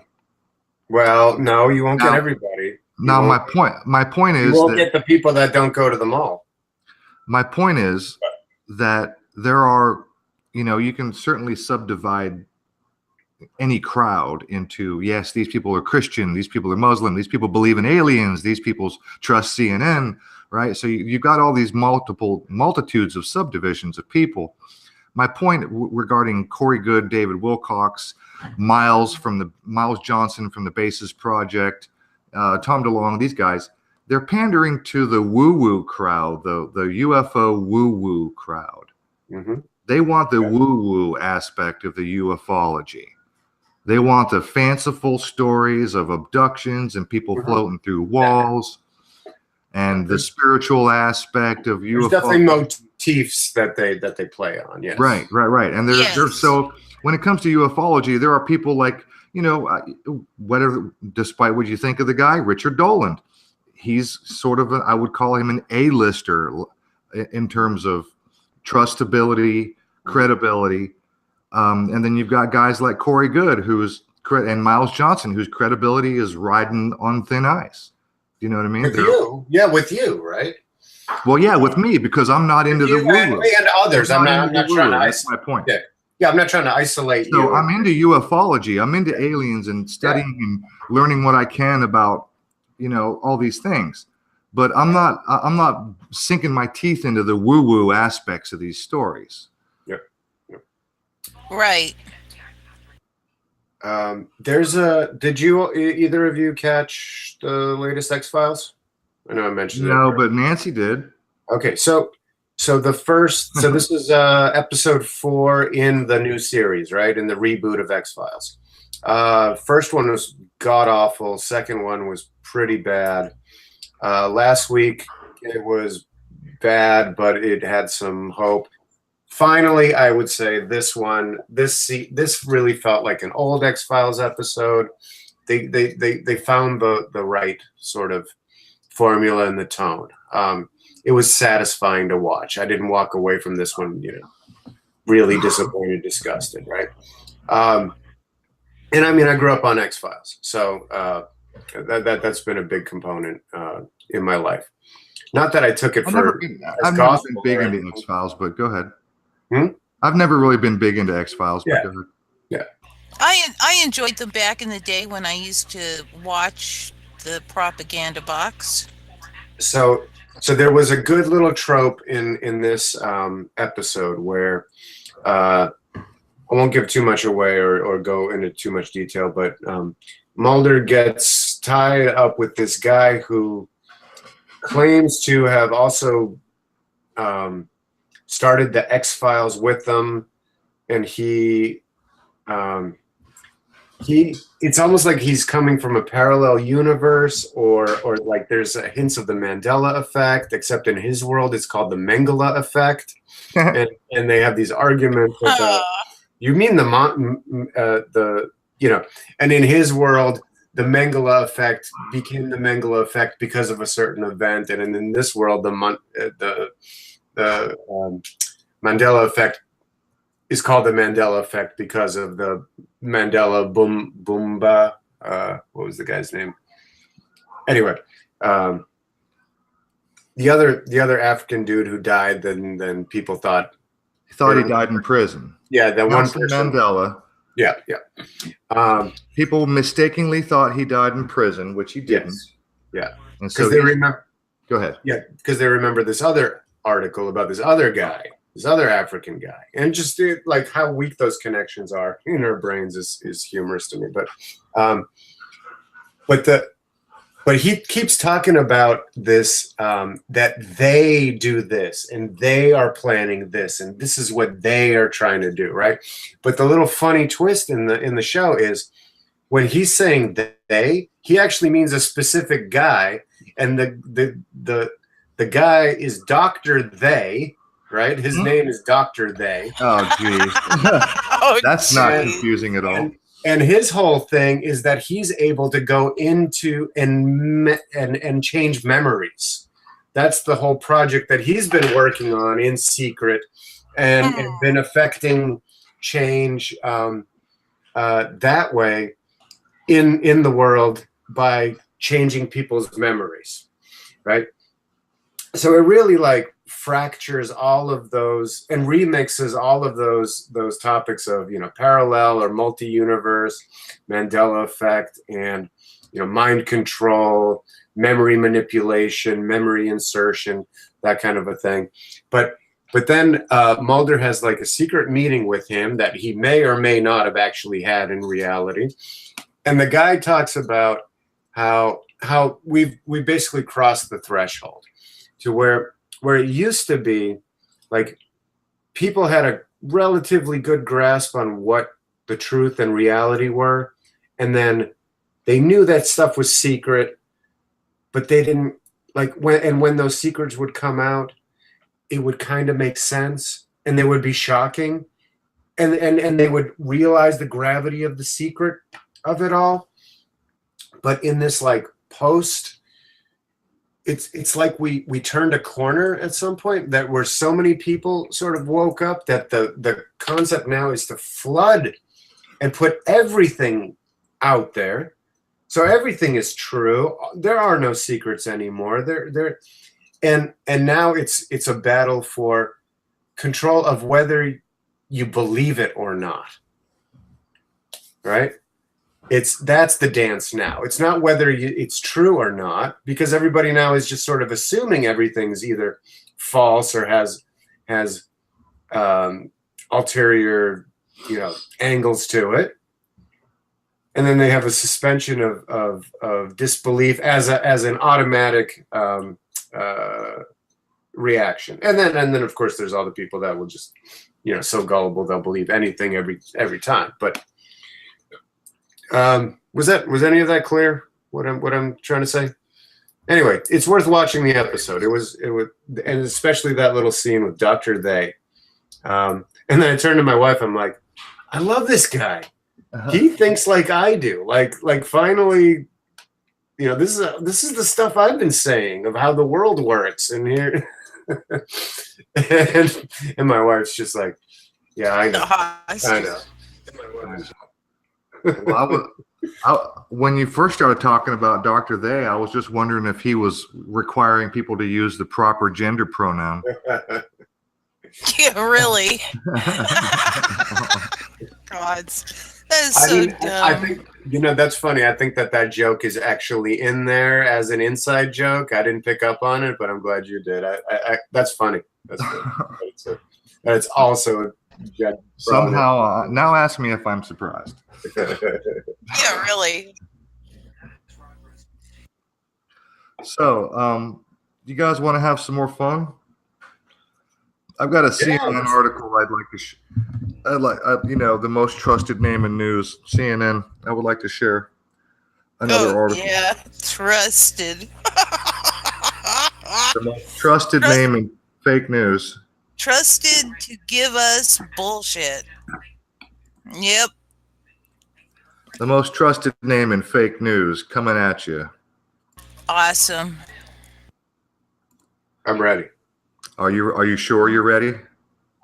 Well, no, you won't get everybody. Now, my point is you won't get the people that don't go to the mall. My point is that there are, you can certainly subdivide any crowd into, yes, these people are Christian, these people are Muslim, these people believe in aliens, these people trust CNN, right? So you've got all these multitudes of subdivisions of people. My point regarding Corey Goode, David Wilcox, Miles Johnson from the Basis Project, Tom DeLonge, these guys, they're pandering to the woo-woo crowd, the UFO woo-woo crowd. Mm-hmm. They want the woo-woo aspect of the ufology. They want the fanciful stories of abductions and people floating through walls, and the spiritual aspect of UFO. There's definitely motifs that they play on. Yes. Right. And there's so when it comes to ufology, there are people like, whatever, despite what you think of the guy, Richard Dolan. He's sort of I would call him an A-lister in terms of trustability, credibility. And then you've got guys like Corey Goode, and Miles Johnson, whose credibility is riding on thin ice. You know what I mean? With you, right? Well, yeah, with me, because I'm not into the woo-woo. And others. I'm not trying to That's my point. Yeah, I'm not trying to isolate you. So I'm into ufology. I'm into aliens and studying and learning what I can about, all these things. But I'm not sinking my teeth into the woo-woo aspects of these stories. Right. Did you either of you catch the latest X-Files? I know I mentioned it. No, but Nancy did. Okay, so this is episode 4 in the new series, right? In the reboot of X-Files. First one was god awful. Second one was pretty bad. Last week it was bad, but it had some hope. Finally, I would say this really felt like an old X-Files episode. They found the right sort of formula and the tone. It was satisfying to watch. I didn't walk away from this one, really disappointed, disgusted, right? And I mean, I grew up on X-Files, so that's been a big component in my life. Not that I took it I've never been big into X-Files, but go ahead. I've never really been big into X-Files. Yeah. I enjoyed them back in the day when I used to watch the propaganda box. So there was a good little trope in this episode where I won't give too much away or go into too much detail, but Mulder gets tied up with this guy who claims to have also started the X-Files with them, and it's almost like he's coming from a parallel universe, or like there's hints of the Mandela effect, except in his world it's called the Mengele effect. and they have these arguments about, you mean and in his world the Mengele effect became the Mengele effect because of a certain event, and in this world the Mandela effect is called the Mandela effect because of the Mandela Boomba. What was the guy's name? Anyway, the other African dude who died, then people thought he died in prison. Yeah, that Nelson one person. Mandela. Yeah. People mistakenly thought he died in prison, which he didn't. Yes. Yeah, and so they remember. Go ahead. Yeah, because they remember this other article about this other guy, this other African guy, and just like how weak those connections are in our brains is humorous to me. But he keeps talking about this, that they do this and they are planning this and this is what they are trying to do, right? But the little funny twist in the show is when he's saying they, he actually means a specific guy, and the guy is Dr. They, right? His name is Dr. They. Oh, geez. Oh, That's not geez. confusing at all. And his whole thing is that he's able to go into and change memories. That's the whole project that he's been working on in secret, and been affecting change that way in the world by changing people's memories, right? So it really like fractures all of those and remixes all of those topics of, you know, parallel or multi-universe, Mandela effect, and, you know, mind control, memory manipulation, memory insertion, that kind of a thing. But then Mulder has like a secret meeting with him that he may or may not have actually had in reality. And the guy talks about how we basically crossed the threshold to where it used to be like people had a relatively good grasp on what the truth and reality were, and then they knew that stuff was secret, but they didn't like when those secrets would come out, it would kind of make sense and they would be shocking, and they would realize the gravity of the secret of it all. But in this like post, it's like we turned a corner at some point, that where so many people sort of woke up that the concept now is to flood and put everything out there. So everything is true. There are no secrets anymore. And now it's a battle for control of whether you believe it or not. Right? That's the dance now. It's not whether it's true or not, because everybody now is just sort of assuming everything's either false or has ulterior, you know, angles to it. And then they have a suspension of disbelief as an automatic reaction. And then of course there's all the people that will just, you know, so gullible they'll believe anything every time. But was any of that clear? What I'm trying to say? Anyway, it's worth watching the episode. It was, and especially that little scene with Dr. They. And then I turned to my wife. I'm like, I love this guy. He thinks like I do. Like finally, you know, this is the stuff I've been saying of how the world works. And here, and my wife's just like, yeah, I know. I know. Well, when you first started talking about Dr. They, I was just wondering if he was requiring people to use the proper gender pronoun. Yeah, really. Gods. That is so dumb. I think, you know, that's funny. I think that joke is actually in there as an inside joke. I didn't pick up on it, but I'm glad you did. That's funny. That's good. That's also somehow. Now ask me if I'm surprised. Yeah, really. So, you guys want to have some more fun? I've got a CNN article I'd like to you know, the most trusted name in news, CNN. I would like to share another article. Yeah, trusted. The most trusted name in fake news. Trusted to give us bullshit. Yep. The most trusted name in fake news coming at you. Awesome. I'm ready. Are you sure you're ready?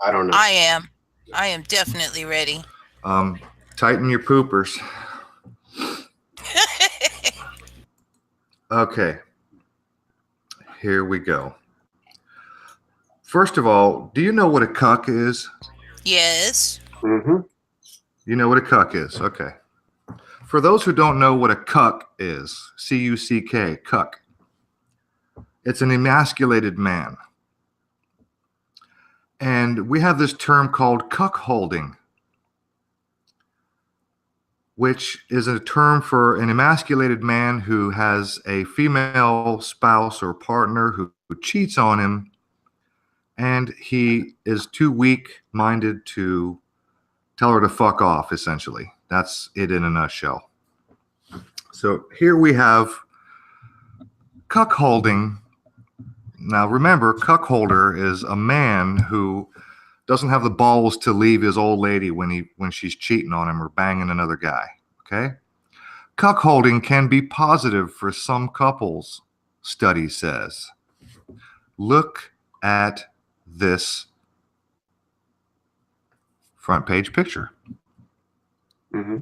I don't know. I am definitely ready. Tighten your poopers. Okay. Here we go. First of all, do you know what a cuck is? Yes. Mm-hmm. You know what a cuck is? Okay. For those who don't know what a cuck is, C-U-C-K, cuck. It's an emasculated man. And we have this term called cuckolding, which is a term for an emasculated man who has a female spouse or partner who cheats on him, and he is too weak-minded to tell her to fuck off, essentially. That's it in a nutshell. So here we have cuckolding. Now remember, cuckolder is a man who doesn't have the balls to leave his old lady when she's cheating on him or banging another guy. Okay? Cuckolding can be positive for some couples, study says. Look at this front page picture. Mm-hmm.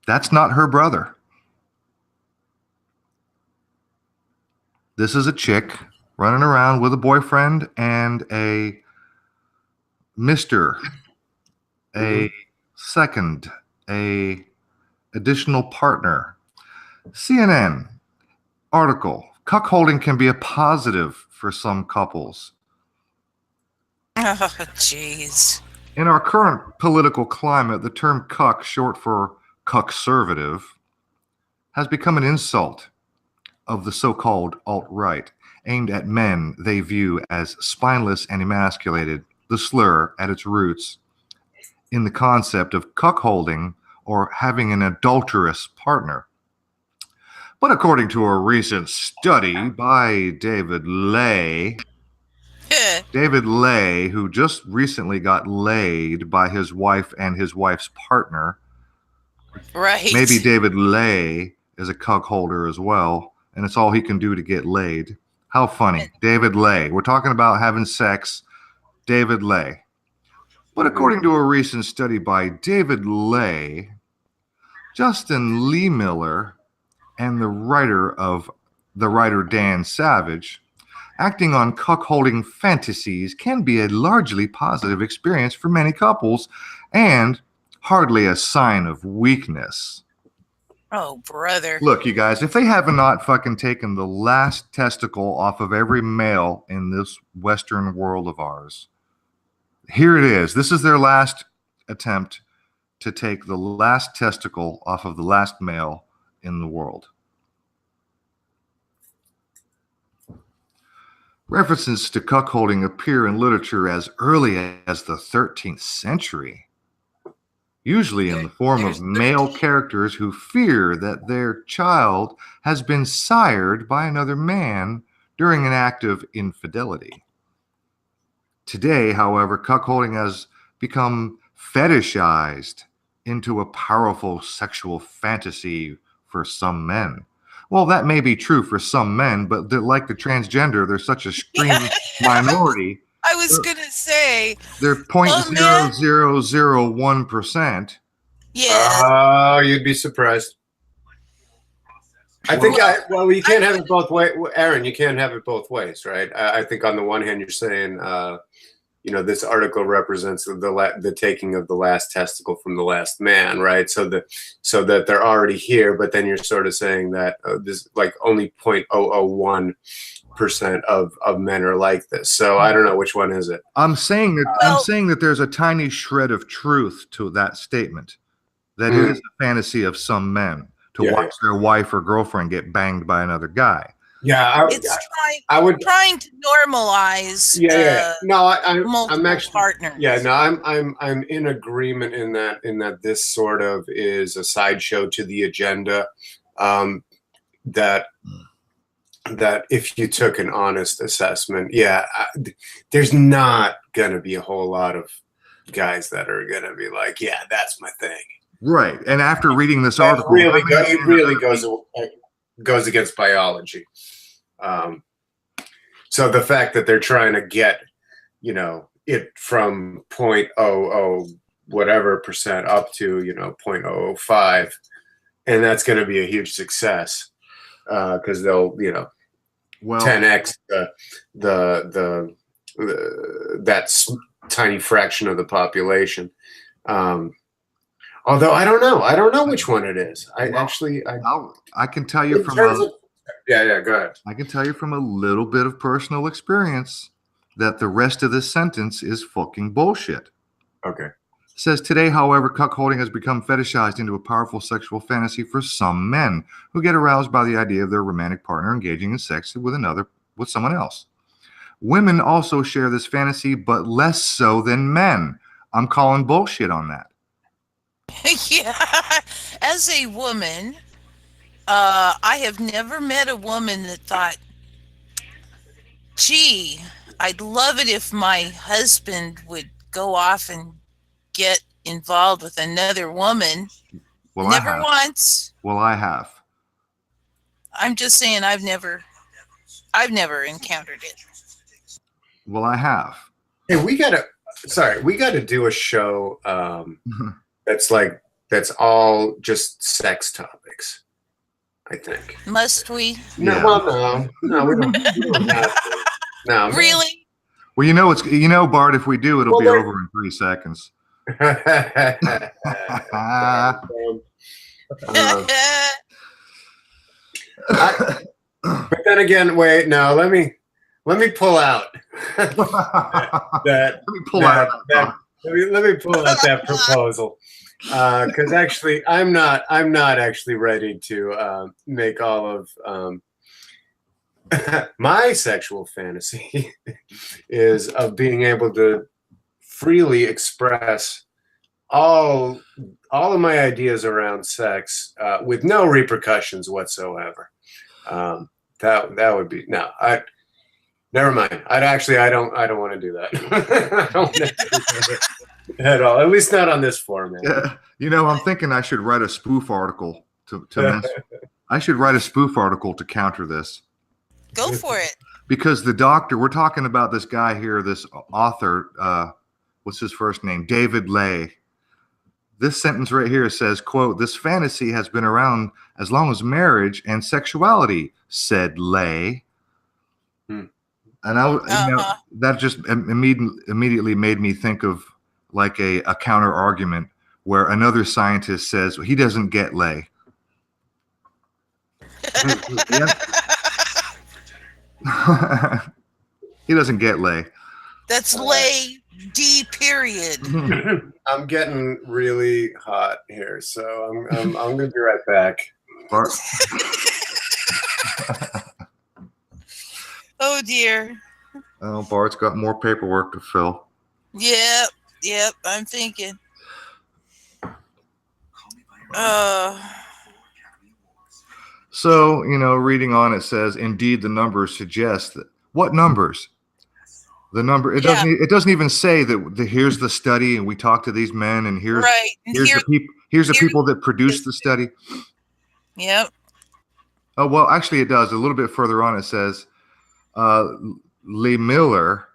That's not her brother. This is a chick running around with a boyfriend and a Mr., a second, a additional partner. CNN article, cuckolding can be a positive for some couples. Oh, jeez. In our current political climate, the term cuck, short for cuckservative, has become an insult of the so-called alt-right, aimed at men they view as spineless and emasculated. The slur at its roots in the concept of cuckolding or having an adulterous partner. But according to a recent study by David Lay, who just recently got laid by his wife and his wife's partner, right? Maybe David Lay is a cuckolder as well, and it's all he can do to get laid. How funny. David Lay. We're talking about having sex. David Lay. But according to a recent study by David Lay, Justin Lee Miller, and the writer Dan Savage, acting on cuckolding fantasies can be a largely positive experience for many couples and hardly a sign of weakness. Oh, brother. Look, you guys, if they have not fucking taken the last testicle off of every male in this Western world of ours, here it is. This is their last attempt to take the last testicle off of the last male in the world. References to cuckolding appear in literature as early as the 13th century, usually in the form of male characters who fear that their child has been sired by another man during an act of infidelity. Today, however, cuckolding has become fetishized into a powerful sexual fantasy for some men. Well, that may be true for some men, but like the transgender, they're such a extreme minority. I was going to say. They're 0.0001%. Yeah. Oh, you'd be surprised. I think, you can't have it both ways. Aaron, you can't have it both ways, right? I think on the one hand, you're saying, this article represents the taking of the last testicle from the last man, right? So that they're already here, but then you're sort of saying that this like only 0.001% of men are like this. So I don't know, which one is it? I'm saying that there's a tiny shred of truth to that statement. That it is a fantasy of some men to watch their wife or girlfriend get banged by another guy. Yeah, trying to normalize. No, I'm actually partners. Yeah, no, I'm in agreement in that this sort of is a sideshow to the agenda. That if you took an honest assessment, there's not gonna be a whole lot of guys that are gonna be like, yeah, that's my thing. Right, and after reading this article, it really goes against biology. So the fact that they're trying to get, it from 0.00 whatever percent up to 0.005, and that's going to be a huge success because they'll 10x that tiny fraction of the population. Although I don't know which one it is. I can tell you from go ahead. I can tell you from a little bit of personal experience that the rest of this sentence is fucking bullshit. Okay. It says today, however, cuckolding has become fetishized into a powerful sexual fantasy for some men who get aroused by the idea of their romantic partner engaging in sex with someone else. Women also share this fantasy, but less so than men. I'm calling bullshit on that. Yeah. As a woman, I have never met a woman that thought, gee, I'd love it if my husband would go off and get involved with another woman. Well, I Never have. once. Well, I have. I'm just saying I've never encountered it. Well, I have. Hey, we gotta do a show that's all just sex topics. I think. Must we? No, Yeah. well, no, we don't have to. No, Really? Well, Bart, if we do, it'll Well, be there- over in 3 seconds. But then again, wait, no, let me pull out Let that. me pull out. Let me pull out that proposal, because actually, I'm not actually ready to make all of my sexual fantasy is of being able to freely express all of my ideas around sex with no repercussions whatsoever. That would be no. Never mind. I don't want to do that. I don't want to do that at all. At least not on this format. Yeah. I'm thinking I should write a spoof article I should write a spoof article to counter this. Go for it. Because we're talking about this guy here, this author, what's his first name? David Lay. This sentence right here says, quote, "This fantasy has been around as long as marriage and sexuality," said Lay. And that just immediately made me think of like a counter argument where another scientist says, well, he doesn't get Lay. He doesn't get Lay. That's Lay D period. I'm getting really hot here, so I'm gonna be right back. Bart. Oh dear. Oh, Bart's got more paperwork to fill. Yep, I'm thinking. So, reading on, it says, indeed, the numbers suggest that. What numbers? The number, it doesn't even say that here's the study and we talked to these men and here's the people that produced the study. Yep. Oh, well, actually it does. A little bit further on, it says, Lee Miller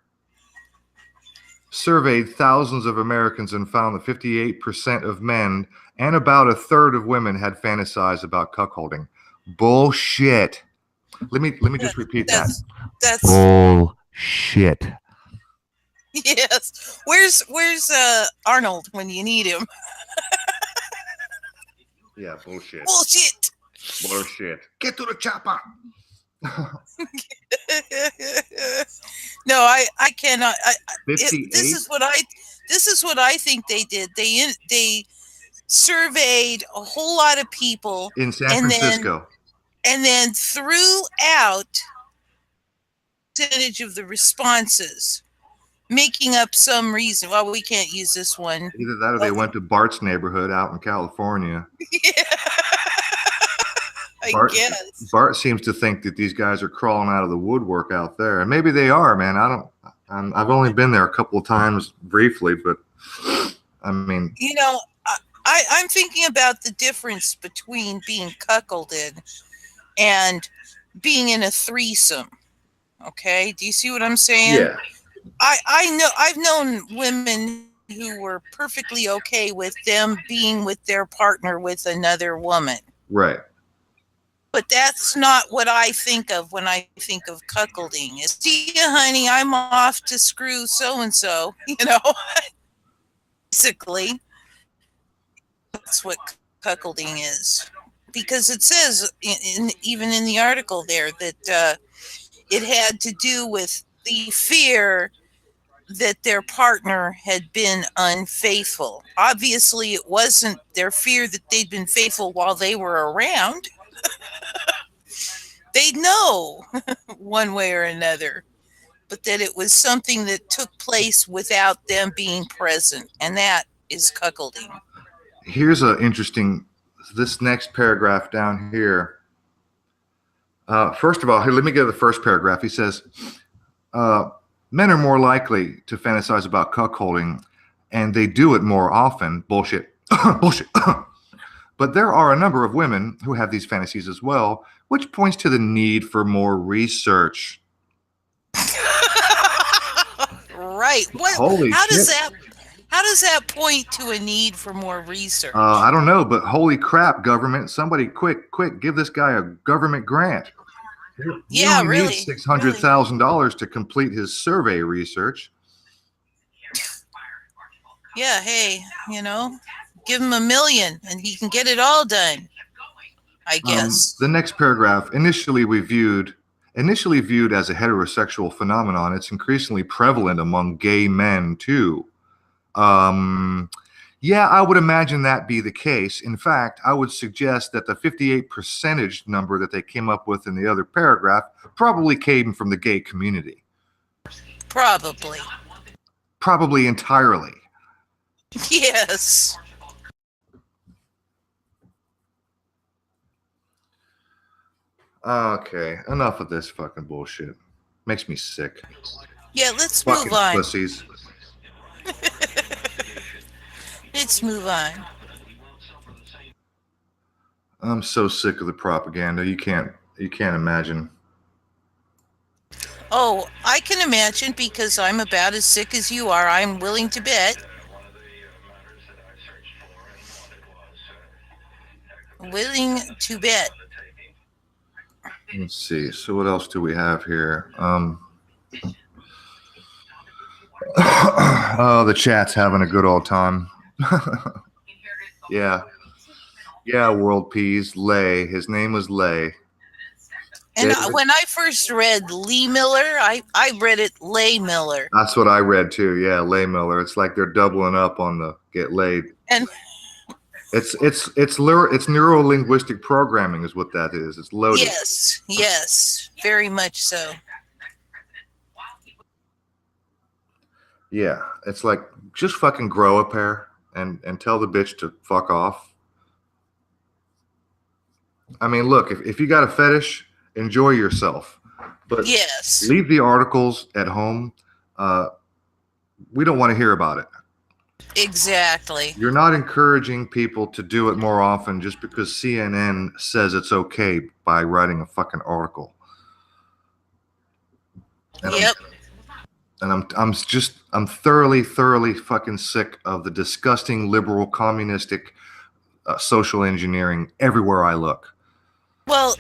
surveyed thousands of Americans and found that 58% of men and about a third of women had fantasized about cuckolding. Bullshit. Let me just repeat that. That's bullshit. Yes. Where's Arnold when you need him? Yeah, bullshit. Bullshit. Get to the chopper. No, I cannot. This 58? is what I think they did. They surveyed a whole lot of people In San Francisco. and then threw out percentage of the responses, making up some reason. Well, we can't use this one. Either that or they went to Bart's neighborhood out in California. Yeah. I guess. Bart seems to think that these guys are crawling out of the woodwork out there. And maybe they are, man. I've only been there a couple of times briefly, but I mean. I'm thinking about the difference between being cuckolded and being in a threesome. Okay, do you see what I'm saying? Yeah. I know I've known women who were perfectly okay with them being with their partner with another woman. Right. But that's not what I think of when I think of cuckolding. Is, see you, honey, I'm off to screw so-and-so, Basically, that's what cuckolding is. Because it says, even in the article there, that it had to do with the fear that their partner had been unfaithful. Obviously, it wasn't their fear that they'd been faithful while they were around. They'd know one way or another, but that it was something that took place without them being present, and that is cuckolding. Here's a interesting. This next paragraph down here. First of all, here, let me get to the first paragraph. He says, men are more likely to fantasize about cuckolding, and they do it more often. Bullshit. Bullshit. But there are a number of women who have these fantasies as well, which points to the need for more research. Right. What? Holy how shit. does that point to a need for more research? I don't know, but holy crap, government! Somebody, quick, give this guy a government grant. Yeah, he really. needs $600,000 to complete his survey research. Yeah, hey, give him $1 million and he can get it all done, I guess. The next paragraph, initially viewed as a heterosexual phenomenon, it's increasingly prevalent among gay men too. Yeah, I would imagine that be the case. In fact, I would suggest that the 58% number that they came up with in the other paragraph probably came from the gay community. Probably entirely. Yes. Okay, enough of this fucking bullshit. Makes me sick. Yeah, let's fucking move on. Pussies. Let's move on. I'm so sick of the propaganda. You can't imagine. Oh, I can imagine, because I'm about as sick as you are. I'm willing to bet. Let's see. So what else do we have here? Oh, the chat's having a good old time. Yeah, world peas. Lay. His name was Lay. And when I first read Lee Miller, I read it Lay Miller. That's what I read too. Yeah, Lay Miller. It's like they're doubling up on the get laid. And it's neuro-linguistic programming is what that is. It's loaded. Yes, very much so. Yeah, it's like, just fucking grow a pair and tell the bitch to fuck off. I mean, look, if you got a fetish, enjoy yourself. But yes, leave the articles at home. We don't want to hear about it. Exactly. You're not encouraging people to do it more often just because CNN says it's okay by writing a fucking article. And yep. I'm thoroughly fucking sick of the disgusting liberal communistic social engineering everywhere I look. Well,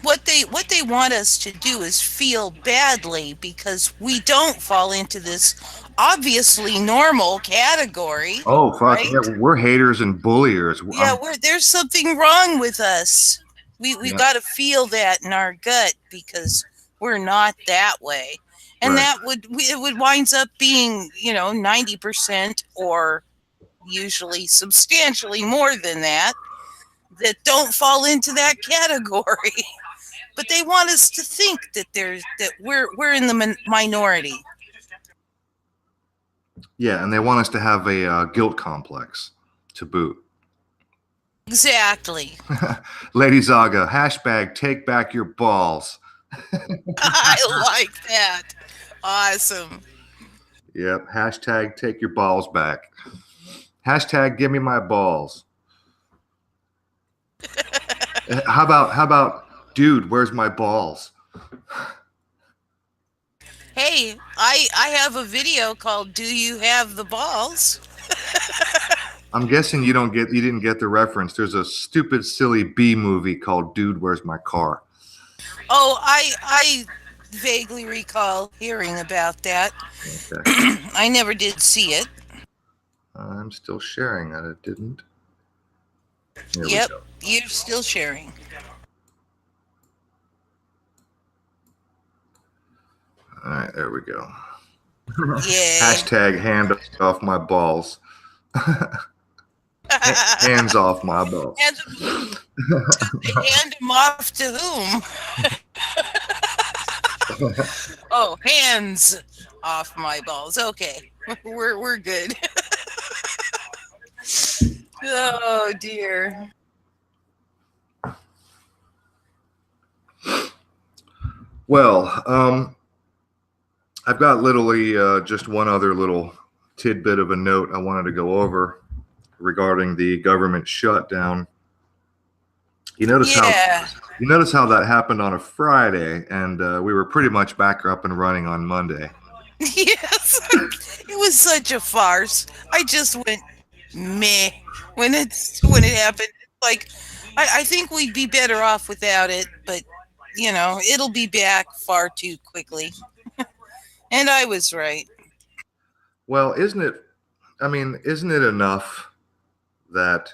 what they want us to do is feel badly because we don't fall into this obviously normal category. Oh fuck, right? Yeah, we're haters and bulliers. Yeah, there's something wrong with us. We've got to feel that in our gut because we're not that way. And right. it would winds up being, 90% or usually substantially more than that don't fall into that category. But they want us to think that we're in the minority. Yeah, and they want us to have a guilt complex to boot. Exactly. Lady Zaga, hashtag take back your balls. I like that. Awesome. Yep. Hashtag take your balls back. Hashtag give me my balls. How about dude, where's my balls? Hey, I have a video called Do You Have the Balls? I'm guessing you didn't get the reference. There's a stupid silly B movie called Dude, Where's My Car? Oh, I vaguely recall hearing about that. Okay. I never did see it. I'm still sharing that it didn't. Yep, you're still sharing. All right, there we go. Yeah. Hashtag hand off my balls. Hands off my balls. Hand them off to whom? Oh, hands off my balls. Okay, we're good. Oh dear. Well, I've got literally just one other little tidbit of a note I wanted to go over regarding the government shutdown. You notice how that happened on a Friday, and we were pretty much back up and running on Monday. Yes. It was such a farce. I just went meh when it happened. Like I think we'd be better off without it, but it'll be back far too quickly. And I was right. Well, isn't it enough that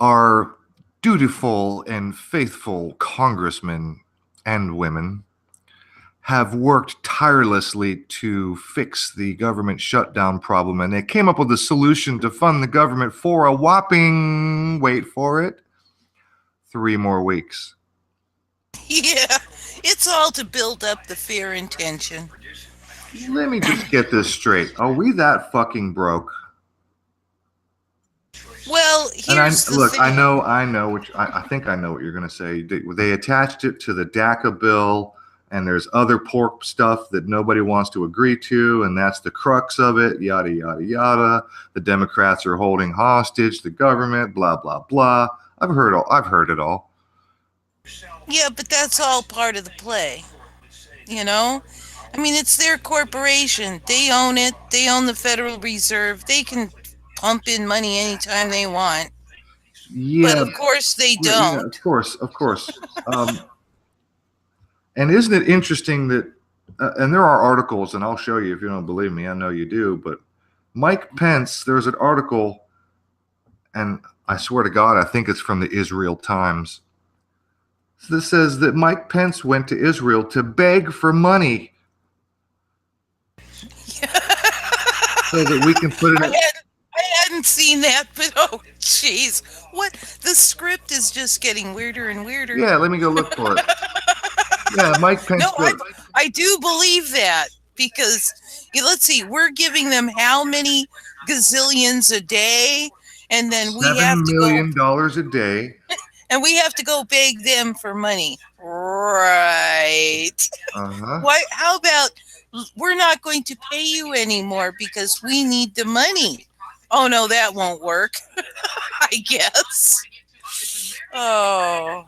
our dutiful and faithful congressmen and women have worked tirelessly to fix the government shutdown problem, and they came up with a solution to fund the government for a whopping, wait for it, 3 more weeks. Yeah, it's all to build up the fear and tension. Let me just get this straight. Are we that fucking broke? Well, here's the thing. I think I know what you're going to say. They attached it to the DACA bill, and there's other pork stuff that nobody wants to agree to, and that's the crux of it, yada, yada, yada. The Democrats are holding hostage the government, blah, blah, blah. I've heard it all. Yeah, but that's all part of the play. I mean, it's their corporation. They own it. They own the Federal Reserve. They can pump in money anytime they want. Yeah. But of course they don't. Yeah, of course. And isn't it interesting that, and there are articles, and I'll show you if you don't believe me, I know you do, but Mike Pence, there's an article, and I swear to God, I think it's from the Israel Times. This says that Mike Pence went to Israel to beg for money. So that we can put it in. I hadn't seen that, but oh, jeez. What? The script is just getting weirder and weirder. Yeah, let me go look for it. Yeah, Mike Pence. No, I do believe that because, let's see, we're giving them how many gazillions a day? And then we have to $7 million a day. And we have to go beg them for money. Right. Uh-huh. Why? How about we're not going to pay you anymore because we need the money? Oh, no, that won't work, I guess. Oh.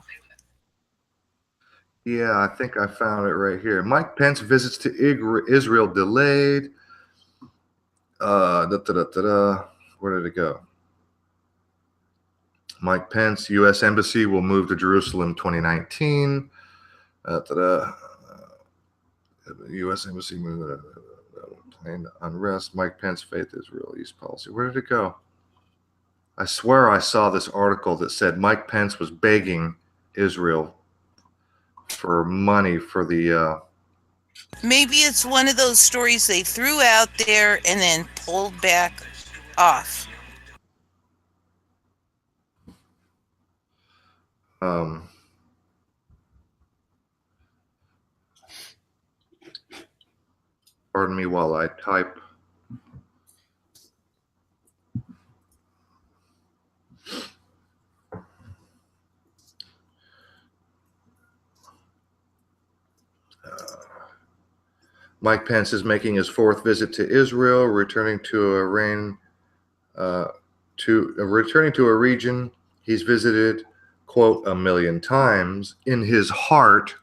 Yeah, I think I found it right here. Mike Pence visits to Israel delayed. Where did it go? Mike Pence, U.S. Embassy will move to Jerusalem 2019. U.S. Embassy moved unrest. Mike Pence, faith Israel East policy. Where did it go? I swear I saw this article that said Mike Pence was begging Israel for money for the. Maybe it's one of those stories they threw out there and then pulled back off. Pardon me while I type. Mike Pence is making his 4th visit to Israel, returning to a region he's visited, quote, 1 million times in his heart.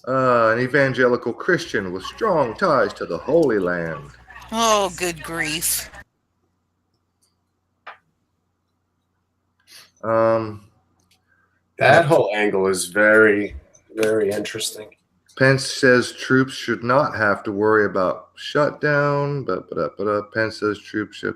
An evangelical Christian with strong ties to the Holy Land. Oh, good grief. That whole angle is very, very interesting. Pence says troops should not have to worry about shutdown. Pence says troops should.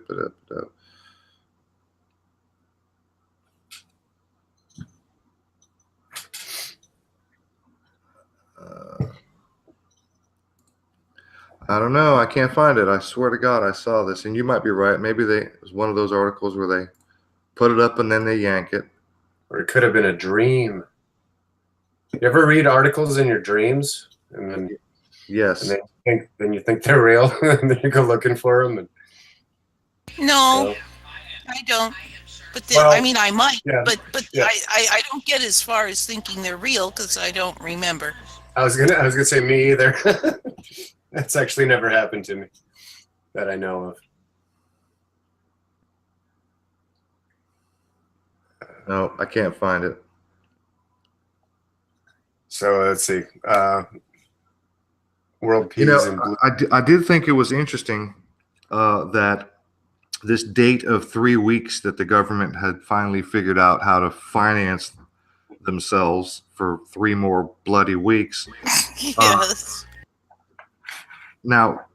I don't know. I can't find it. I swear to God, I saw this, and you might be right. Maybe it was one of those articles where they put it up and then they yank it. Or it could have been a dream. You ever read articles in your dreams? And then Yes. And then you think they're real, and then you go looking for them. And No, I don't. But Well, I mean, I might. yeah, But yeah. I don't get as far as thinking they're real because I don't remember. I was gonna say me either. That's actually never happened to me that I know of. No, I can't find it. So let's see. World peas You know, and blue. I did think it was interesting that this date of 3 weeks that the government had finally figured out how to finance themselves for 3 more bloody weeks. Yes. Now,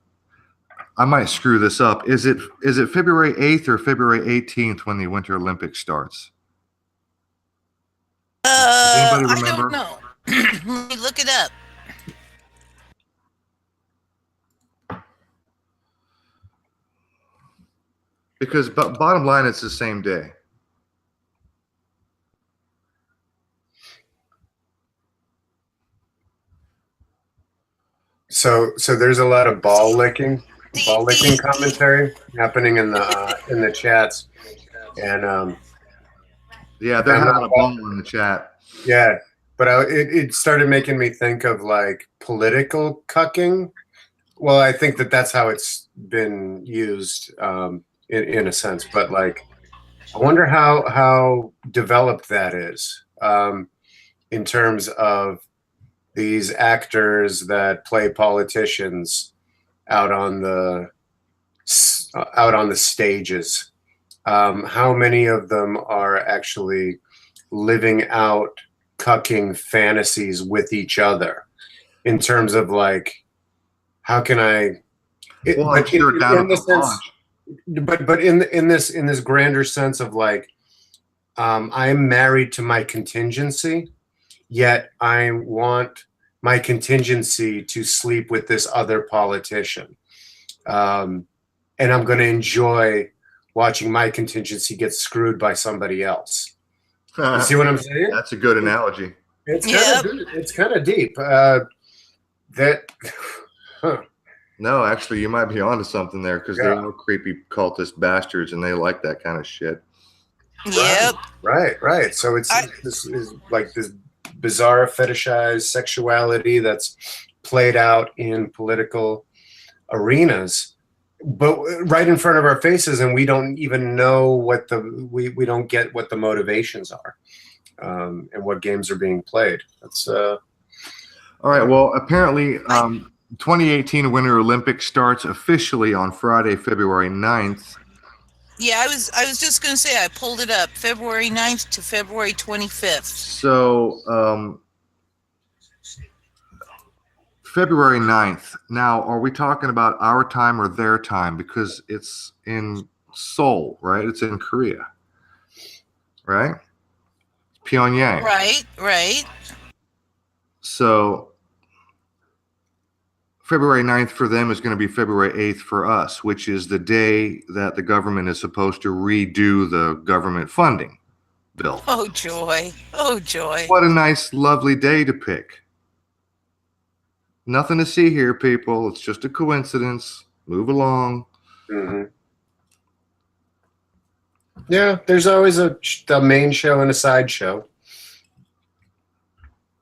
I might screw this up. Is it February 8th or February 18th when the Winter Olympics starts? Does anybody I remember? don't know. Let me look it up. Because bottom line, it's the same day. So there's a lot of ball licking commentary happening in the chats, and Yeah, they're I'm having not- a ball in the chat. yeah, but it started making me think of like political cucking. Well, I think that's how it's been used in a sense, but like, I wonder how developed that is in terms of these actors that play politicians out on the stages. How many of them are actually living out cucking fantasies with each other in terms of like, how can I? Well, I'm sure down at the launch. But in this grander sense of like, I'm married to my contingency, yet I want my contingency to sleep with this other politician, and I'm going to enjoy watching my contingency get screwed by somebody else. You see what I'm saying? That's a good analogy. It's kind of deep. No, actually, you might be onto something there because they're all creepy cultist bastards, and they like that kind of shit. Yep. Right. So this is like this bizarre fetishized sexuality that's played out in political arenas, but right in front of our faces, and we don't even know what we don't get what the motivations are, and what games are being played. That's all right. Well, apparently, 2018 Winter Olympics starts officially on Friday, February 9th. Yeah, I was just going to say, I pulled it up, February 9th to February 25th. So, February 9th. Now, are we talking about our time or their time? Because it's in Seoul, right? It's in Korea, right? Pyongyang. Right. So, February 9th for them is going to be February 8th for us, which is the day that the government is supposed to redo the government funding bill. Oh, joy. Oh, joy. What a nice, lovely day to pick. Nothing to see here, people. It's just a coincidence. Move along. mm-hmm. Yeah, there's always a main show and a side show.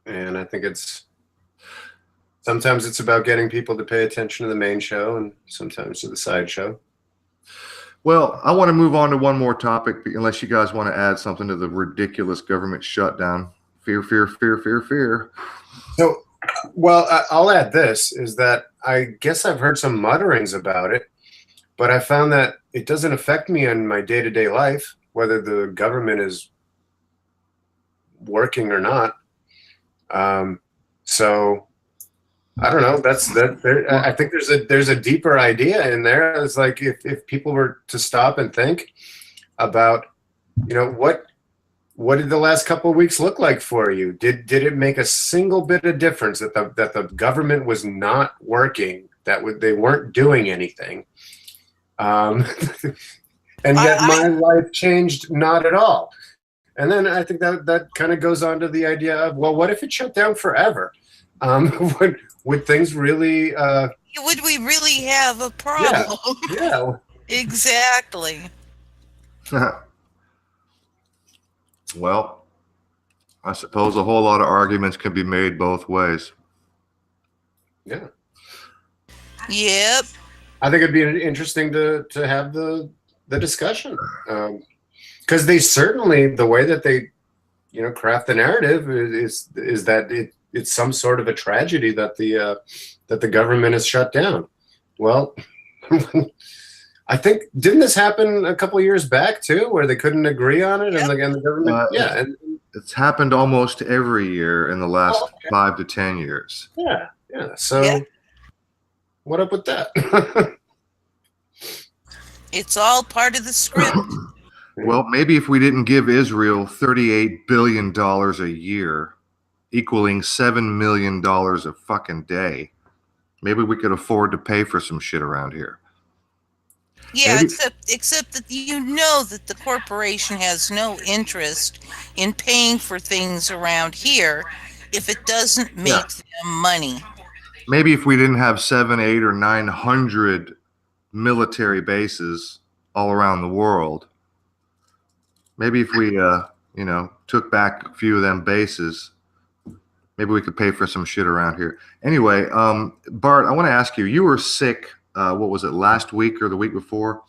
And I think sometimes it's about getting people to pay attention to the main show, and sometimes to the side show. Well, I want to move on to one more topic, unless you guys want to add something to the ridiculous government shutdown. Fear. So, well, I'll add this, is that I guess I've heard some mutterings about it, but I found that it doesn't affect me in my day-to-day life, whether the government is working or not. So I don't know. I think there's a deeper idea in there. It's like if people were to stop and think about, what did the last couple of weeks look like for you? Did it make a single bit of difference that the government was not working, they weren't doing anything, and yet my life changed not at all? And then I think that kind of goes on to the idea of, well, what if it shut down forever? would things really? Would we really have a problem? Yeah. Exactly. Well, I suppose a whole lot of arguments can be made both ways. Yeah. Yep. I think it'd be interesting to have the discussion, because they certainly, the way that they craft the narrative is that it's some sort of a tragedy that the government is shut down. Well, I think, didn't this happen a couple years back too, where they couldn't agree on it, and the government it's happened almost every year in the last 5 to 10 years. Yeah. So what up with that? It's all part of the script. Well, maybe if we didn't give Israel $38 billion a year, equaling $7 million a fucking day, maybe we could afford to pay for some shit around here. Yeah, except that that the corporation has no interest in paying for things around here if it doesn't make them money. Maybe if we didn't have 700, 800, or 900 military bases all around the world, maybe if we took back a few of them bases, maybe we could pay for some shit around here. Anyway, Bart, I want to ask you, you were sick, what was it, last week or the week before?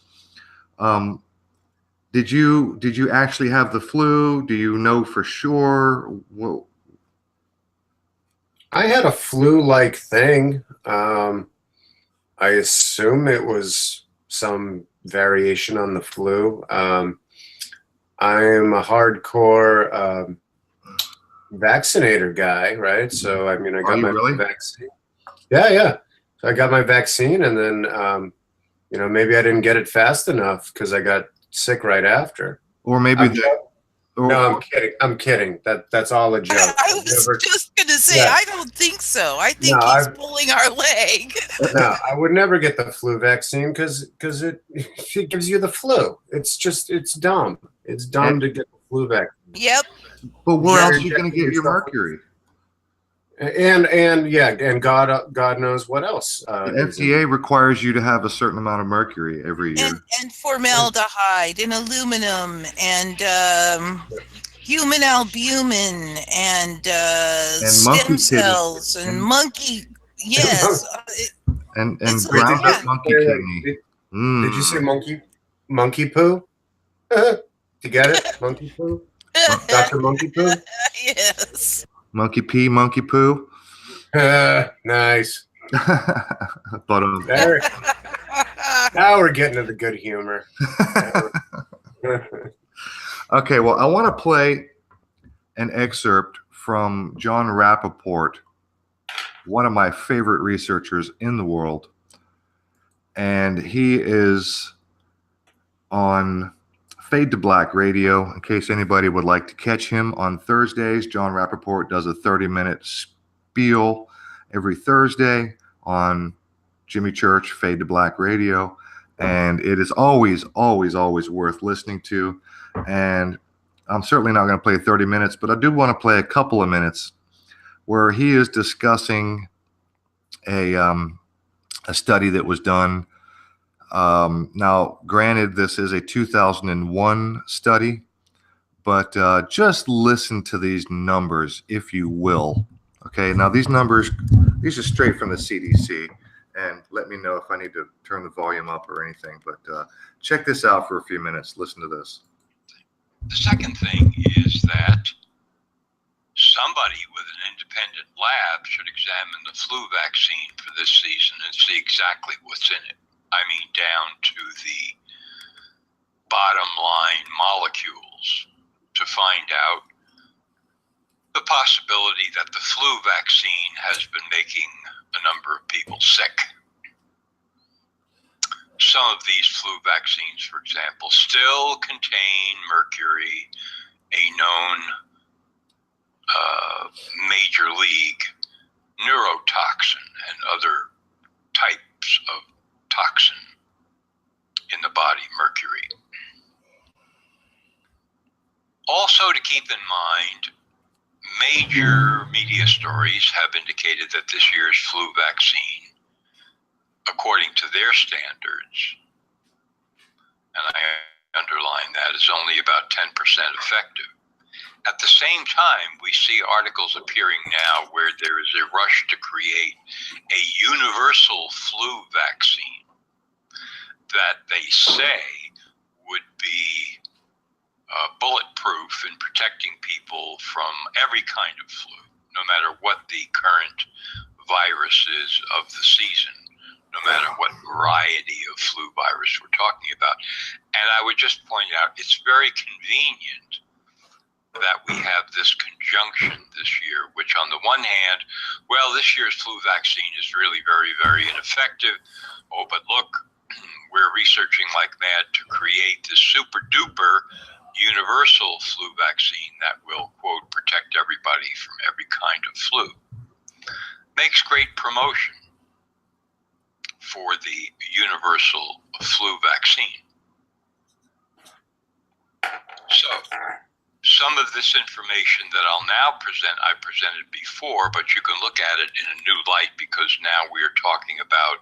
Did you actually have the flu? Do you know for sure? Whoa. I had a flu-like thing. I assume it was some variation on the flu. I'm a hardcore vaccinator guy, right? So I mean, I got my vaccine. Yeah. So I got my vaccine, and then maybe I didn't get it fast enough because I got sick right after. Or maybe no, I'm kidding. That's all a joke. I was just going to say, I don't think so. I think he's pulling our leg. No, I would never get the flu vaccine because it gives you the flu. It's dumb. It's dumb to get the flu vaccine. Yep. But where else are you going to get your mercury? And God knows what else. The FDA requires you to have a certain amount of mercury every year. And formaldehyde and aluminum and human albumin and stem cells and monkey. Yes. and ground monkey kidney. Did you say monkey poo? You get it? Monkey poo? Dr. Monkey Poo? Yes. Monkey pee, monkey poo. Nice. But now we're getting to the good humor. Okay, well, I want to play an excerpt from John Rappaport, one of my favorite researchers in the world. And he is on Fade to Black Radio, in case anybody would like to catch him on Thursdays. John Rappaport does a 30-minute spiel every Thursday on Jimmy Church, Fade to Black Radio. And it is always, always, always worth listening to. And I'm certainly not going to play 30 minutes, but I do want to play a couple of minutes where he is discussing a study that was done. Now, granted, this is a 2001 study, but just listen to these numbers, if you will. Okay, now these numbers, these are straight from the CDC, and let me know if I need to turn the volume up or anything, but check this out for a few minutes. Listen to this. The second thing is that somebody with an independent lab should examine the flu vaccine for this season and see exactly what's in it. I mean, down to the bottom line molecules to find out the possibility that the flu vaccine has been making a number of people sick. Some of these flu vaccines, for example, still contain mercury, a known major league neurotoxin and other types of toxin in the body, mercury. Also to keep in mind, major media stories have indicated that this year's flu vaccine, according to their standards, and I underline that, is only about 10% effective. At the same time, we see articles appearing now where there is a rush to create a universal flu vaccine that they say would be bulletproof in protecting people from every kind of flu, no matter what the current virus is of the season, no matter what variety of flu virus we're talking about. And I would just point out, it's very convenient that we have this conjunction this year, which on the one hand, well, this year's flu vaccine is really very, very ineffective. Oh, but look, we're researching like mad to create this super duper universal flu vaccine that will, quote, protect everybody from every kind of flu. Makes great promotion for the universal flu vaccine. So, some of this information that I'll now present, I presented before, but you can look at it in a new light because now we're talking about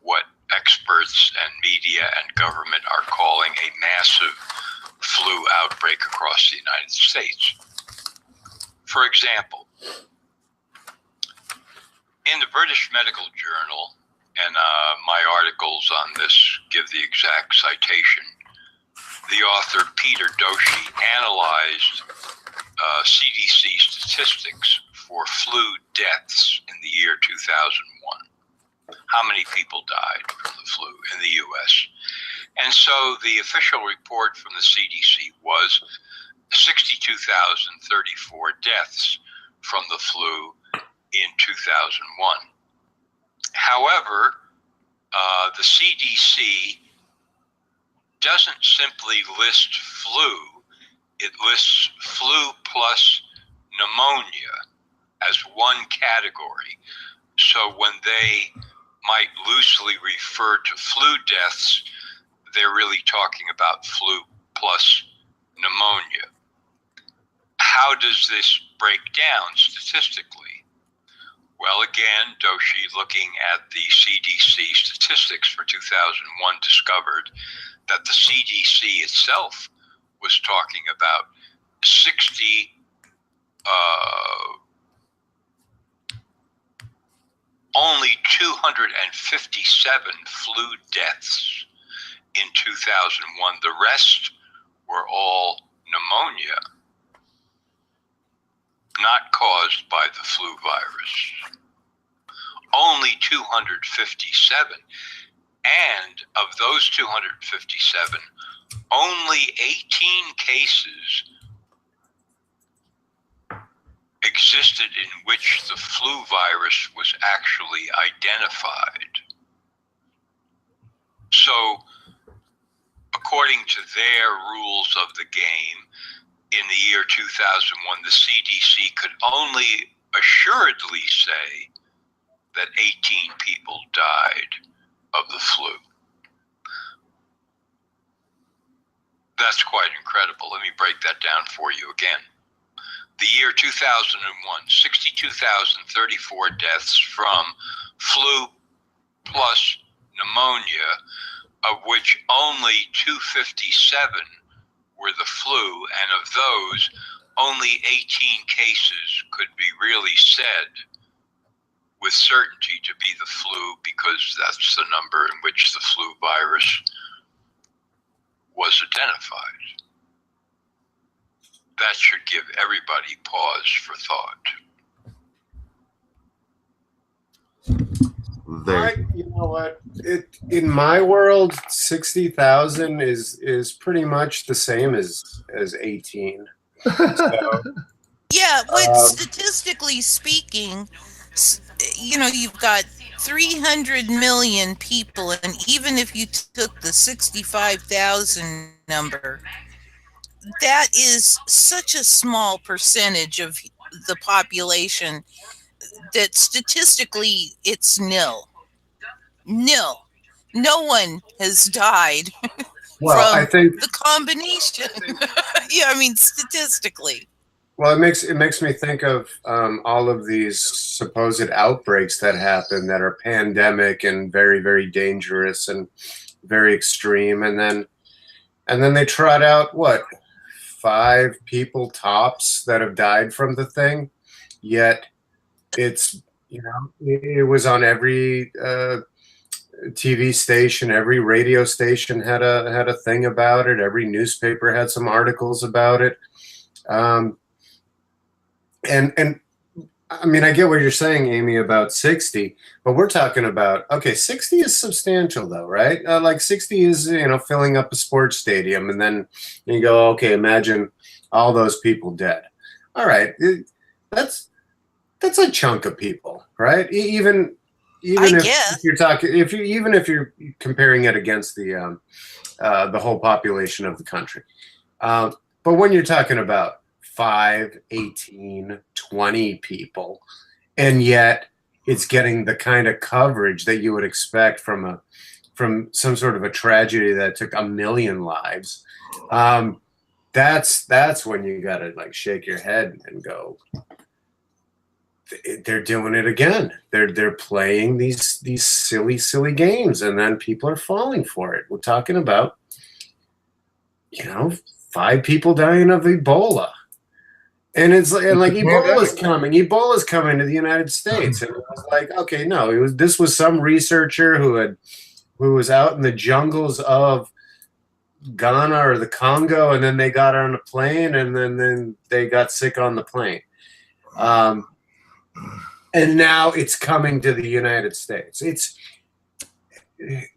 what experts and media and government are calling a massive flu outbreak across the United States. For example, in the British Medical Journal, and my articles on this give the exact citation, the author Peter Doshi analyzed CDC statistics for flu deaths in the year 2001. How many people died from the flu in the U.S.? And so the official report from the CDC was 62,034 deaths from the flu in 2001. However, the CDC doesn't simply list flu, it lists flu plus pneumonia as one category. So when they might loosely refer to flu deaths, they're really talking about flu plus pneumonia. How does this break down statistically? Well, again, Doshi, looking at the CDC statistics for 2001, discovered that the CDC itself was talking about 60, only 257 flu deaths in 2001. The rest were all pneumonia, not caused by the flu virus. Only 257. And of those 257, only 18 cases existed in which the flu virus was actually identified. So, according to their rules of the game, in the year 2001, the CDC could only assuredly say that 18 people died of the flu. That's quite incredible. Let me break that down for you again. The year 2001, 62,034 deaths from flu plus pneumonia, of which only 257 were the flu, and of those, only 18 cases could be really said with certainty to be the flu, because that's the number in which the flu virus was identified. That should give everybody pause for thought. You know what? In my world, 60,000 is pretty much the same as 18. So, Yeah, but statistically speaking, you know, you've got 300 million people, and even if you took the 65,000 number, that is such a small percentage of the population that statistically it's nil. No one has died well, from I think the combination. Yeah, I mean, statistically. Well, it makes me think of all of these supposed outbreaks that happen that are pandemic and very, very dangerous and very extreme, and then they trot out what 5 people tops that have died from the thing, yet it's it was on every TV station, every radio station had a thing about it, every newspaper had some articles about it. And I mean, I get what you're saying, Amy, about 60, but we're talking about, okay, 60 is substantial though, right? Like 60 is, filling up a sports stadium, and then you go, okay, imagine all those people dead. All right, that's a chunk of people, right? Even if you're talking, if you're comparing it against the whole population of the country, but when you're talking about 5, 18, 20 people, and yet it's getting the kind of coverage that you would expect from some sort of a tragedy that took 1 million lives. That's when you gotta like shake your head and go, they're doing it again. They're playing these silly games, and then people are falling for it. We're talking about 5 people dying of Ebola. And it's like Ebola's coming to the United States, and it was like, okay, no, this was some researcher who was out in the jungles of Ghana or the Congo, and then they got on a plane, and then they got sick on the plane, and now it's coming to the United States. It's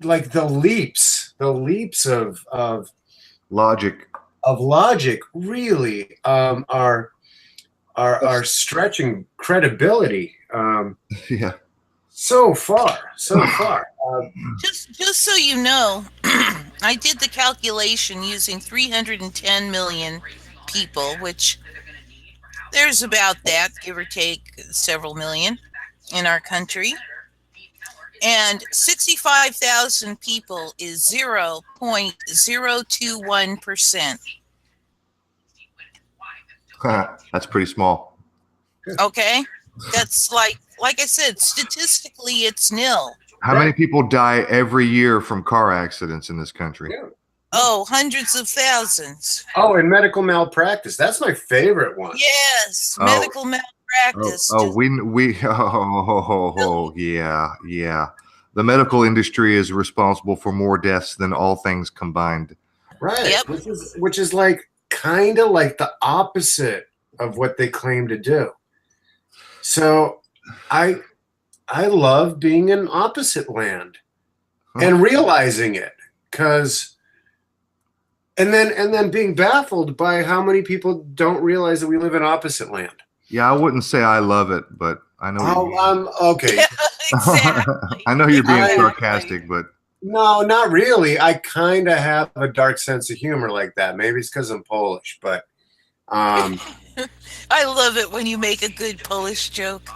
like the leaps of logic really are stretching credibility. Yeah. So far. Just so you know, I did the calculation using 310 million people, which there's about that, give or take several million in our country. And 65,000 people is 0.021%. That's pretty small. Okay, that's like I said, statistically, it's nil. How many people die every year from car accidents in this country? Yeah. Oh, hundreds of thousands. Oh, and medical malpractice. That's my favorite one. Yes, medical malpractice. Yeah. The medical industry is responsible for more deaths than all things combined. Right. Yep. Which is like kind of like the opposite of what they claim to do. So I love being in opposite land and realizing it, and then being baffled by how many people don't realize that we live in opposite land. Yeah, I wouldn't say I love it, but I know. Okay. Yeah, exactly. I know you're being sarcastic, but no, not really. I kind of have a dark sense of humor like that. Maybe it's because I'm Polish, but I love it when you make a good Polish joke.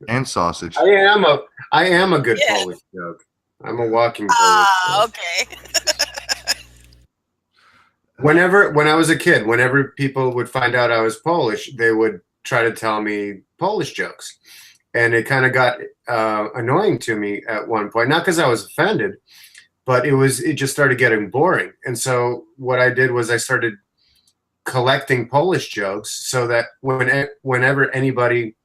and sausage. I am a good Polish joke. I'm a walking Polish joke. Okay. When I was a kid, whenever people would find out I was Polish, they would try to tell me Polish jokes. And it kind of got annoying to me at one point, not because I was offended, but it just started getting boring. And so what I did was I started collecting Polish jokes so that whenever anybody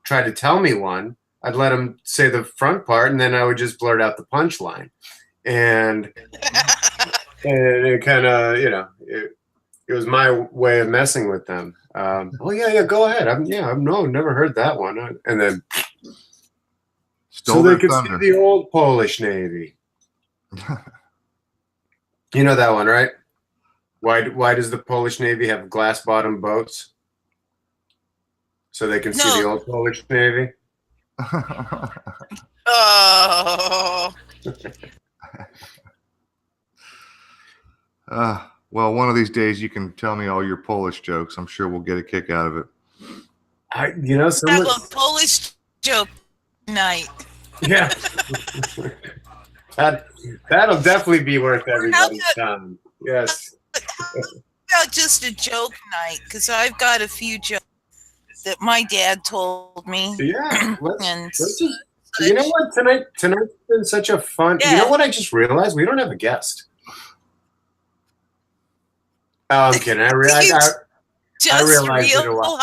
tried to tell me one, I'd let them say the front part, and then I would just blurt out the punchline. And it kind of, it was my way of messing with them. Oh yeah, go ahead. I've never heard that one. And then so they could see the old Polish Navy. You know that one, right? Why does the Polish Navy have glass bottom boats? So they can see the old Polish Navy. Oh. Well, one of these days you can tell me all your Polish jokes. I'm sure we'll get a kick out of it. Have a Polish joke night. Yeah. That'll definitely be worth everybody's time. Yes. about just a joke night? Because I've got a few jokes that my dad told me. Yeah, and let's just. You know what? Tonight's been such a fun. Yeah. You know what? I just realized we don't have a guest. Oh, I'm kidding. I realized it a while.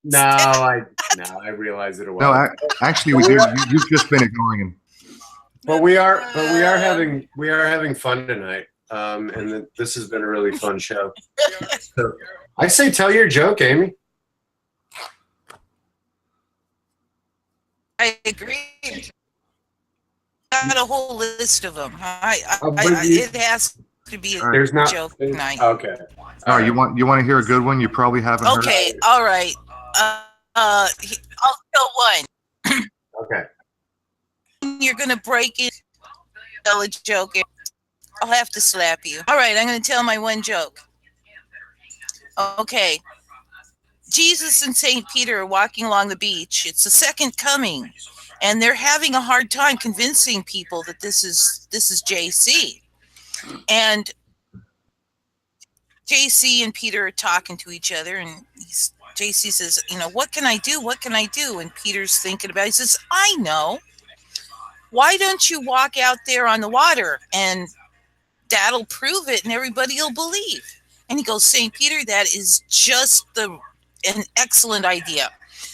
No, I realized it a while. No, actually, we do. You've just been ignoring him. But we are having fun tonight. And this has been a really fun show. So, I say, tell your joke, Amy. I agree. Got a whole list of them. It has to be a joke night. Okay. All right, you want to hear a good one? You probably haven't heard. Okay, all right. I'll tell one. Okay. You're gonna break it. Tell a joke. I'll have to slap you. All right, I'm gonna tell my one joke. Okay. Jesus and St. Peter are walking along the beach. It's the second coming, and they're having a hard time convincing people that this is JC. And JC and Peter are talking to each other, and JC says, what can I do? What can I do? And Peter's thinking about it. He says, I know. Why don't you walk out there on the water, and that'll prove it, and everybody will believe. And he goes, St. Peter, that is just an excellent idea.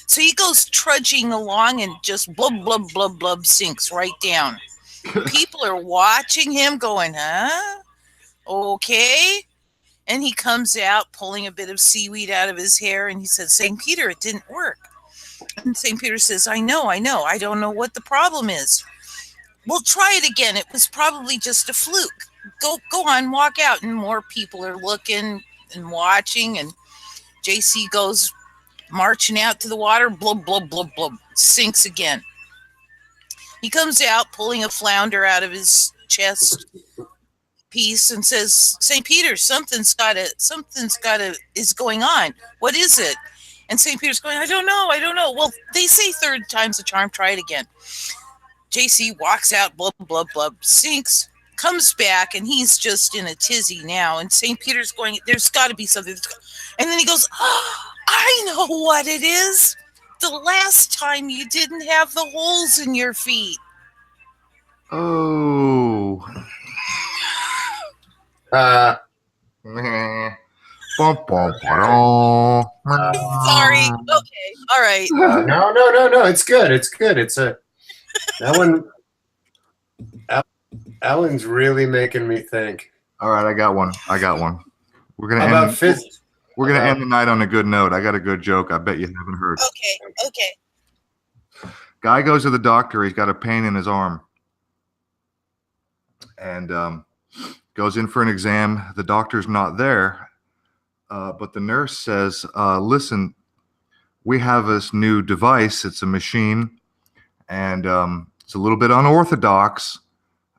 So he goes trudging along and just blub, blub, blub, blub, sinks right down. People are watching him going, huh? Okay. And he comes out pulling a bit of seaweed out of his hair, and he says, St. Peter, it didn't work. And St. Peter says, I know. I don't know what the problem is. Well, try it again. It was probably just a fluke. Go on, walk out. And more people are looking and watching, and JC goes marching out to the water, blub, blub, blub, blub, sinks again. He comes out pulling a flounder out of his chest piece and says, St. Peter, something's is going on. What is it? And St. Peter's going, I don't know. Well, they say third time's a charm, try it again. JC walks out, blub, blub, blub, sinks, comes back, and he's just in a tizzy now. And St. Peter's going, there's got to be something. And then he goes, I know what it is. The last time you didn't have the holes in your feet. Oh. Sorry. Okay. All right. No. It's good. It's that one. Alan's really making me think. All right, I got one. We're gonna end the night on a good note. I got a good joke. I bet you haven't heard. Okay. Guy goes to the doctor. He's got a pain in his arm, and goes in for an exam. The doctor's not there, but the nurse says, "Listen, we have this new device. It's a machine, and it's a little bit unorthodox."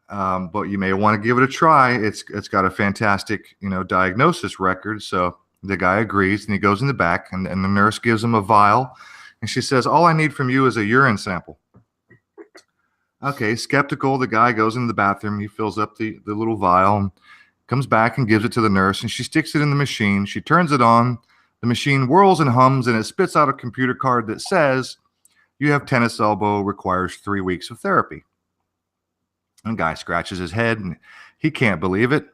But you may want to give it a try. It's got a fantastic, diagnosis record. So the guy agrees, and he goes in the back, and the nurse gives him a vial, and she says, all I need from you is a urine sample. Okay, skeptical, the guy goes into the bathroom. He fills up the little vial, and comes back and gives it to the nurse, and she sticks it in the machine. She turns it on. The machine whirls and hums, and it spits out a computer card that says, you have tennis elbow, requires 3 weeks of therapy. And guy scratches his head, and he can't believe it.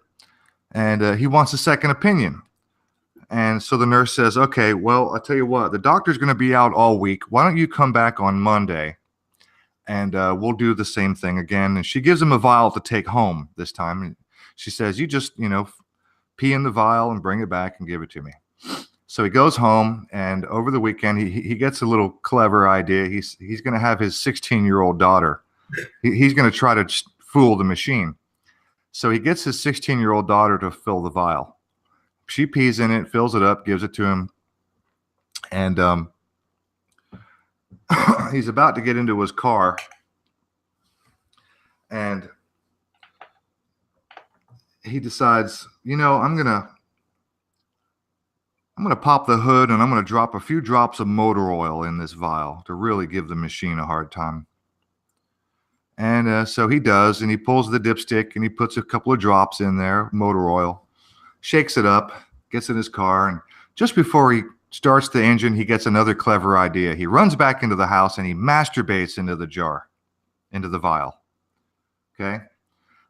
And he wants a second opinion. And so the nurse says, okay, well, I'll tell you what, the doctor's going to be out all week. Why don't you come back on Monday, and we'll do the same thing again. And she gives him a vial to take home this time. And she says, you just, pee in the vial and bring it back and give it to me. So he goes home, and over the weekend, he gets a little clever idea. He's going to have his 16-year-old daughter. He's going to try to fool the machine. So he gets his 16-year-old daughter to fill the vial. She pees in it, fills it up, gives it to him. And he's about to get into his car. And he decides, I'm going to pop the hood, and I'm going to drop a few drops of motor oil in this vial to really give the machine a hard time. And so he does, and he pulls the dipstick, and he puts a couple of drops in there, motor oil, shakes it up, gets in his car, and just before he starts the engine, he gets another clever idea. He runs back into the house and he masturbates into the jar, into the vial. Okay?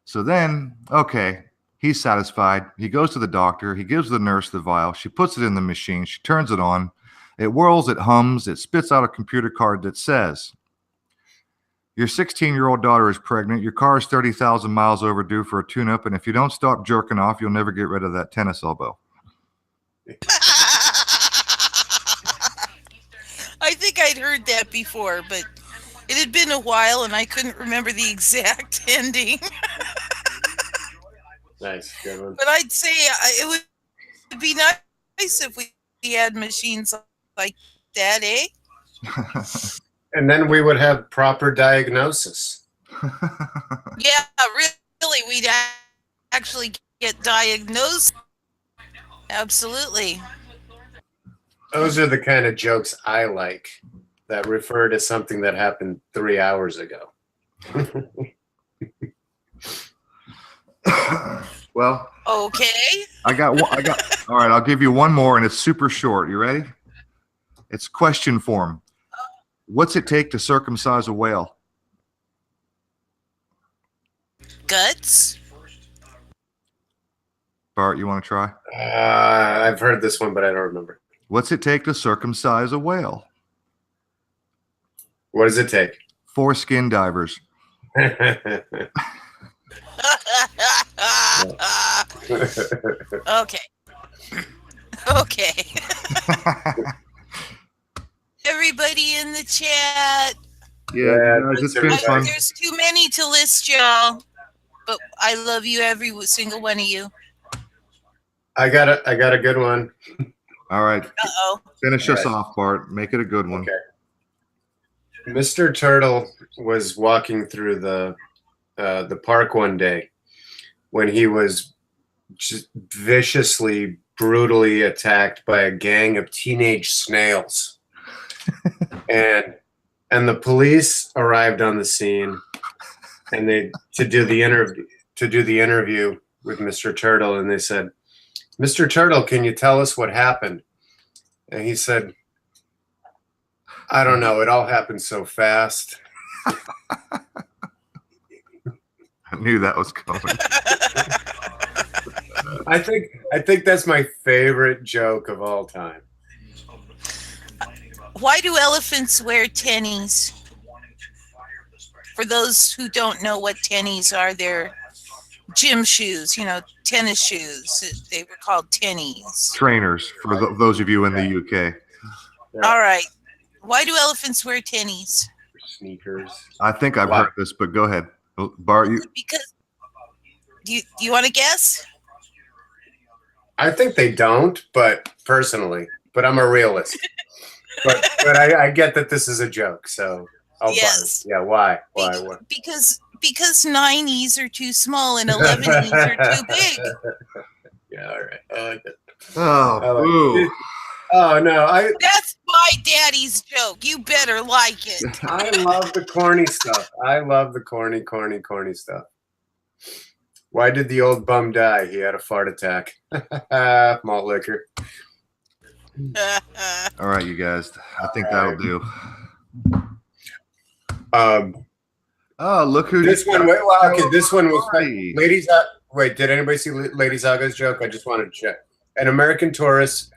So then, okay, he's satisfied. He goes to the doctor. He gives the nurse the vial. She puts it in the machine. She turns it on. It whirls, it hums, it spits out a computer card that says, your 16-year-old daughter is pregnant. Your car is 30,000 miles overdue for a tune-up, and if you don't stop jerking off, you'll never get rid of that tennis elbow. I think I'd heard that before, but it had been a while, and I couldn't remember the exact ending. Nice, good one. But I'd say it would be nice if we had machines like that, eh? And then we would have proper diagnosis. Yeah, really, we'd actually get diagnosed. Absolutely. Those are the kind of jokes I like that refer to something that happened 3 hours ago. Well, Okay. I got all right, I'll give you one more, and it's super short. You ready? It's question form. What's it take to circumcise a whale? Guts. Bart, you want to try? I've heard this one, but I don't remember. What's it take to circumcise a whale? What does it take? 4 skin divers. Okay. Okay. Everybody in the chat. Yeah, guys, it's been fun. There's too many to list, y'all. But I love you, every single one of you. I got a good one. All right. Uh-oh. Finish us off, Bart. Make it a good one. Okay. Mr. Turtle was walking through the park one day when he was just viciously, brutally attacked by a gang of teenage snails. and the police arrived on the scene, and they to do the interview with Mr. Turtle, and they said, "Mr. Turtle, can you tell us what happened?" And he said, "I don't know. It all happened so fast." I knew that was coming. I think that's my favorite joke of all time. Why do elephants wear tennies? For those who don't know what tennies are, they're gym shoes, tennis shoes. They were called tennies. Trainers, for those of you in the UK. Yeah. All right. Why do elephants wear tennies? Sneakers. I think I've heard this, but go ahead. Bart, Because do you want to guess? I think they don't, but I'm a realist. but I get that this is a joke, so I'll Yes. buy it. Yeah, why? Because 9 E's are too small and 11 E's are too big. Yeah, all right. I like it. oh, ooh. Oh no, That's my daddy's joke. You better like it. I love the corny stuff. I love the corny stuff. Why did the old bum die? He had a fart attack. Malt liquor. All right, you guys. I think that'll do. Oh, look who this one. Wait, well, okay, this one was funny. Ladies. Wait, did anybody see Lady Zaga's joke? I just wanted to check. An American tourist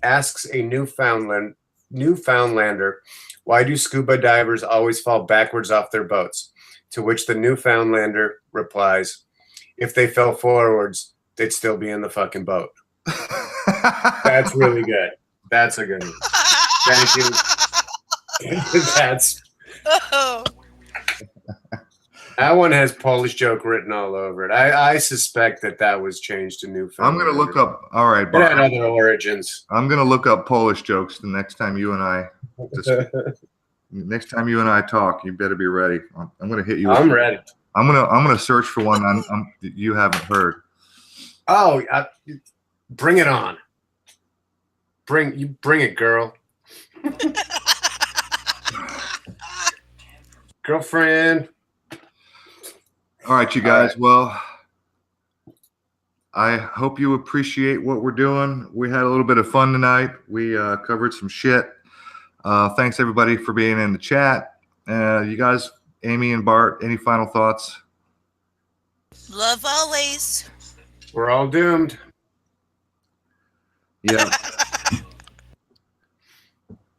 asks a Newfoundlander, "Why do scuba divers always fall backwards off their boats?" To which the Newfoundlander replies, "If they fell forwards, they'd still be in the fucking boat." That's really good. That's a good one. Thank you. That one has Polish joke written all over it. I suspect that was changed to Newfoundland. I'm going to look up. All right, It had other origins. I'm going to look up Polish jokes the next time you and I. Next time you and I talk, you better be ready. I'm going to hit you. I'm ready. I'm going to search for one you haven't heard. Oh, bring it on. Bring it, girl. Girlfriend. All right, you guys. Well, I hope you appreciate what we're doing. We had a little bit of fun tonight. We covered some shit. Thanks everybody for being in the chat. You guys, Amy and Bart, any final thoughts? Love always. We're all doomed. Yeah.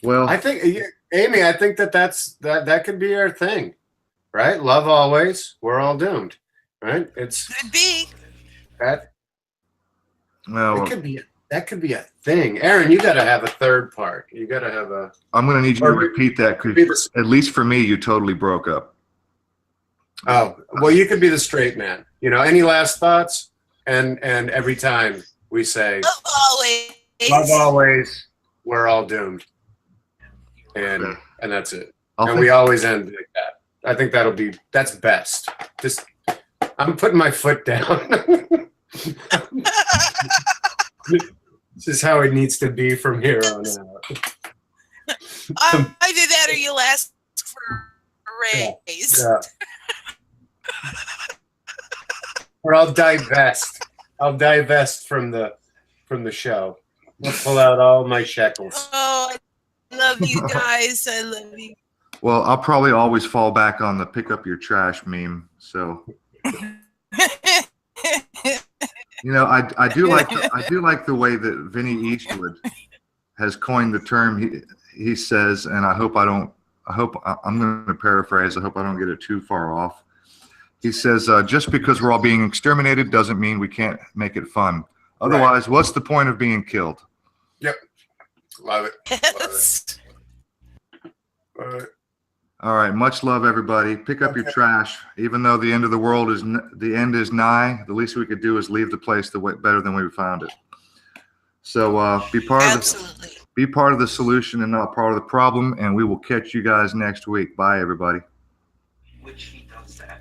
Well, I think, Amy, I think that could be our thing, right? Love always. We're all doomed, right? Could be. That well, that could be a thing. Aaron, you got to have a third part. You got to have a. I'm going to need you to repeat that because at least for me, you totally broke up. Oh, well, you could be the straight man. You know, any last thoughts? And every time we say, Love always. love always, we're all doomed. And that's it. And we always end like that. I think that's best. Just, I'm putting my foot down. This is how it needs to be from here on out. Either that or you'll ask for a raise. Yeah. Or I'll divest. I'll divest from the show. I'll pull out all my shekels. Oh, I love you guys. I love you. Well, I'll probably always fall back on the pick up your trash meme. So, you know, I do like the way that Vinny Eastwood has coined the term. He says, and I'm going to paraphrase. I hope I don't get it too far off. He says, just because we're all being exterminated doesn't mean we can't make it fun. Otherwise, right. What's the point of being killed? Yep. Love it. Yes. Love it. All right. Much love, everybody. Pick up your trash. Even though the end of the world is nigh, the least we could do is leave the place better than we found it. So be part of the solution and not part of the problem. And we will catch you guys next week. Bye, everybody. Which he does that.